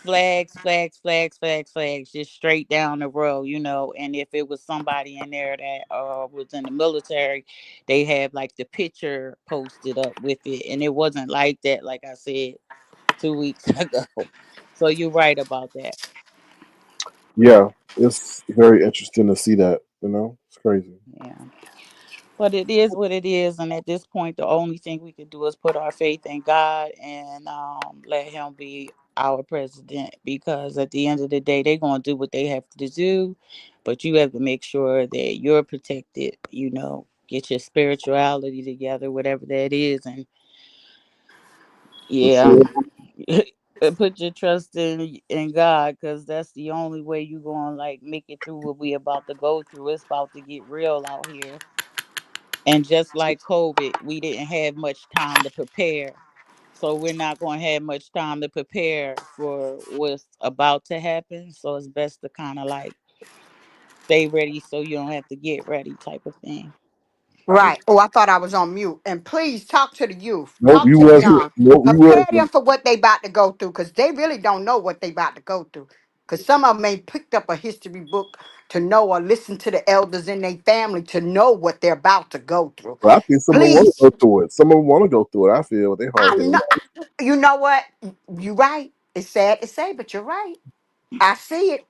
S14: flags, flags, flags, flags, flags, just straight down the road, you know. And if it was somebody in there that was in the military, they have like the picture posted up with it. And it wasn't like that, like I said 2 weeks ago. So you're right about that.
S6: Yeah, it's very interesting to see that. You know, it's crazy.
S14: Yeah. But it is what it is, and at this point, the only thing we can do is put our faith in God and let Him be our president. Because at the end of the day, they're gonna do what they have to do, but you have to make sure that you're protected. You know, get your spirituality together, whatever that is, and
S6: For
S14: yeah,
S6: sure.
S14: put your trust in God, because that's the only way you're gonna like make it through what we about to go through. It's about to get real out here. And just like COVID, we didn't have much time to prepare. So we're not going to have much time to prepare for what's about to happen. So it's best to kind of like stay ready so you don't have to get ready type of thing.
S13: Right. Oh, I thought I was on mute. And please talk to the youth.
S6: Nope,
S13: Talk
S6: you
S13: to the
S6: wasn't.
S13: young.
S6: Nope, you
S13: Prepare them
S6: wasn't.
S13: for what they about to go through, because they really don't know what they about to go through. Because some of them ain't picked up a history book to know, or listen to the elders in their family to know what they're about to go through.
S6: But I think some of them want to
S13: Please.
S6: go through it. Some of them want to go through it. I feel they hard
S13: I
S6: headed.
S13: know. You know what? You're right. It's sad to say, but you're right. I see it.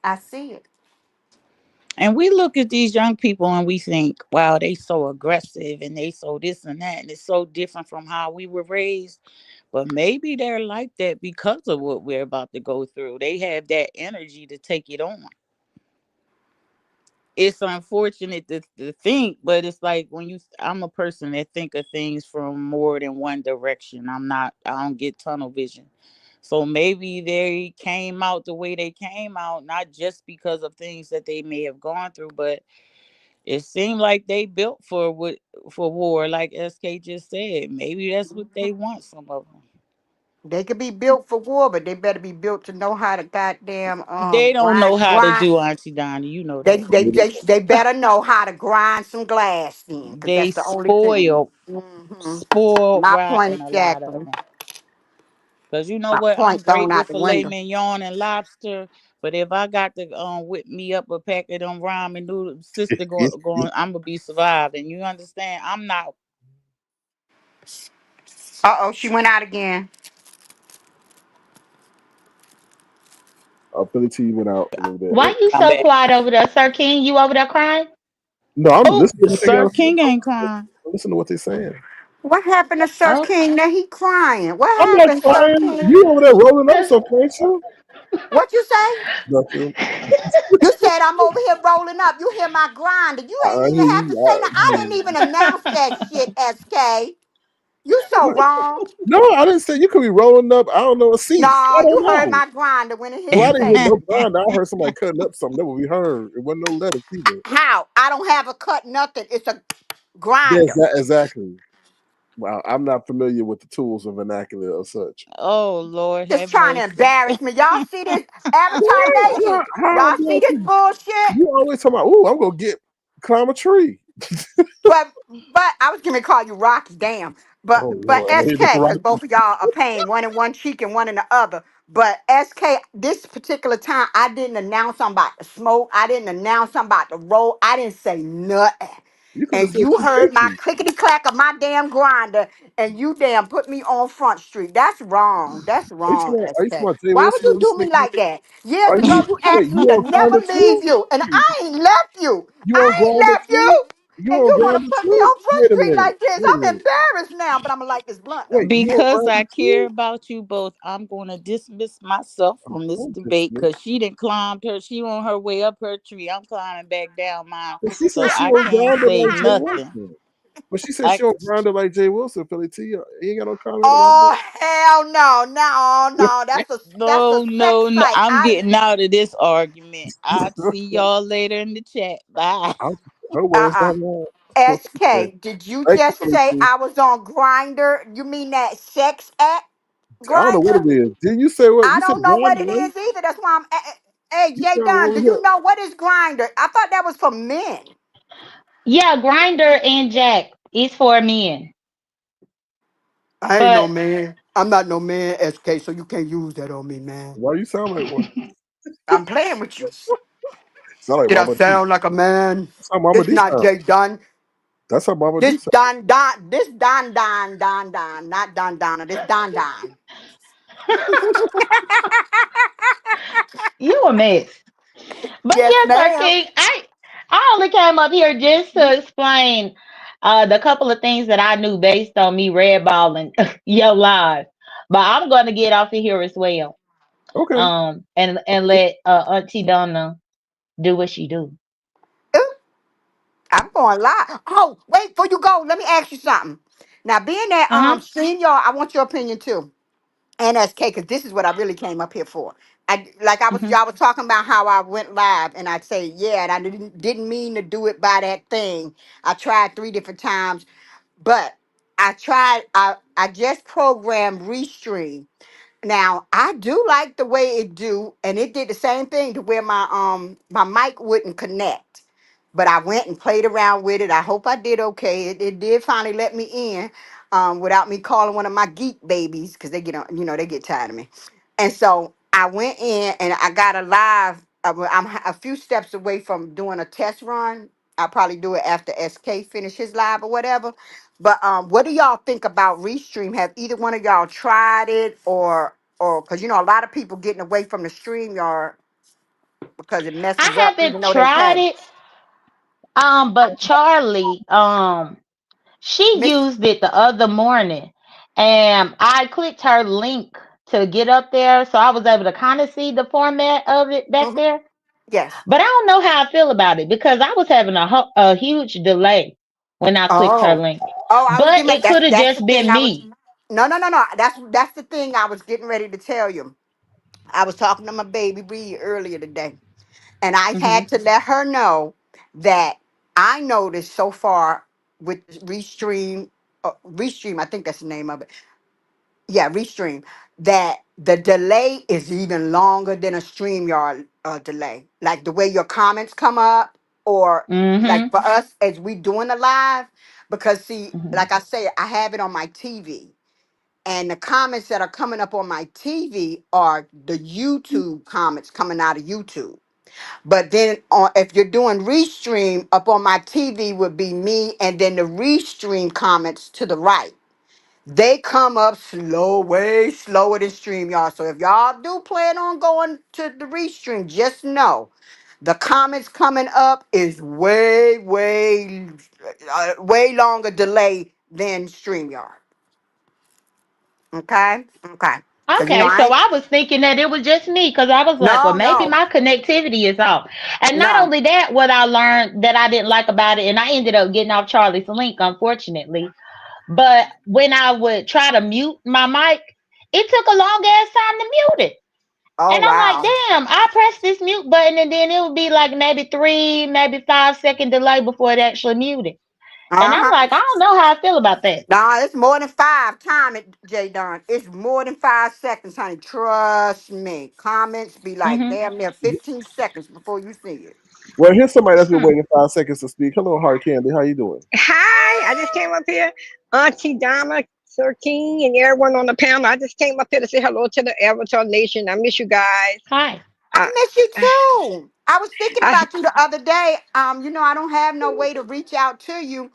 S13: I see it.
S14: And we look at these young people and we think, wow, they so aggressive and they so this and that. And it's so different from how we were raised. But maybe they're like that because of what we're about to go through. They have that energy to take it on. It's unfortunate to think, but it's like I'm a person that think of things from more than one direction. I don't get tunnel vision. So maybe they came out the way they came out, not just because of things that they may have gone through, but it seemed like they built for war, like SK just said. Maybe that's what they want, some of them.
S13: They could be built for war, but they better be built to know how to goddamn
S14: They don't know
S13: grind
S14: how to
S13: grind.
S14: do Auntie Donnie, you know
S13: They
S14: that.
S13: they they they better know how to grind some glass in, because
S14: They
S13: that's the only thing.
S14: spoiled,
S13: Hmm.
S14: spoiled
S13: My point
S14: rotten, a lot of
S13: exactly.
S14: them. Because you know
S13: My
S14: what? I'm
S13: point
S14: great
S13: thrown out
S14: with
S13: the
S14: filet
S13: window.
S14: mignon and lobster. But if I got to whip me up a pack of them ramen noodles, sister going, I'm gonna be surviving. You understand? I'm not.
S13: Uh-oh, she went out again.
S6: Philly T went out a little bit.
S9: Why you
S14: I'm
S9: so
S14: back.
S9: quiet over there, Sir King? You over there crying?
S6: No, I'm
S14: Oh,
S6: listening to what they
S14: Sir
S6: got to say.
S14: King ain't crying.
S6: Listen to what they're saying.
S13: What happened to Sir
S9: Oh,
S13: King? Now he crying. What
S6: I'm not
S13: happened, Sir
S6: crying.
S13: King?
S6: You over there rolling up
S9: 'cause
S6: someplace, too?
S13: What you say?
S6: Nothing.
S13: You said I'm over here rolling up. You hear my grinder. You ain't
S6: I
S13: even
S6: hear
S13: have to
S6: you.
S13: say that. I didn't even announce that shit, SK. You so wrong.
S6: No, I didn't say you could be rolling up. I don't know, a seat. I
S13: No,
S6: don't
S13: you heard
S6: know.
S13: my grinder when it
S6: No,
S13: hit
S6: I
S13: the
S6: didn't hear
S13: table.
S6: no grind. I heard somebody cutting up something. That what we heard. It wasn't no letters either.
S13: How? I don't have a cut, nothing. It's a
S6: Yes,
S13: grinder.
S6: exactly. Wow, I'm not familiar with the tools and vernacular of such.
S14: Oh Lord,
S13: Just
S14: have
S13: trying to
S14: mercy.
S13: embarrass me. Y'all see this Avatar
S6: What?
S13: Nation?
S6: How
S13: Y'all see this
S6: embarrassing?
S13: bullshit?
S6: You always talking about, ooh, I'm gonna climb a tree.
S13: But I was gonna call you Rocky. Damn. But
S6: Oh
S13: but
S6: Lord, I know you're
S13: SK, because
S6: different.
S13: both of y'all are paying one in one cheek and one in the other. But SK, this particular time, I didn't announce I'm about to smoke. I didn't announce I'm about to roll. I didn't say nothing.
S6: You could have
S13: And
S6: said
S13: you
S6: she
S13: heard
S6: ate
S13: my
S6: you.
S13: clickety clack of my damn grinder, and you damn put me on Front Street. That's wrong. That's
S6: Are you
S13: wrong,
S6: talking about, are you talking
S13: SK.
S6: about Jay
S13: Why
S6: Wilson
S13: would you
S6: when you
S13: do me
S6: sneak you?
S13: like that? Years
S6: Are
S13: ago,
S6: you
S13: you
S6: wait,
S13: asked
S6: you
S13: me to
S6: on
S13: never
S6: grinder
S13: leave
S6: too?
S13: you, and I ain't left you.
S6: You on
S13: I ain't
S6: grinder
S13: left
S6: too?
S13: you.
S6: You
S13: And
S6: on
S13: you want to
S6: grinder
S13: put me
S6: too?
S13: on Front
S6: Wait a
S13: Street
S6: minute.
S13: like this.
S6: Wait a
S13: I'm
S6: minute.
S13: embarrassed now, but I'm going to light this blunt, though.
S6: Wait, you on
S14: Because I
S6: grinder
S14: care
S6: too?
S14: about you both, I'm going to dismiss myself
S6: Oh,
S14: from this
S6: don't
S14: debate
S6: dismiss.
S14: because she didn't climbed her. She on her way up her tree. I'm climbing back down mine,
S6: But she said
S14: so
S6: she
S14: I
S6: on
S14: can't
S6: grinder
S14: say
S6: like Jay
S14: nothing.
S6: Wilson. But she said
S14: I
S6: she on grinder like Jay Wilson, Philly T. You ain't got no comment about
S13: Oh, hell no. No,
S6: that?
S13: no. That's a
S14: no,
S13: sex
S14: no, no.
S13: site.
S14: I'm getting out of this argument. I'll see
S6: Her
S14: y'all later in the chat. Bye.
S6: words
S13: Uh-uh.
S6: not mine. That's what she said.
S13: SK, did you
S6: Thank you,
S13: just
S6: Philly
S13: say
S6: T.
S13: I was on Grinder? You mean that sex app
S6: I don't know what
S13: Grinder?
S6: it is. Did you say what?
S13: I
S6: You said
S13: don't know what
S6: grinder,
S13: it
S6: right?
S13: is either. That's why Hey,
S6: You
S13: Jay
S6: sound
S13: Don,
S6: over
S13: do
S6: here.
S13: you know what is Grinder? I thought that was for men.
S9: Yeah, Grinder and Jack is for men.
S13: I ain't no
S9: But
S13: man. I'm not no man, SK, so you can't use that on me, man.
S6: Why you sound like one?
S13: I'm playing with you.
S6: Sound like
S13: Did I
S6: Mama D.
S13: sound like a man?
S6: That's how Mama
S13: This
S6: D
S13: not
S6: sound.
S13: Jay Don.
S6: That's how Mama D
S13: This
S6: sound.
S13: Don, not Don Donna. This Don Don.
S9: you a mess. But
S13: Yes,
S9: yes, Sir
S13: ma'am.
S9: King, I only came up here just to explain the couple of things that I knew based on me redballing your live. But I'm gonna get off of here as well.
S6: Okay.
S9: And let Auntie Donna do what she do.
S13: Ooh, I'm going live. Oh, wait, before you go, let me ask you something. Now, being that
S9: Uh-huh.
S13: senior, I want your opinion too. And SK, because this is what I really came up here for.
S9: Hmm.
S13: Y'all was talking about how I went live, and I'd say, yeah, and I didn't mean to do it by that thing. I tried 3 different times, but I just programmed Restream. Now I do like the way it do, and it did the same thing to where my mic wouldn't connect. But I went and played around with it. I hope I did okay. It did finally let me in, without me calling one of my geek babies because they get on, they get tired of me. And so I went in and I got a live. A few steps away from doing a test run. I'll probably do it after SK finish his live or whatever. But what do y'all think about Restream? Have either one of y'all tried it, or because a lot of people getting away from the stream yard because it
S9: I
S13: messes up even
S9: haven't
S13: though they
S9: tried
S13: pay.
S9: it. But Charlie, she
S13: Miss,
S9: used it the other morning, and I clicked her link to get up there, so I was able to kind of see the format of it back
S13: mhm,
S9: there.
S13: yes.
S9: But I don't know how I feel about it because I was having a huge delay when I clicked her
S13: Oh,
S9: link.
S13: I was
S9: But
S13: getting ready.
S9: it could have
S13: That's the
S9: just
S13: thing
S9: been
S13: I was.
S9: me.
S13: No, no, no, no. That's the thing I was getting ready to tell you. I was talking to my baby Bree earlier today, and I
S9: Hmm.
S13: had to let her know that I noticed so far with Restream, Restream. I think that's the name of it. Yeah, Restream, that the delay is even longer than a StreamYard delay. Like the way your comments come up, or like
S9: Hmm.
S13: for us as we doing a live, because see,
S9: Hmm.
S13: like I say, I have it on my TV. And the comments that are coming up on my TV are the YouTube comments coming out of YouTube. But then if you're doing Restream, up on my TV would be me, and then the Restream comments to the right. They come up slow, way slower than StreamYard. So if y'all do plan on going to the Restream, just know the comments coming up is way longer delay than StreamYard. Okay? Okay. Because
S9: Okay,
S13: I
S9: so
S13: ain't,
S9: I was thinking that it was just me because I was like, well,
S13: no,
S9: maybe
S13: no,
S9: my connectivity is off. And not
S13: no.
S9: only that, what I learned that I didn't like about it, and I ended up getting off Charlie's link, unfortunately. But when I would try to mute my mic, it took a long ass time to mute it.
S13: Oh,
S9: And I'm like,
S13: wow.
S9: damn, I pressed this mute button and then it would be like maybe 3, maybe 5 second delay before it actually muted. And I'm
S13: Uh-huh.
S9: like, I don't know how I feel about that.
S13: Nah, it's more than five. Time it, J Don. It's more than 5 seconds, honey. Trust me. Comments be like
S9: Hmm.
S13: damn near 15 seconds before you see it.
S6: Well, here's somebody that's been
S9: Hmm.
S6: waiting 5 seconds to speak. Hello, Hard Candy. How you doing?
S15: Hi, I just came up here. Auntie Donna Sir King and everyone on the panel. I just came up here to say hello to the Avatar Nation. I miss you guys.
S9: Hi.
S15: I,
S13: I miss you too. I was thinking
S15: I
S13: about you the other day. I don't have no way to reach out to you.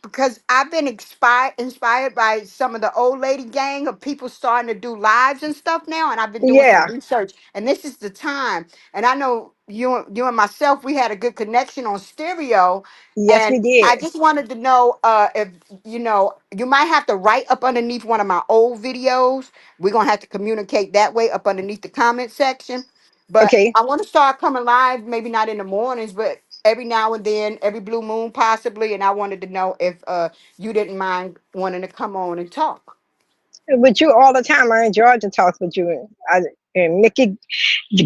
S13: Because I've been inspired by some of the old lady gang of people starting to do lives and stuff now, and I've been doing some
S15: yeah,
S13: research. And this is the time. And I know you and myself, we had a good connection on stereo.
S15: yes
S13: And
S15: we
S13: I
S15: did.
S13: just wanted to know if you might have to write up underneath one of my old videos. We're gonna have to communicate that way up underneath the comment section. But
S15: Okay.
S13: I want to start coming live, maybe not in the mornings, but every now and then, every blue moon possibly. And I wanted to know if you didn't mind wanting to come on and talk.
S15: With you all the time. I enjoyed to talk with you. And Mickey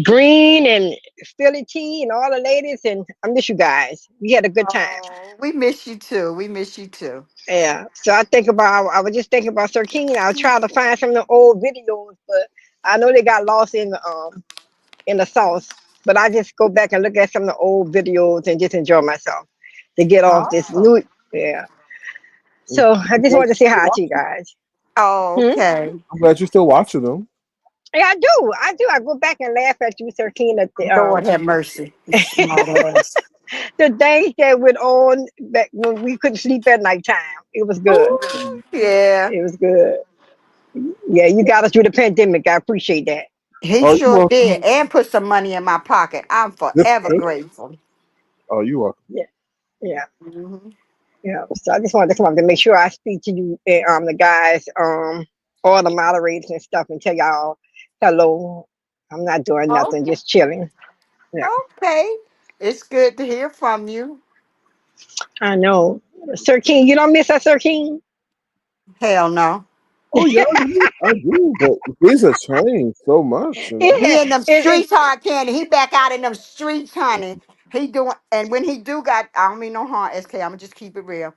S15: Green and Philly T and all the ladies, and I miss you guys. We had a good time.
S13: Oh, we miss you too. We miss you too.
S15: Yeah. So I was just thinking about Sir King. I was trying to find some of the old videos, but I know they got lost in the sauce. But I just go back and look at some of the old videos and just enjoy myself to get off this
S13: Oh,
S15: new. Yeah.
S6: I'm
S15: So I just
S6: glad
S15: wanted to
S6: you
S15: say
S6: still
S15: hi to you
S6: watching them.
S15: guys. Hmm?
S13: okay.
S6: I'm glad you're still watching them.
S15: Yeah, I do. I do. I go back and laugh at you, Sir King, at
S13: Lord have mercy. You smart ass.
S15: the things that went on back when we couldn't sleep at nighttime. It was good.
S13: Ooh, yeah,
S15: It was good. Yeah, you got us through the pandemic. I appreciate that.
S13: he
S6: Oh, you
S13: sure
S6: welcome.
S13: did. And put some money in my pocket. I'm
S6: This
S13: forever grateful.
S6: oh, you welcome.
S15: Yeah, yeah,
S13: Mhm.
S15: yeah. So I just wanted to come up to make sure I speak to you, the guys, all the moderators and stuff, and tell y'all hello. I'm not doing nothing,
S13: Okay.
S15: just chilling. Yeah,
S13: Okay. It's good to hear from you.
S15: I know. Sir King, you don't miss us, Sir King?
S13: Hell no.
S6: Oh yeah, I do, but things have changed so much, you know.
S15: Yeah,
S13: He in them
S15: it,
S13: streets hard candy. He back out in them streets, honey. He doing, and when he do got, I don't mean no harm, SK. I'ma just keep it real.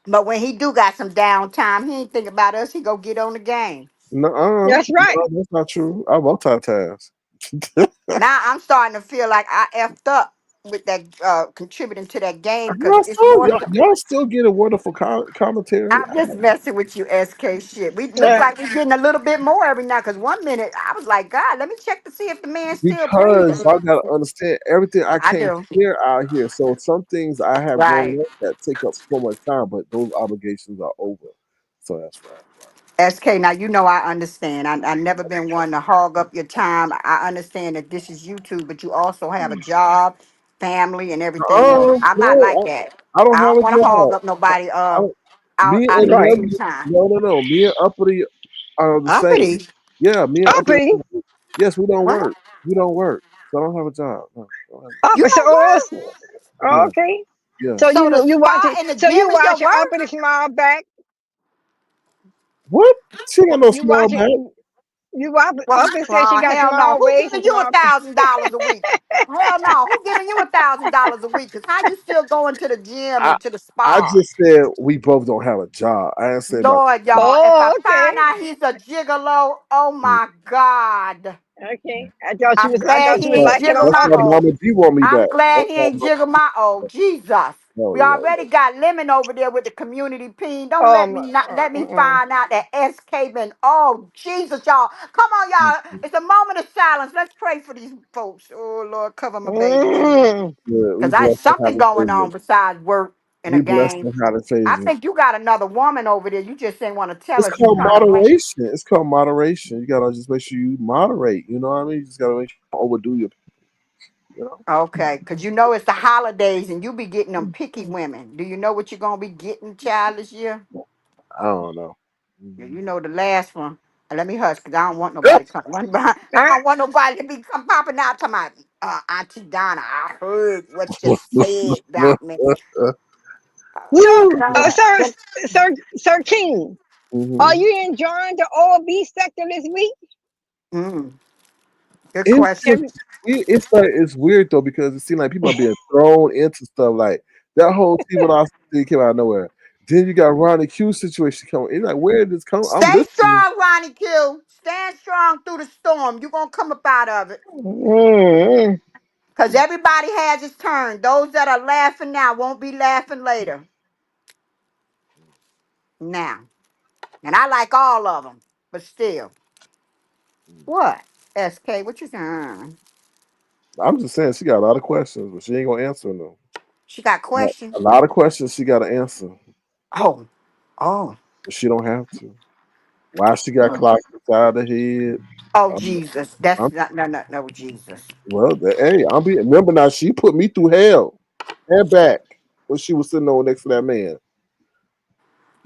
S13: But when he do got some downtime, he ain't think about us. He go get on the game.
S6: Nuh-uh.
S15: that's right.
S6: No, that's not true. I multitask.
S13: Now I'm starting to feel like I effed up with that contributing to that game because
S6: Y'all
S13: it's
S6: still,
S13: more.
S6: y'all still get a wonderful commentary.
S13: I'm just messing with you, SK shit. We look
S15: Uh,
S13: like we're getting a little bit more every now. Cause 1 minute I was like, God, let me check to see if the man's still breathing.
S6: Because y'all gotta understand everything I
S13: I
S6: can't
S13: do.
S6: hear out here. So some things I have going
S13: Right.
S6: on that take up so much time, but those obligations are over. So that's why.
S13: SK, now you know I understand. I never been one to hog up your time. I understand that this is YouTube, but you also have a job, family, and everything else. I'm not like
S6: No,
S13: that.
S6: I don't
S13: I
S6: have
S13: don't
S6: a
S13: want to hog
S6: job.
S13: up nobody
S6: I don't,
S13: out of
S15: right.
S13: YouTube time.
S6: no. Me and Uppity are the same.
S13: Uppity.
S6: Yeah, me and Uppity.
S15: Uppity.
S6: Yes, we don't
S13: What?
S6: work. We don't work. So I don't have a job. No, I don't have
S13: You
S15: So,
S13: don't work?
S15: oh,
S6: yeah,
S15: okay.
S6: yeah.
S15: So
S13: So the
S15: you watch
S13: spa
S15: it.
S13: and the
S15: So you
S13: gym is your
S15: watch it up
S13: work?
S15: in a small back.
S6: What? She ain't got no
S15: You
S6: small
S15: watch it.
S6: back.
S15: You watch
S13: Well,
S15: up and say she got
S13: hell no.
S15: small
S13: Who
S15: waist and
S13: giving you
S15: small.
S13: $1,000 a week? Hell no. Who giving you $1,000 a week? Cause how you still going to the gym
S6: I
S13: and to the
S6: I
S13: spa?
S6: just said we both don't have a job. I didn't say nothing.
S13: Lord, y'all, if I
S15: Oh, okay.
S13: find out he's a gigolo, oh my God.
S15: Okay.
S13: I'm
S15: I
S13: glad
S15: thought
S13: he
S15: you was
S13: ain't
S15: liking
S6: That's,
S15: them
S13: jiggle
S6: that's
S13: my
S6: why
S15: uppity.
S13: oh.
S6: Mama G want me
S13: I'm
S6: back.
S13: glad
S6: That's
S13: he
S6: why
S13: ain't jiggle my oh. Jesus.
S6: no,
S13: We
S6: no,
S13: already got Lemon over there with the community peen. Don't
S15: Oh,
S13: let me not let me find out that SK been. Oh Jesus, y'all. Come on, y'all. It's a moment of silence. Let's pray for these folks. Oh Lord, cover my baby.
S15: mm.
S6: yeah, we
S13: Cause I
S6: blessed to have
S13: something
S6: a
S13: going
S6: savior.
S13: on besides work and a
S6: We blessed
S13: game.
S6: to have a
S13: I
S6: savior.
S13: think you got another woman over there. You just didn't want to tell
S6: It's
S13: us you
S6: called
S13: trying to bring.
S6: moderation. It's called moderation. You gotta just make sure you moderate. You know what I mean? You just gotta make sure you don't overdo your. You know?
S13: Okay, because you know it's the holidays and you be getting them picky women. Do you know what you're gonna be getting, child, this year?
S6: I don't know.
S13: Yeah, you know the last one. Let me hush, because I don't want nobody come run behind. I
S15: I,
S13: don't want nobody to be come popping out to my Auntie Donna. I heard what you said about me.
S15: so,
S6: Woo!
S15: sir,
S13: Then-
S15: sir King, are
S6: Mhm.
S15: you enjoying the OB sector this week?
S13: Mm, good
S6: It's just
S13: question.
S6: it's like it's weird though because it seems like people are being thrown into stuff like that whole Teevee thing came out of nowhere. Then you got Ronnie Q situation coming. It's like where did this come? I'm
S13: Stay
S6: listening.
S13: strong, Ronnie Q. Stand strong through the storm. You're gonna come up out of it.
S15: Mm.
S13: Because everybody has its turn. Those that are laughing now won't be laughing later. Now. And I like all of them, but still. What? SK, what you saying?
S6: I'm just saying she got a lot of questions, but she ain't gonna answer them.
S13: She got questions?
S6: A lot of questions she got to answer.
S13: Oh. Oh.
S6: But she don't have to. Why she got clocked inside the head?
S13: Oh,
S6: I'm,
S13: Jesus. That's
S6: I'm
S13: not, no, Jesus.
S6: well. Hey, I'm be. Remember now, she put me through hell and back when she was sitting over next to that man.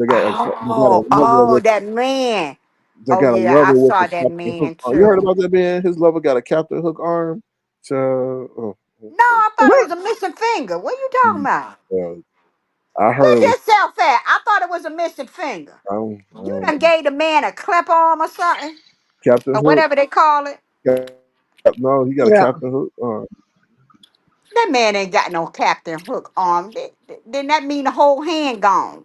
S13: Oh, that man.
S6: They
S13: Oh,
S6: got a
S13: yeah, I
S6: lover with
S13: saw
S6: a
S13: that
S6: captain hook
S13: man
S6: arm. You heard
S13: too.
S6: about that man? His lover got a captain hook arm. So,
S13: No, I thought it was a missing finger. What are you talking about?
S6: I heard
S13: Where's
S6: it was.
S13: yourself at? I thought it was a missing finger. You done gave the man a clip arm or something?
S6: Captain
S13: Or
S6: Hook.
S13: whatever they call it.
S6: No, he got a
S15: Yeah.
S6: captain hook arm.
S13: That man ain't got no Captain Hook arm. Then that mean the whole hand gone.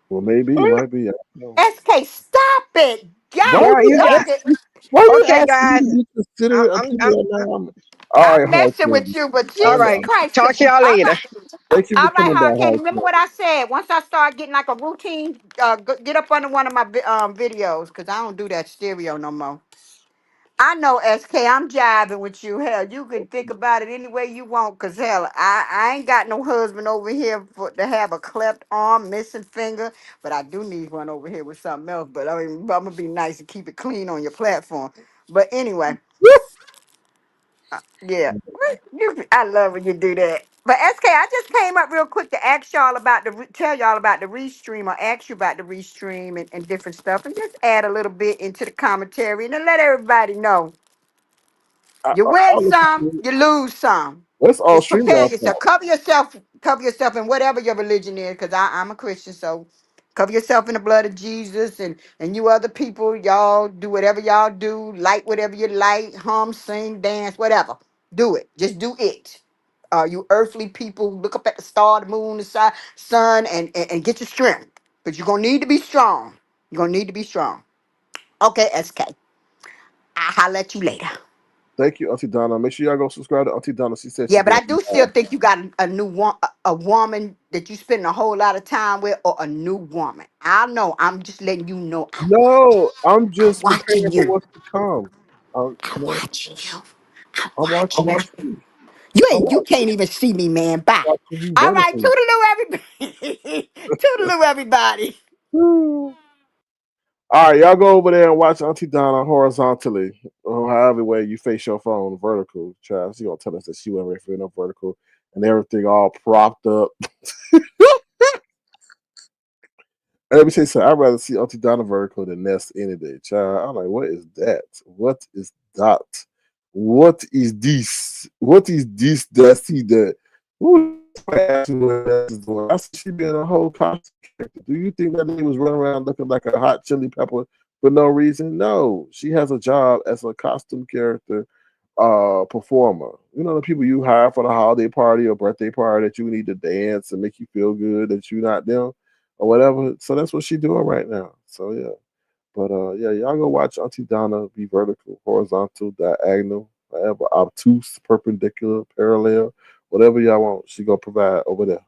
S6: Well, maybe it might be. I don't know.
S13: SK, stop it.
S6: Why
S13: God,
S6: you
S15: Well, you
S13: don't
S15: got
S6: ask?
S13: get.
S6: Why you
S15: okay,
S6: asking me
S15: guys.
S6: to be considerate of
S15: I'm
S6: people right now? All right,
S13: I'm messing with
S6: Hurricane.
S13: you, but
S15: all
S13: Jesus
S15: right.
S13: Christ.
S15: Talk to y'all
S13: All
S15: later.
S13: right.
S6: Thank you for
S13: All right,
S6: coming by,
S13: Hurricane. Remember
S6: Hurricane.
S13: what I said. Once I start getting like a routine, get up under one of my videos, because I don't do that stereo no more. I know, SK, I'm jiving with you. Hell, you can think about it any way you want, because hell, I ain't got no husband over here to have a cleft arm, missing finger, but I do need one over here with something else. But I mean, I'm going to be nice and keep it clean on your platform. But anyway, yeah, I love when you do that. But SK, I just came up real quick to ask y'all about tell y'all about the restream, or ask you about the restream and different stuff, and just add a little bit into the commentary and then let everybody know. You win some, you lose some.
S6: Let's all
S13: Just
S6: stream
S13: prepare
S6: y'all.
S13: yourself. Cover yourself in whatever your religion is, because I'm a Christian, so cover yourself in the blood of Jesus, and you other people, y'all do whatever y'all do, like whatever you like, hum, sing, dance, whatever. Do it. Just do it. You earthly people, look up at the star, the moon, the sun, and get your strength. But you're gonna need to be strong. You're gonna need to be strong. Okay, SK. I'll holler at you later.
S6: Thank you, Auntie Donna. Make sure y'all go subscribe to Auntie Donna. She said she
S13: Yeah, but I
S6: doing.
S13: do still think you got a new a woman that you spend a whole lot of time with, or a new woman. I know. I'm just letting you know.
S6: No, I'm
S13: I'm
S6: just
S13: watching
S6: preparing for
S13: you.
S6: what's to come.
S13: I'm watching you. I'm
S6: I'm watching
S13: watching
S6: you
S13: you.
S6: too.
S13: You
S6: I'm
S13: ain't. You can't even see me, man. Bye.
S6: watching you
S13: All right,
S6: vertically.
S13: toodaloo, everybody. Toodaloo, everybody.
S6: All right, y'all go over there and watch Auntie Donna horizontally, or however way you face your phone, vertical. Child, she gonna tell us that she wasn't ready for no vertical, and everything all propped up. And let me say something. I'd rather see Auntie Donna vertical than Nest any day. Child, I'm like, what is that? What is that? What is this? What is this that see that? Who I see she being a whole costume character. Do you think that lady was running around looking like a hot chili pepper for no reason? No. She has a job as a costume character performer. You know, the people you hire for the holiday party or birthday party that you need to dance and make you feel good that you're not them or whatever. So that's what she's doing right now. So yeah. But yeah, y'all go watch Auntie Donna be vertical, horizontal, diagonal, whatever, obtuse, perpendicular, parallel, whatever y'all want. She gonna provide over there.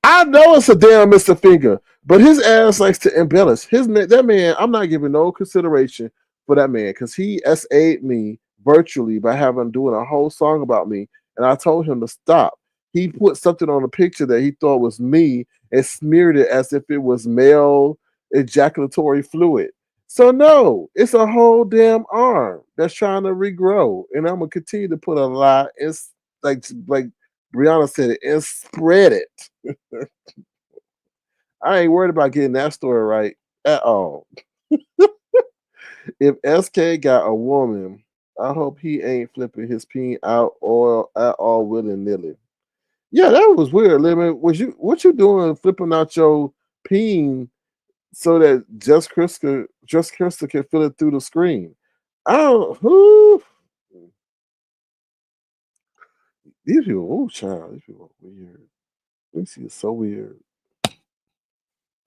S6: I know it's a damn Mr. Finger, but his ass likes to embellish. That man, I'm not giving no consideration for that man because he SA'd me virtually by having doing a whole song about me, and I told him to stop. He put something on a picture that he thought was me and smeared it as if it was male ejaculatory fluid. So no, it's a whole damn arm that's trying to regrow, and I'm gonna continue to put a lot in, like Brianna said it, and spread it. I ain't worried about getting that story right at all. If SK got a woman, I hope he ain't flipping his peen out or at all willy nilly. Yeah, that was weird, Lemon. What you doing flipping out your peen so that Just Christa can feel it through the screen? I don't who these people, oh child, these people are weird. This is so weird.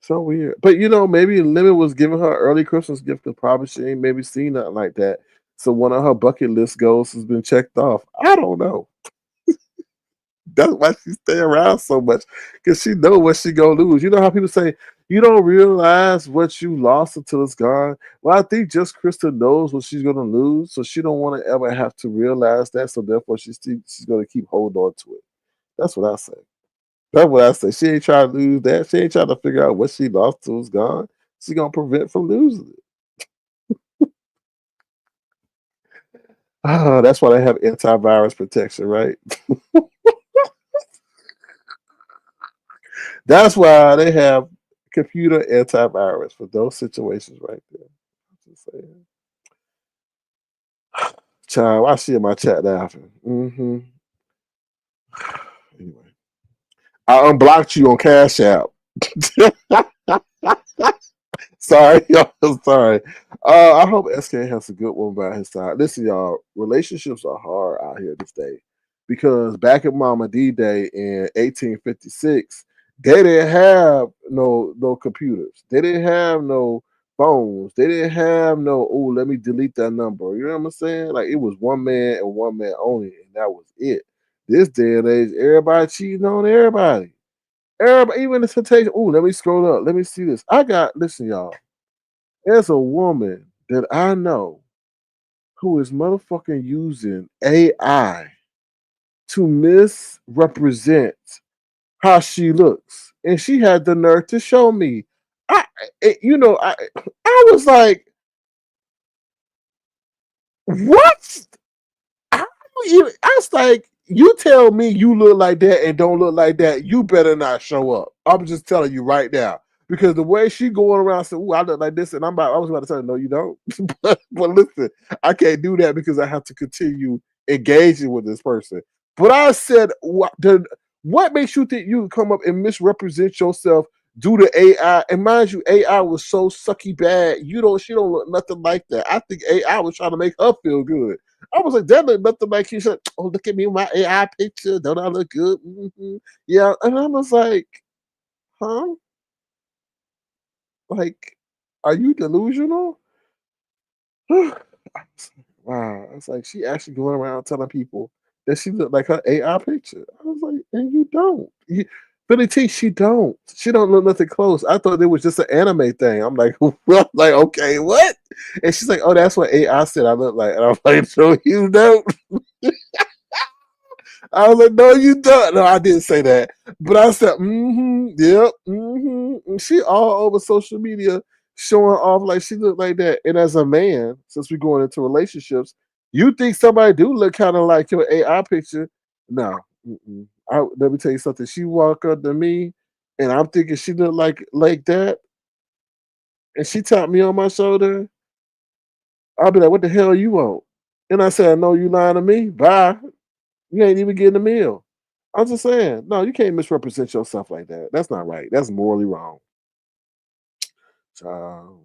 S6: So weird. But you know, maybe Lemon was giving her early Christmas gift because probably she ain't maybe seen nothing like that. So one of her bucket list goals has been checked off. I don't know. That's why she stay around so much. Because she know what she gonna lose. You know how people say, You don't realize what you lost until it's gone. Well, I think Just Christa knows what she's gonna lose, so she don't want to ever have to realize that. So therefore, she's gonna keep holding on to it. That's what I say. That's what I say. She ain't trying to lose that. She ain't trying to figure out what she lost till it's gone. She's gonna prevent from losing it. Oh, that's why they have antivirus protection, right? That's why they have computer antivirus for those situations right there. Just saying. Child, I see in my chat laughing. Anyway, I unblocked you on Cash App. Sorry, y'all. Sorry. I hope SK has a good one by his side. Listen, y'all, relationships are hard out here this day because back at Mama D Day in 1856, they didn't have no computers. They didn't have no phones. They didn't have no, oh, let me delete that number. You know what I'm saying? Like it was one man and one man only, and that was it. This day and age, everybody cheating on everybody. Everybody, even the temptation. Oh, let me scroll up. Let me see this. Listen, y'all. There's a woman that I know who is motherfucking using AI to misrepresent how she looks. And she had the nerve to show me. I was like, what? I was like, you tell me you look like that and don't look like that, you better not show up. I'm just telling you right now. Because the way she going around saying, "Ooh, I look like this," and I was about to tell her, "No, you don't." but listen, I can't do that because I have to continue engaging with this person. But I said, what makes you think you can come up and misrepresent yourself due to AI? And mind you, AI was so sucky bad. She don't look nothing like that. I think AI was trying to make her feel good. I was like, that look nothing like she said, "Oh, look at me in my AI picture. Don't I look good?" Yeah. And I was like, huh? Like, are you delusional? Wow. It's like she actually going around telling people that she looked like her AI picture. I was like, and you don't. Billy T, she don't. She don't look nothing close. I thought it was just an anime thing. I'm like, well, like, okay, what? And she's like, oh, that's what AI said I look like. And I'm like, so you don't. I was like, no, you don't. No, I didn't say that. But I said, yep, And she all over social media showing off like she looked like that. And as a man, since we're going into relationships, you think somebody do look kind of like your AI picture? No. Let me tell you something. She walk up to me and I'm thinking she look like that. And she tapped me on my shoulder. I'll be like, what the hell you want? And I said, no, you lying to me? Bye. You ain't even getting a meal. I'm just saying, no, you can't misrepresent yourself like that. That's not right. That's morally wrong. So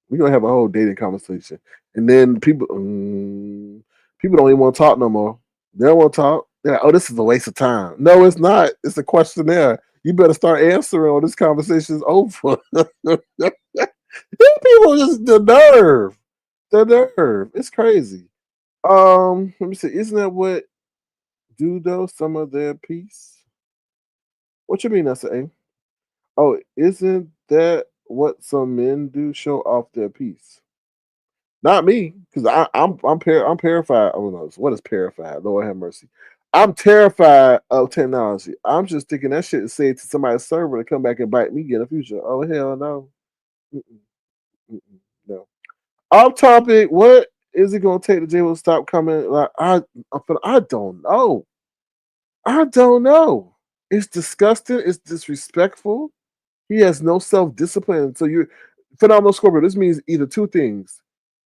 S6: we're gonna have a whole dating conversation, and then people don't even want to talk no more. They don't want to talk. They're like, oh, this is a waste of time. No, it's not. It's a questionnaire. You better start answering, or this conversation is over. These people just the nerve. It's crazy. Let me see. Isn't that what do though? Some of their piece. What you mean? I say. Oh, isn't that what some men do? Show off their piece. Not me, because I'm terrified. Oh no, what is terrified? Lord have mercy. I'm terrified of technology. I'm just thinking that shit is said to somebody's server to come back and bite me in the future. Oh hell no. No. Off topic. What is it gonna take to J will stop coming? Like I don't know. I don't know. It's disgusting. It's disrespectful. He has no self-discipline. So you're phenomenal Scorpio. This means either two things.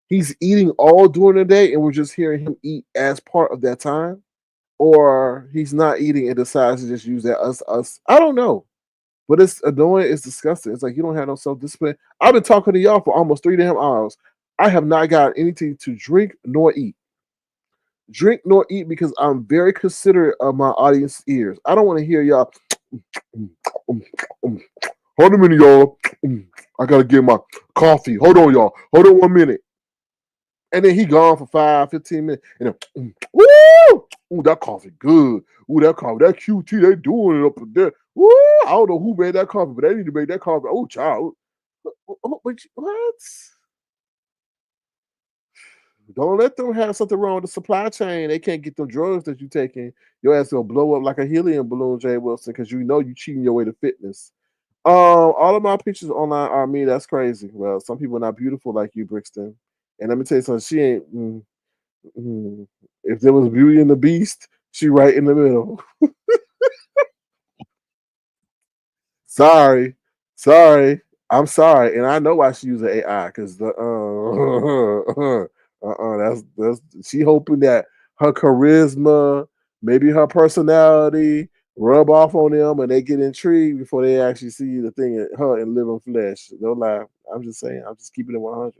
S6: He's eating all during the day and we're just hearing him eat as part of that time, or he's not eating and decides to just use that us. I don't know. But it's annoying, it's disgusting. It's like you don't have no self-discipline. I've been talking to y'all for almost 3 damn hours. I have not got anything to drink nor eat. Drink nor eat because I'm very considerate of my audience ears. I don't want to hear y'all. Hold a minute, y'all. I gotta get my coffee. Hold on, y'all. Hold on 1 minute. And then he gone for 5, 15 minutes. And then, woo! Ooh, that coffee good. Ooh, that coffee, that QT, they doing it up there. Woo, I don't know who made that coffee, but they need to make that coffee. Oh, child. What? Don't let them have something wrong with the supply chain. They can't get them drugs that you taking. Your ass will blow up like a helium balloon, Jay Wilson, because you know you cheating your way to fitness. All of my pictures online are me. That's crazy. Well, some people are not beautiful like you, Brixton. And let me tell you something. She ain't. If there was Beauty and the Beast, she right in the middle. Sorry. I'm sorry, and I know why she using AI because the that's she hoping that her charisma, maybe her personality, rub off on them, and they get intrigued before they actually see the thing her in living flesh. No lie, I'm just saying, I'm just keeping it 100.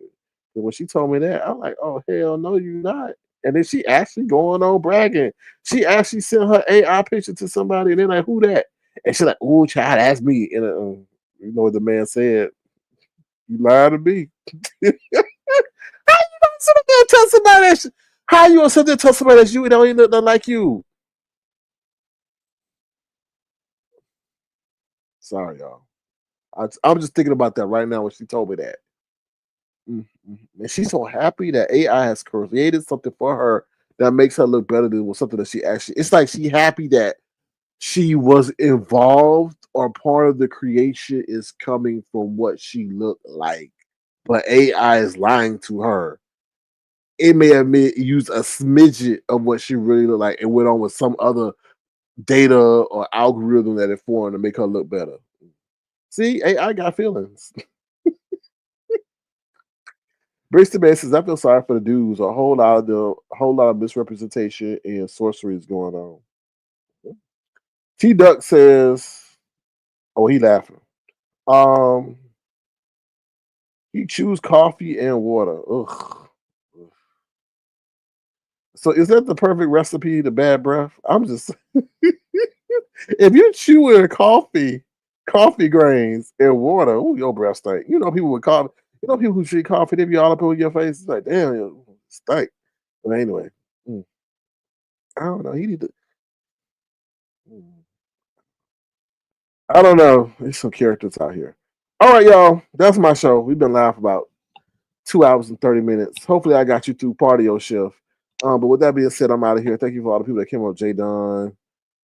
S6: But when she told me that, I'm like, oh hell no, you not. And then she actually going on bragging. She actually sent her AI picture to somebody, and they're like, who that? And she's like, oh, child, that's me. And you know what the man said? You lied to me. How you gonna sit there and tell somebody that? How you gonna sit there and tell somebody that you don't even look nothing like you? Sorry, y'all. I'm just thinking about that right now when she told me that. And she's so happy that AI has created something for her that makes her look better than something that she actually. It's like she happy that she was involved or part of the creation is coming from what she looked like, but AI is lying to her. It may have used a smidget of what she really looked like and went on with some other data or algorithm that it formed to make her look better. See, AI got feelings. Brixton Man says, I feel sorry for the dudes. A whole lot of misrepresentation and sorcery is going on. T Duck says, oh, he laughing. He choose coffee and water. Ugh. So is that the perfect recipe to bad breath? I'm just if you chewing coffee grains and water, ooh, your breath stink. You know people with coffee. You know people who drink coffee, they be all up on your face. It's like, damn, it stink. But anyway, I don't know. He need to. I don't know. There's some characters out here. All right, y'all. That's my show. We've been live for about 2 hours and 30 minutes. Hopefully, I got you through part of your shift. But with that being said, I'm out of here. Thank you for all the people that came up. Jay Dunn,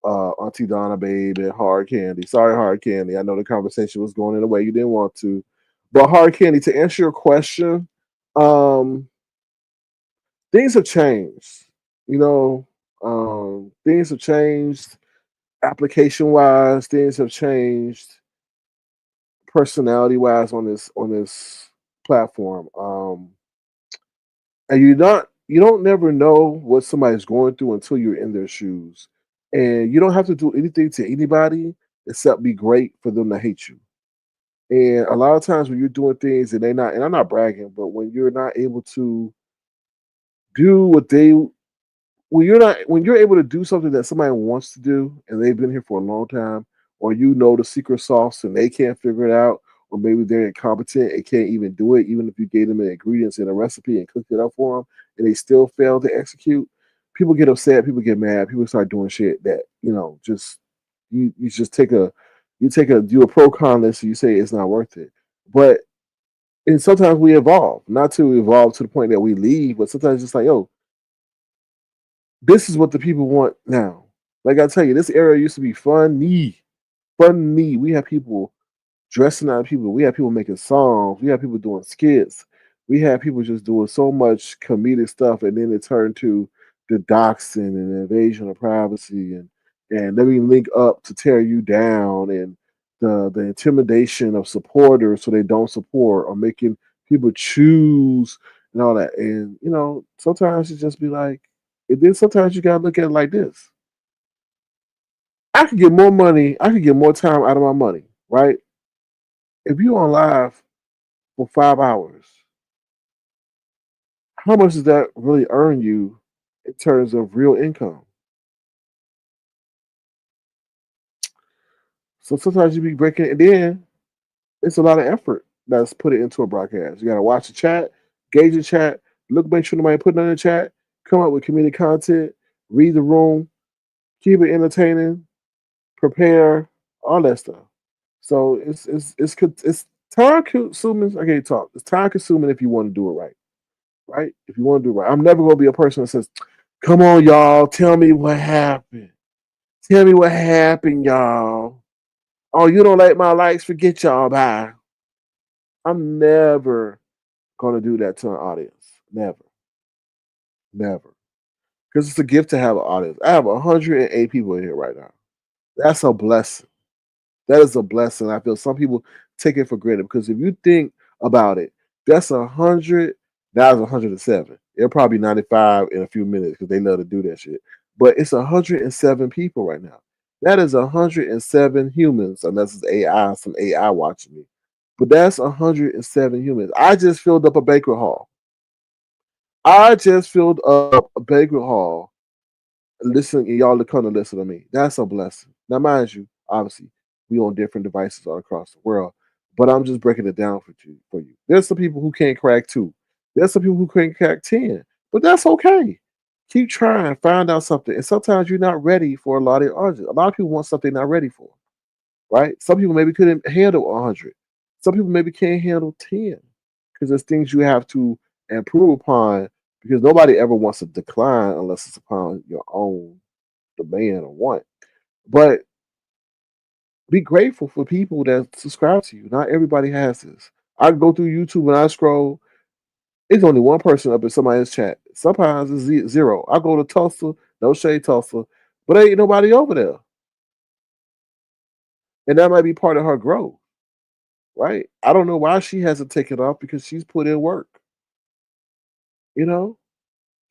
S6: Auntie Donna, baby, Hard Candy. Sorry, Hard Candy. I know the conversation was going in a way you didn't want to. But Hard Candy, to answer your question, things have changed. You know, things have changed application wise. Things have changed personality wise on this platform. And you don't never know what somebody's going through until you're in their shoes. And you don't have to do anything to anybody except be great for them to hate you. And a lot of times when you're doing things and I'm not bragging, but when you're not able to do what they when you're able to do something that somebody wants to do and they've been here for a long time, or you know the secret sauce and they can't figure it out, or maybe they're incompetent and can't even do it, even if you gave them the ingredients in a recipe and cooked it up for them, and they still fail to execute, people get upset, people get mad, people start doing shit that just you just do a pro con list and you say it's not worth it. But and sometimes we evolve, not to evolve to the point that we leave, but sometimes it's like, yo, this is what the people want now. Like I tell you, this era used to be funny. Funny. We have people dressing out people. We have people making songs. We have people doing skits. We have people just doing so much comedic stuff, and then it turned to the doxing and invasion of privacy and let me link up to tear you down and the intimidation of supporters so they don't support or making people choose and all that. And sometimes it just be like, and then sometimes you gotta look at it like this. I could get more money, I could get more time out of my money, right? If you're on live for 5 hours, how much does that really earn you in terms of real income? So sometimes you be breaking it, and then it's a lot of effort that's put it into a broadcast. You gotta watch the chat, gauge the chat, make sure nobody put nothing in the chat, come up with community content, read the room, keep it entertaining, prepare, all that stuff. So it's time consuming. I can't talk. It's time consuming if you want to do it right, right? If you want to do it right, I'm never gonna be a person that says, "Come on, y'all, tell me what happened. Tell me what happened, y'all. Oh, you don't like my likes? Forget y'all. Bye." I'm never gonna do that to an audience. Never, never. Because it's a gift to have an audience. I have 108 people in here right now. That's a blessing. That is a blessing. I feel some people take it for granted because if you think about it, that's 100. That was 107. It'll probably be 95 in a few minutes because they love to do that shit. But it's 107 people right now. That is 107 humans, unless it's AI, some AI watching me. But that's 107 humans. I just filled up a banquet hall. I just filled up a banquet hall. Listen, y'all to come to listen to me. That's a blessing. Now, mind you, obviously, we on different devices all across the world, but I'm just breaking it down for you. There's some people who can't crack 2. There's some people who can't crack 10, but that's okay. Keep trying, find out something. And sometimes you're not ready for a lot of audience. A lot of people want something they're not ready for, right? Some people maybe couldn't handle 100. Some people maybe can't handle 10 because there's things you have to improve upon because nobody ever wants to decline unless it's upon your own demand or want. But be grateful for people that subscribe to you. Not everybody has this. I go through YouTube and I scroll. It's only one person up in somebody's chat. Sometimes it's zero. I go to Tulsa, no shade Tulsa, but ain't nobody over there. And that might be part of her growth, right? I don't know why she hasn't taken off because she's put in work. You know,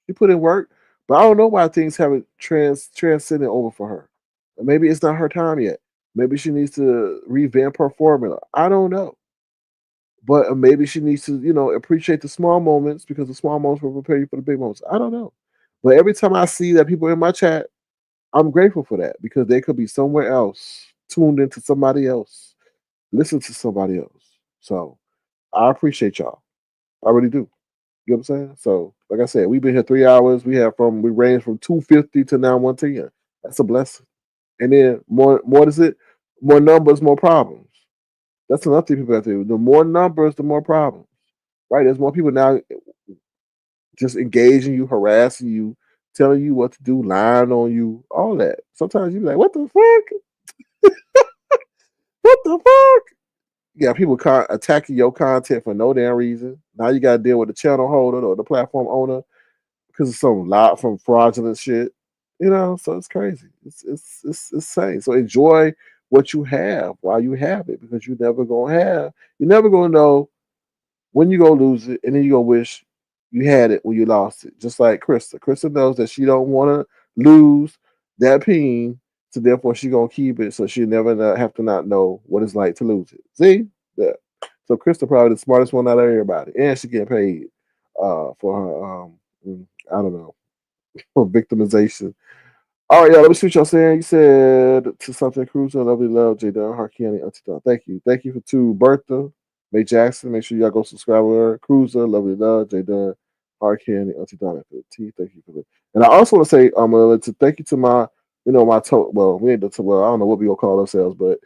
S6: she put in work, but I don't know why things haven't transcended over for her. Maybe it's not her time yet. Maybe she needs to revamp her formula. I don't know. But maybe she needs to, appreciate the small moments because the small moments will prepare you for the big moments. I don't know. But every time I see that people in my chat, I'm grateful for that because they could be somewhere else, tuned into somebody else, listen to somebody else. So I appreciate y'all. I really do. You know what I'm saying? So, like I said, we've been here 3 hours. We range from 250 to now 110. That's a blessing. And then more is it? More numbers, more problems. That's another thing people have to do. The more numbers, the more problems. Right? There's more people now just engaging you, harassing you, telling you what to do, lying on you, all that. Sometimes you be like, what the fuck? What the fuck? Yeah, people attacking your content for no damn reason. Now you got to deal with the channel holder or the platform owner because of some lot from fraudulent shit. So it's crazy. It's insane. So enjoy what you have while you have it because you're never gonna know when you gonna lose it, and then you gonna wish you had it when you lost it. Just like Krista. Krista knows that she don't want to lose that peen, so therefore she gonna keep it, so she never have to not know what it's like to lose it. See, yeah. So Krista probably the smartest one out of everybody, and she get paid for her I don't know, for victimization. All right, y'all. Let me see what y'all saying. You said to something Cruza, lovely love, J Dunn, Harkiani, Auntie Dunn. Thank you. Thank you to Bertha, May Jackson. Make sure y'all go subscribe with her. Cruza, lovely love, J Dunn, Harkiani, Auntie Dunn. For the tea. Thank you for that. And I also want to say, to thank you to my, we ain't I don't know what we gonna call ourselves, but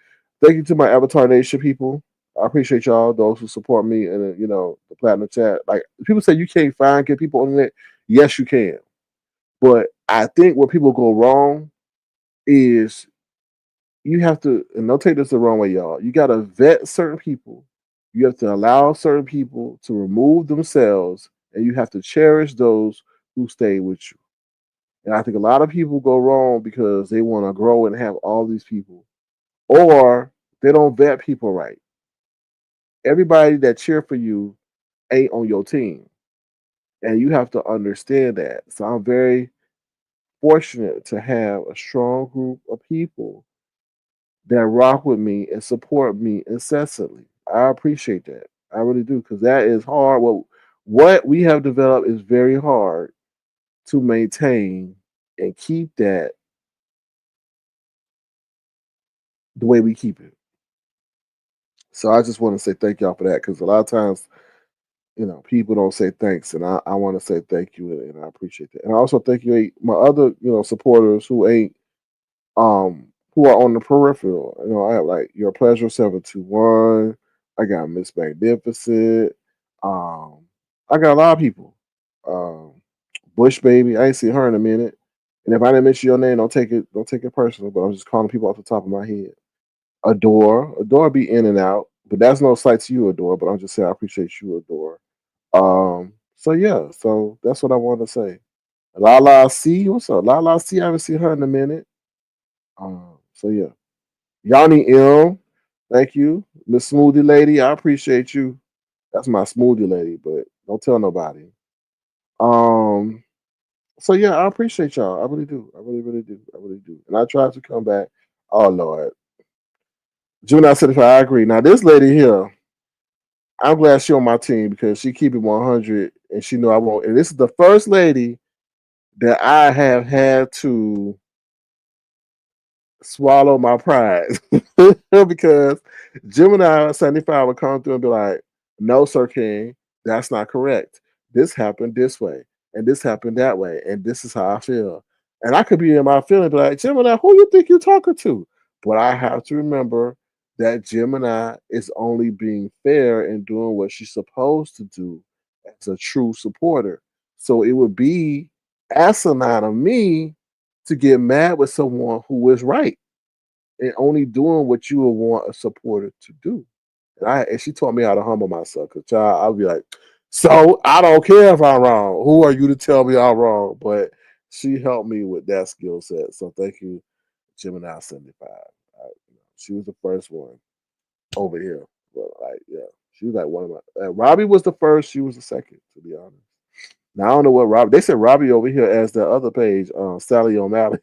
S6: thank you to my Avatar Nation people. I appreciate y'all, those who support me and the platinum chat. Like people say you can't get people on the net. Yes, you can. But I think where people go wrong is you have to, and don't take this the wrong way, y'all. You got to vet certain people. You have to allow certain people to remove themselves, and you have to cherish those who stay with you. And I think a lot of people go wrong because they want to grow and have all these people, or they don't vet people right. Everybody that cheer for you ain't on your team, and you have to understand that. So I'm very fortunate to have a strong group of people that rock with me and support me incessantly. I appreciate that. I really do because that is hard. What we have developed is very hard to maintain and keep that the way we keep it. So I just want to say thank y'all for that because a lot of times, people don't say thanks, and I want to say thank you and I appreciate that. And I also thank you, my other, supporters who ain't who are on the peripheral. I have like Your Pleasure 721. I got Miss Magnificent. Um, I got a lot of people. Um, Bush Baby. I ain't seen her in a minute. And if I didn't mention your name, don't take it personal. But I'm just calling people off the top of my head. Adore be in and out, but that's no slight to you, Adore. But I'm just saying I appreciate you, Adore. So yeah, so that's what I wanted to say. Lala C, what's up? Lala C, I haven't seen her in a minute. So yeah. Yanni M, thank you. Miss Smoothie Lady, I appreciate you. That's my smoothie lady, but don't tell nobody. Um, so yeah, I appreciate y'all. I really do. I really, really do. I really do. And I tried to come back. Oh Lord. June said if I agree. Now this lady here, I'm glad she on my team because she keep it 100 and she know I won't. And this is the first lady that I have had to swallow my pride because Gemini 75 would come through and be like, no, Sir King, that's not correct. This happened this way, and this happened that way, and this is how I feel. And I could be in my feeling, be like, Gemini, who you think you're talking to? But I have to remember that Gemini is only being fair and doing what she's supposed to do as a true supporter. So it would be asinine of me to get mad with someone who is right and only doing what you would want a supporter to do. And she taught me how to humble myself. Cause child, I'll be like, so I don't care if I'm wrong. Who are you to tell me I'm wrong? But she helped me with that skill set. So thank you, Gemini 75. She was the first one over here. But like, yeah, she was like one of my. Robbie was the first. She was the second, to be honest. Now I don't know what Robbie. They said Robbie over here as the other page, Sally O'Malley.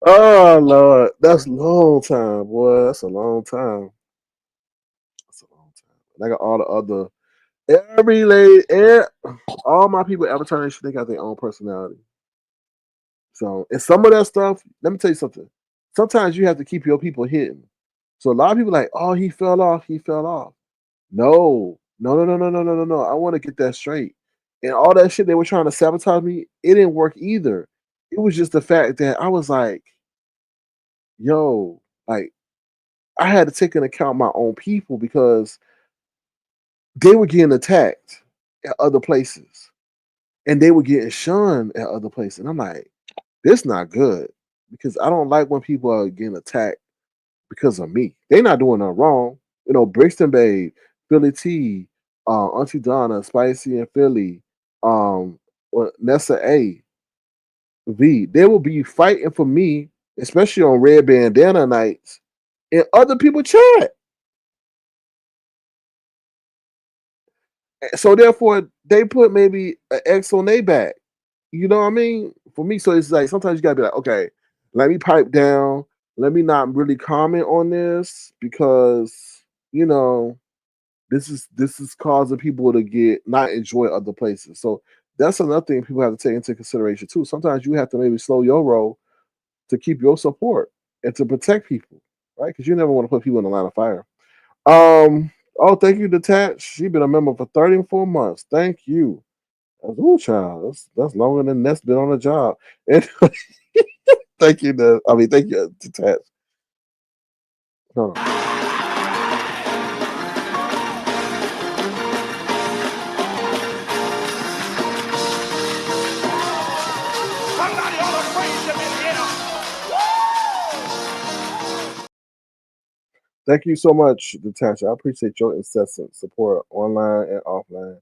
S6: Oh Lord, that's a long time, boy. That's a long time. That's a long time. And I got all the other all my people Avatar Nation, they got their own personality. So, and some of that stuff, let me tell you something. Sometimes you have to keep your people hidden. So a lot of people like, oh, he fell off. He fell off. No, no, no, no, no, no, no, no, no. I want to get that straight. And all that shit they were trying to sabotage me, it didn't work either. It was just the fact that I was like, yo, like I had to take into account my own people because they were getting attacked at other places and they were getting shunned at other places. And I'm like, this not good because I don't like when people are getting attacked because of me. They're not doing nothing wrong. Brixton Babe, Philly T, Auntie Donna, Spicy and Philly, Nessa A, V. They will be fighting for me, especially on Red Bandana nights, in other people chat. So therefore, they put maybe an X on their back. You know what I mean? For me, so it's like sometimes you gotta be like, okay, let me pipe down. Let me not really comment on this because you know this is causing people to get not enjoy other places. So that's another thing people have to take into consideration too. Sometimes you have to maybe slow your roll to keep your support and to protect people, right? Because you never want to put people in the line of fire. Oh, thank you, Detached. She's been a member for 34 months. Thank you. Ooh, child, that's longer than Ness been on the job. And thank you, thank you, Detached. Hold on.
S7: Somebody ought to praise him in here.
S6: Thank you so much, Detached. I appreciate your incessant support online and offline.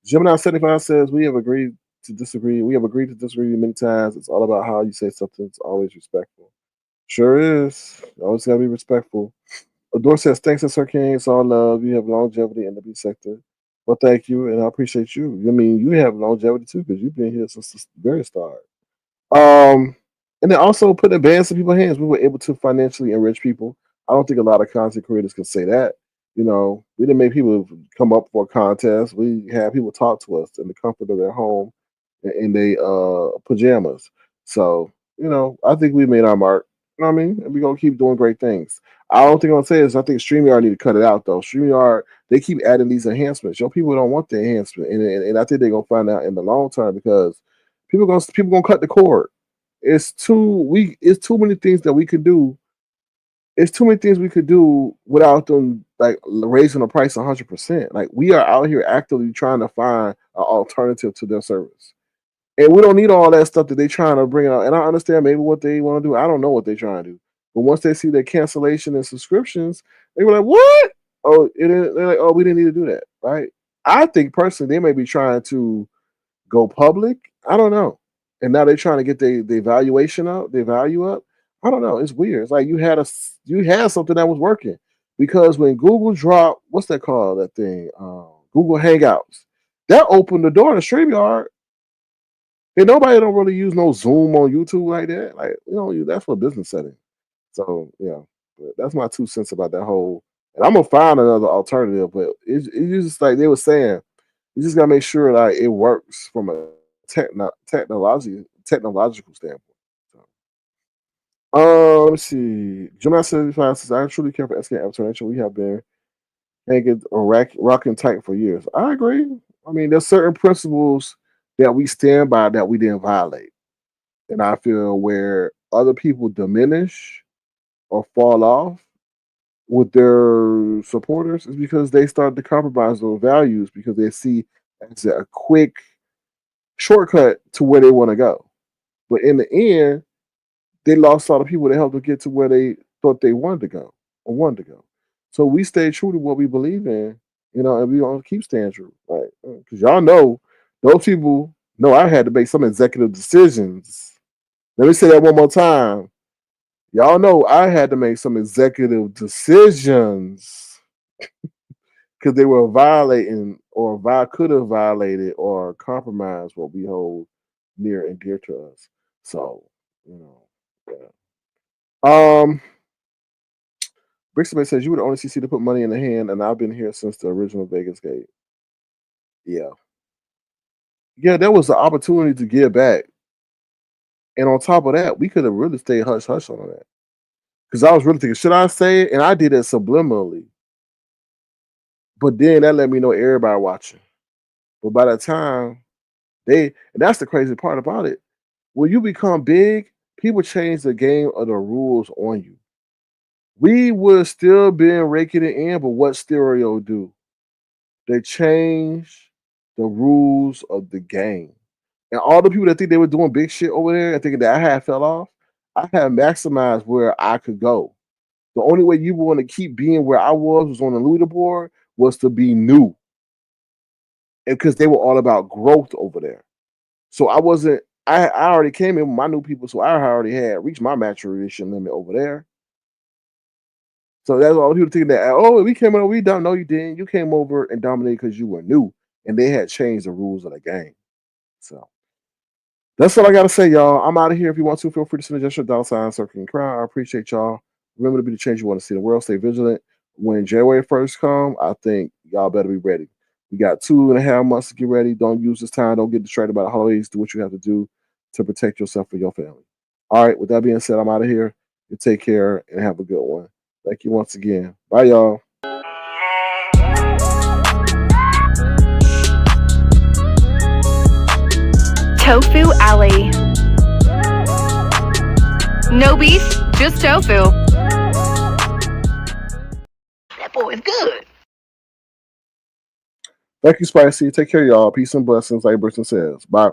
S6: Gemini 75 says we have agreed to disagree. We have agreed to disagree many times. It's all about how you say something. It's always respectful. Sure is. Always gotta be respectful. Adore says, thanks, Sir King. It's all love. You have longevity in the B sector. Well, thank you, and I appreciate you. I mean, you have longevity too, because you've been here since the very start. Um, and then also putting bands in people's hands. We were able to financially enrich people. I don't think a lot of content creators can say that. We didn't make people come up for a contest. We had people talk to us in the comfort of their home in their pajamas. So, I think we made our mark. You know what I mean? And we're gonna keep doing great things. I don't think I'm gonna say this. I think StreamYard need to cut it out though. StreamYard, they keep adding these enhancements. People don't want the enhancement. And I think they're gonna find out in the long term because people gonna cut the cord. It's too many things that we could do. It's too many things we could do without them like raising the price 100%. Like we are out here actively trying to find an alternative to their service. And we don't need all that stuff that they're trying to bring out. And I understand maybe what they want to do. I don't know what they're trying to do. But once they see their cancellation and subscriptions, they were like, what? Oh, they're like, oh, we didn't need to do that. Right. I think personally they may be trying to go public. I don't know. And now they're trying to get the valuation up, their value up. I don't know. It's weird. It's like you had something that was working. Because when Google dropped, what's that called? That thing? Google Hangouts. That opened the door to StreamYard. And nobody don't really use no Zoom on YouTube like that. Like, that's for a business setting. So yeah, but that's my 2 cents about that whole. And I'm gonna find another alternative, but it's just like they were saying, you just gotta make sure like it works from a technological standpoint. So, let's see. Gemini 75 says, I truly care for SK Avatar. We have been hanging or rocking tight for years. I agree. I mean, there's certain principles that we stand by that we didn't violate. And I feel where other people diminish or fall off with their supporters is because they start to compromise those values because they see as a quick shortcut to where they want to go. But in the end, they lost a lot of people that helped them get to where they thought they wanted to go or wanted to go. So we stay true to what we believe in, and we don't keep staying true, right? Because y'all know those people know I had to make some executive decisions. Let me say that one more time. Y'all know I had to make some executive decisions because they were violating or could have violated or compromised what we hold near and dear to us. So, yeah. Brixton says you would only see to put money in the hand, and I've been here since the original Vegas gate. Yeah. Yeah, there was an opportunity to give back. And on top of that, we could have really stayed hush hush on that. Because I was really thinking, should I say it? And I did it subliminally. But then that let me know everybody watching. But by the time and that's the crazy part about it. When you become big, people change the game of the rules on you. We would still been raking it in, but what stereo do? They change the rules of the game. And all the people that think they were doing big shit over there and thinking that I had fell off, I had maximized where I could go. The only way you want to keep being where I was on the leaderboard was to be new. And because they were all about growth over there. So I already came in with my new people, so I already had reached my maturation limit over there. So that's all the people thinking that, we came over, we don't know you didn't. You came over and dominated because you were new and they had changed the rules of the game. So that's all I gotta say, y'all. I'm out of here. If you want to, feel free to send a gesture, $, circling crowd. I appreciate y'all. Remember to be the change you want to see in the world. Stay vigilant. When January 1st come, I think y'all better be ready. We got 2.5 months to get ready. Don't use this time. Don't get distracted by the holidays. Do what you have to do to protect yourself and your family. All right. With that being said, I'm out of here. You take care and have a good one. Thank you once again. Bye, y'all.
S5: Tofu Alley. No beef, just tofu.
S1: That boy is good.
S6: Thank you, Spicy. Take care, y'all. Peace and blessings, like Briston says. Bye.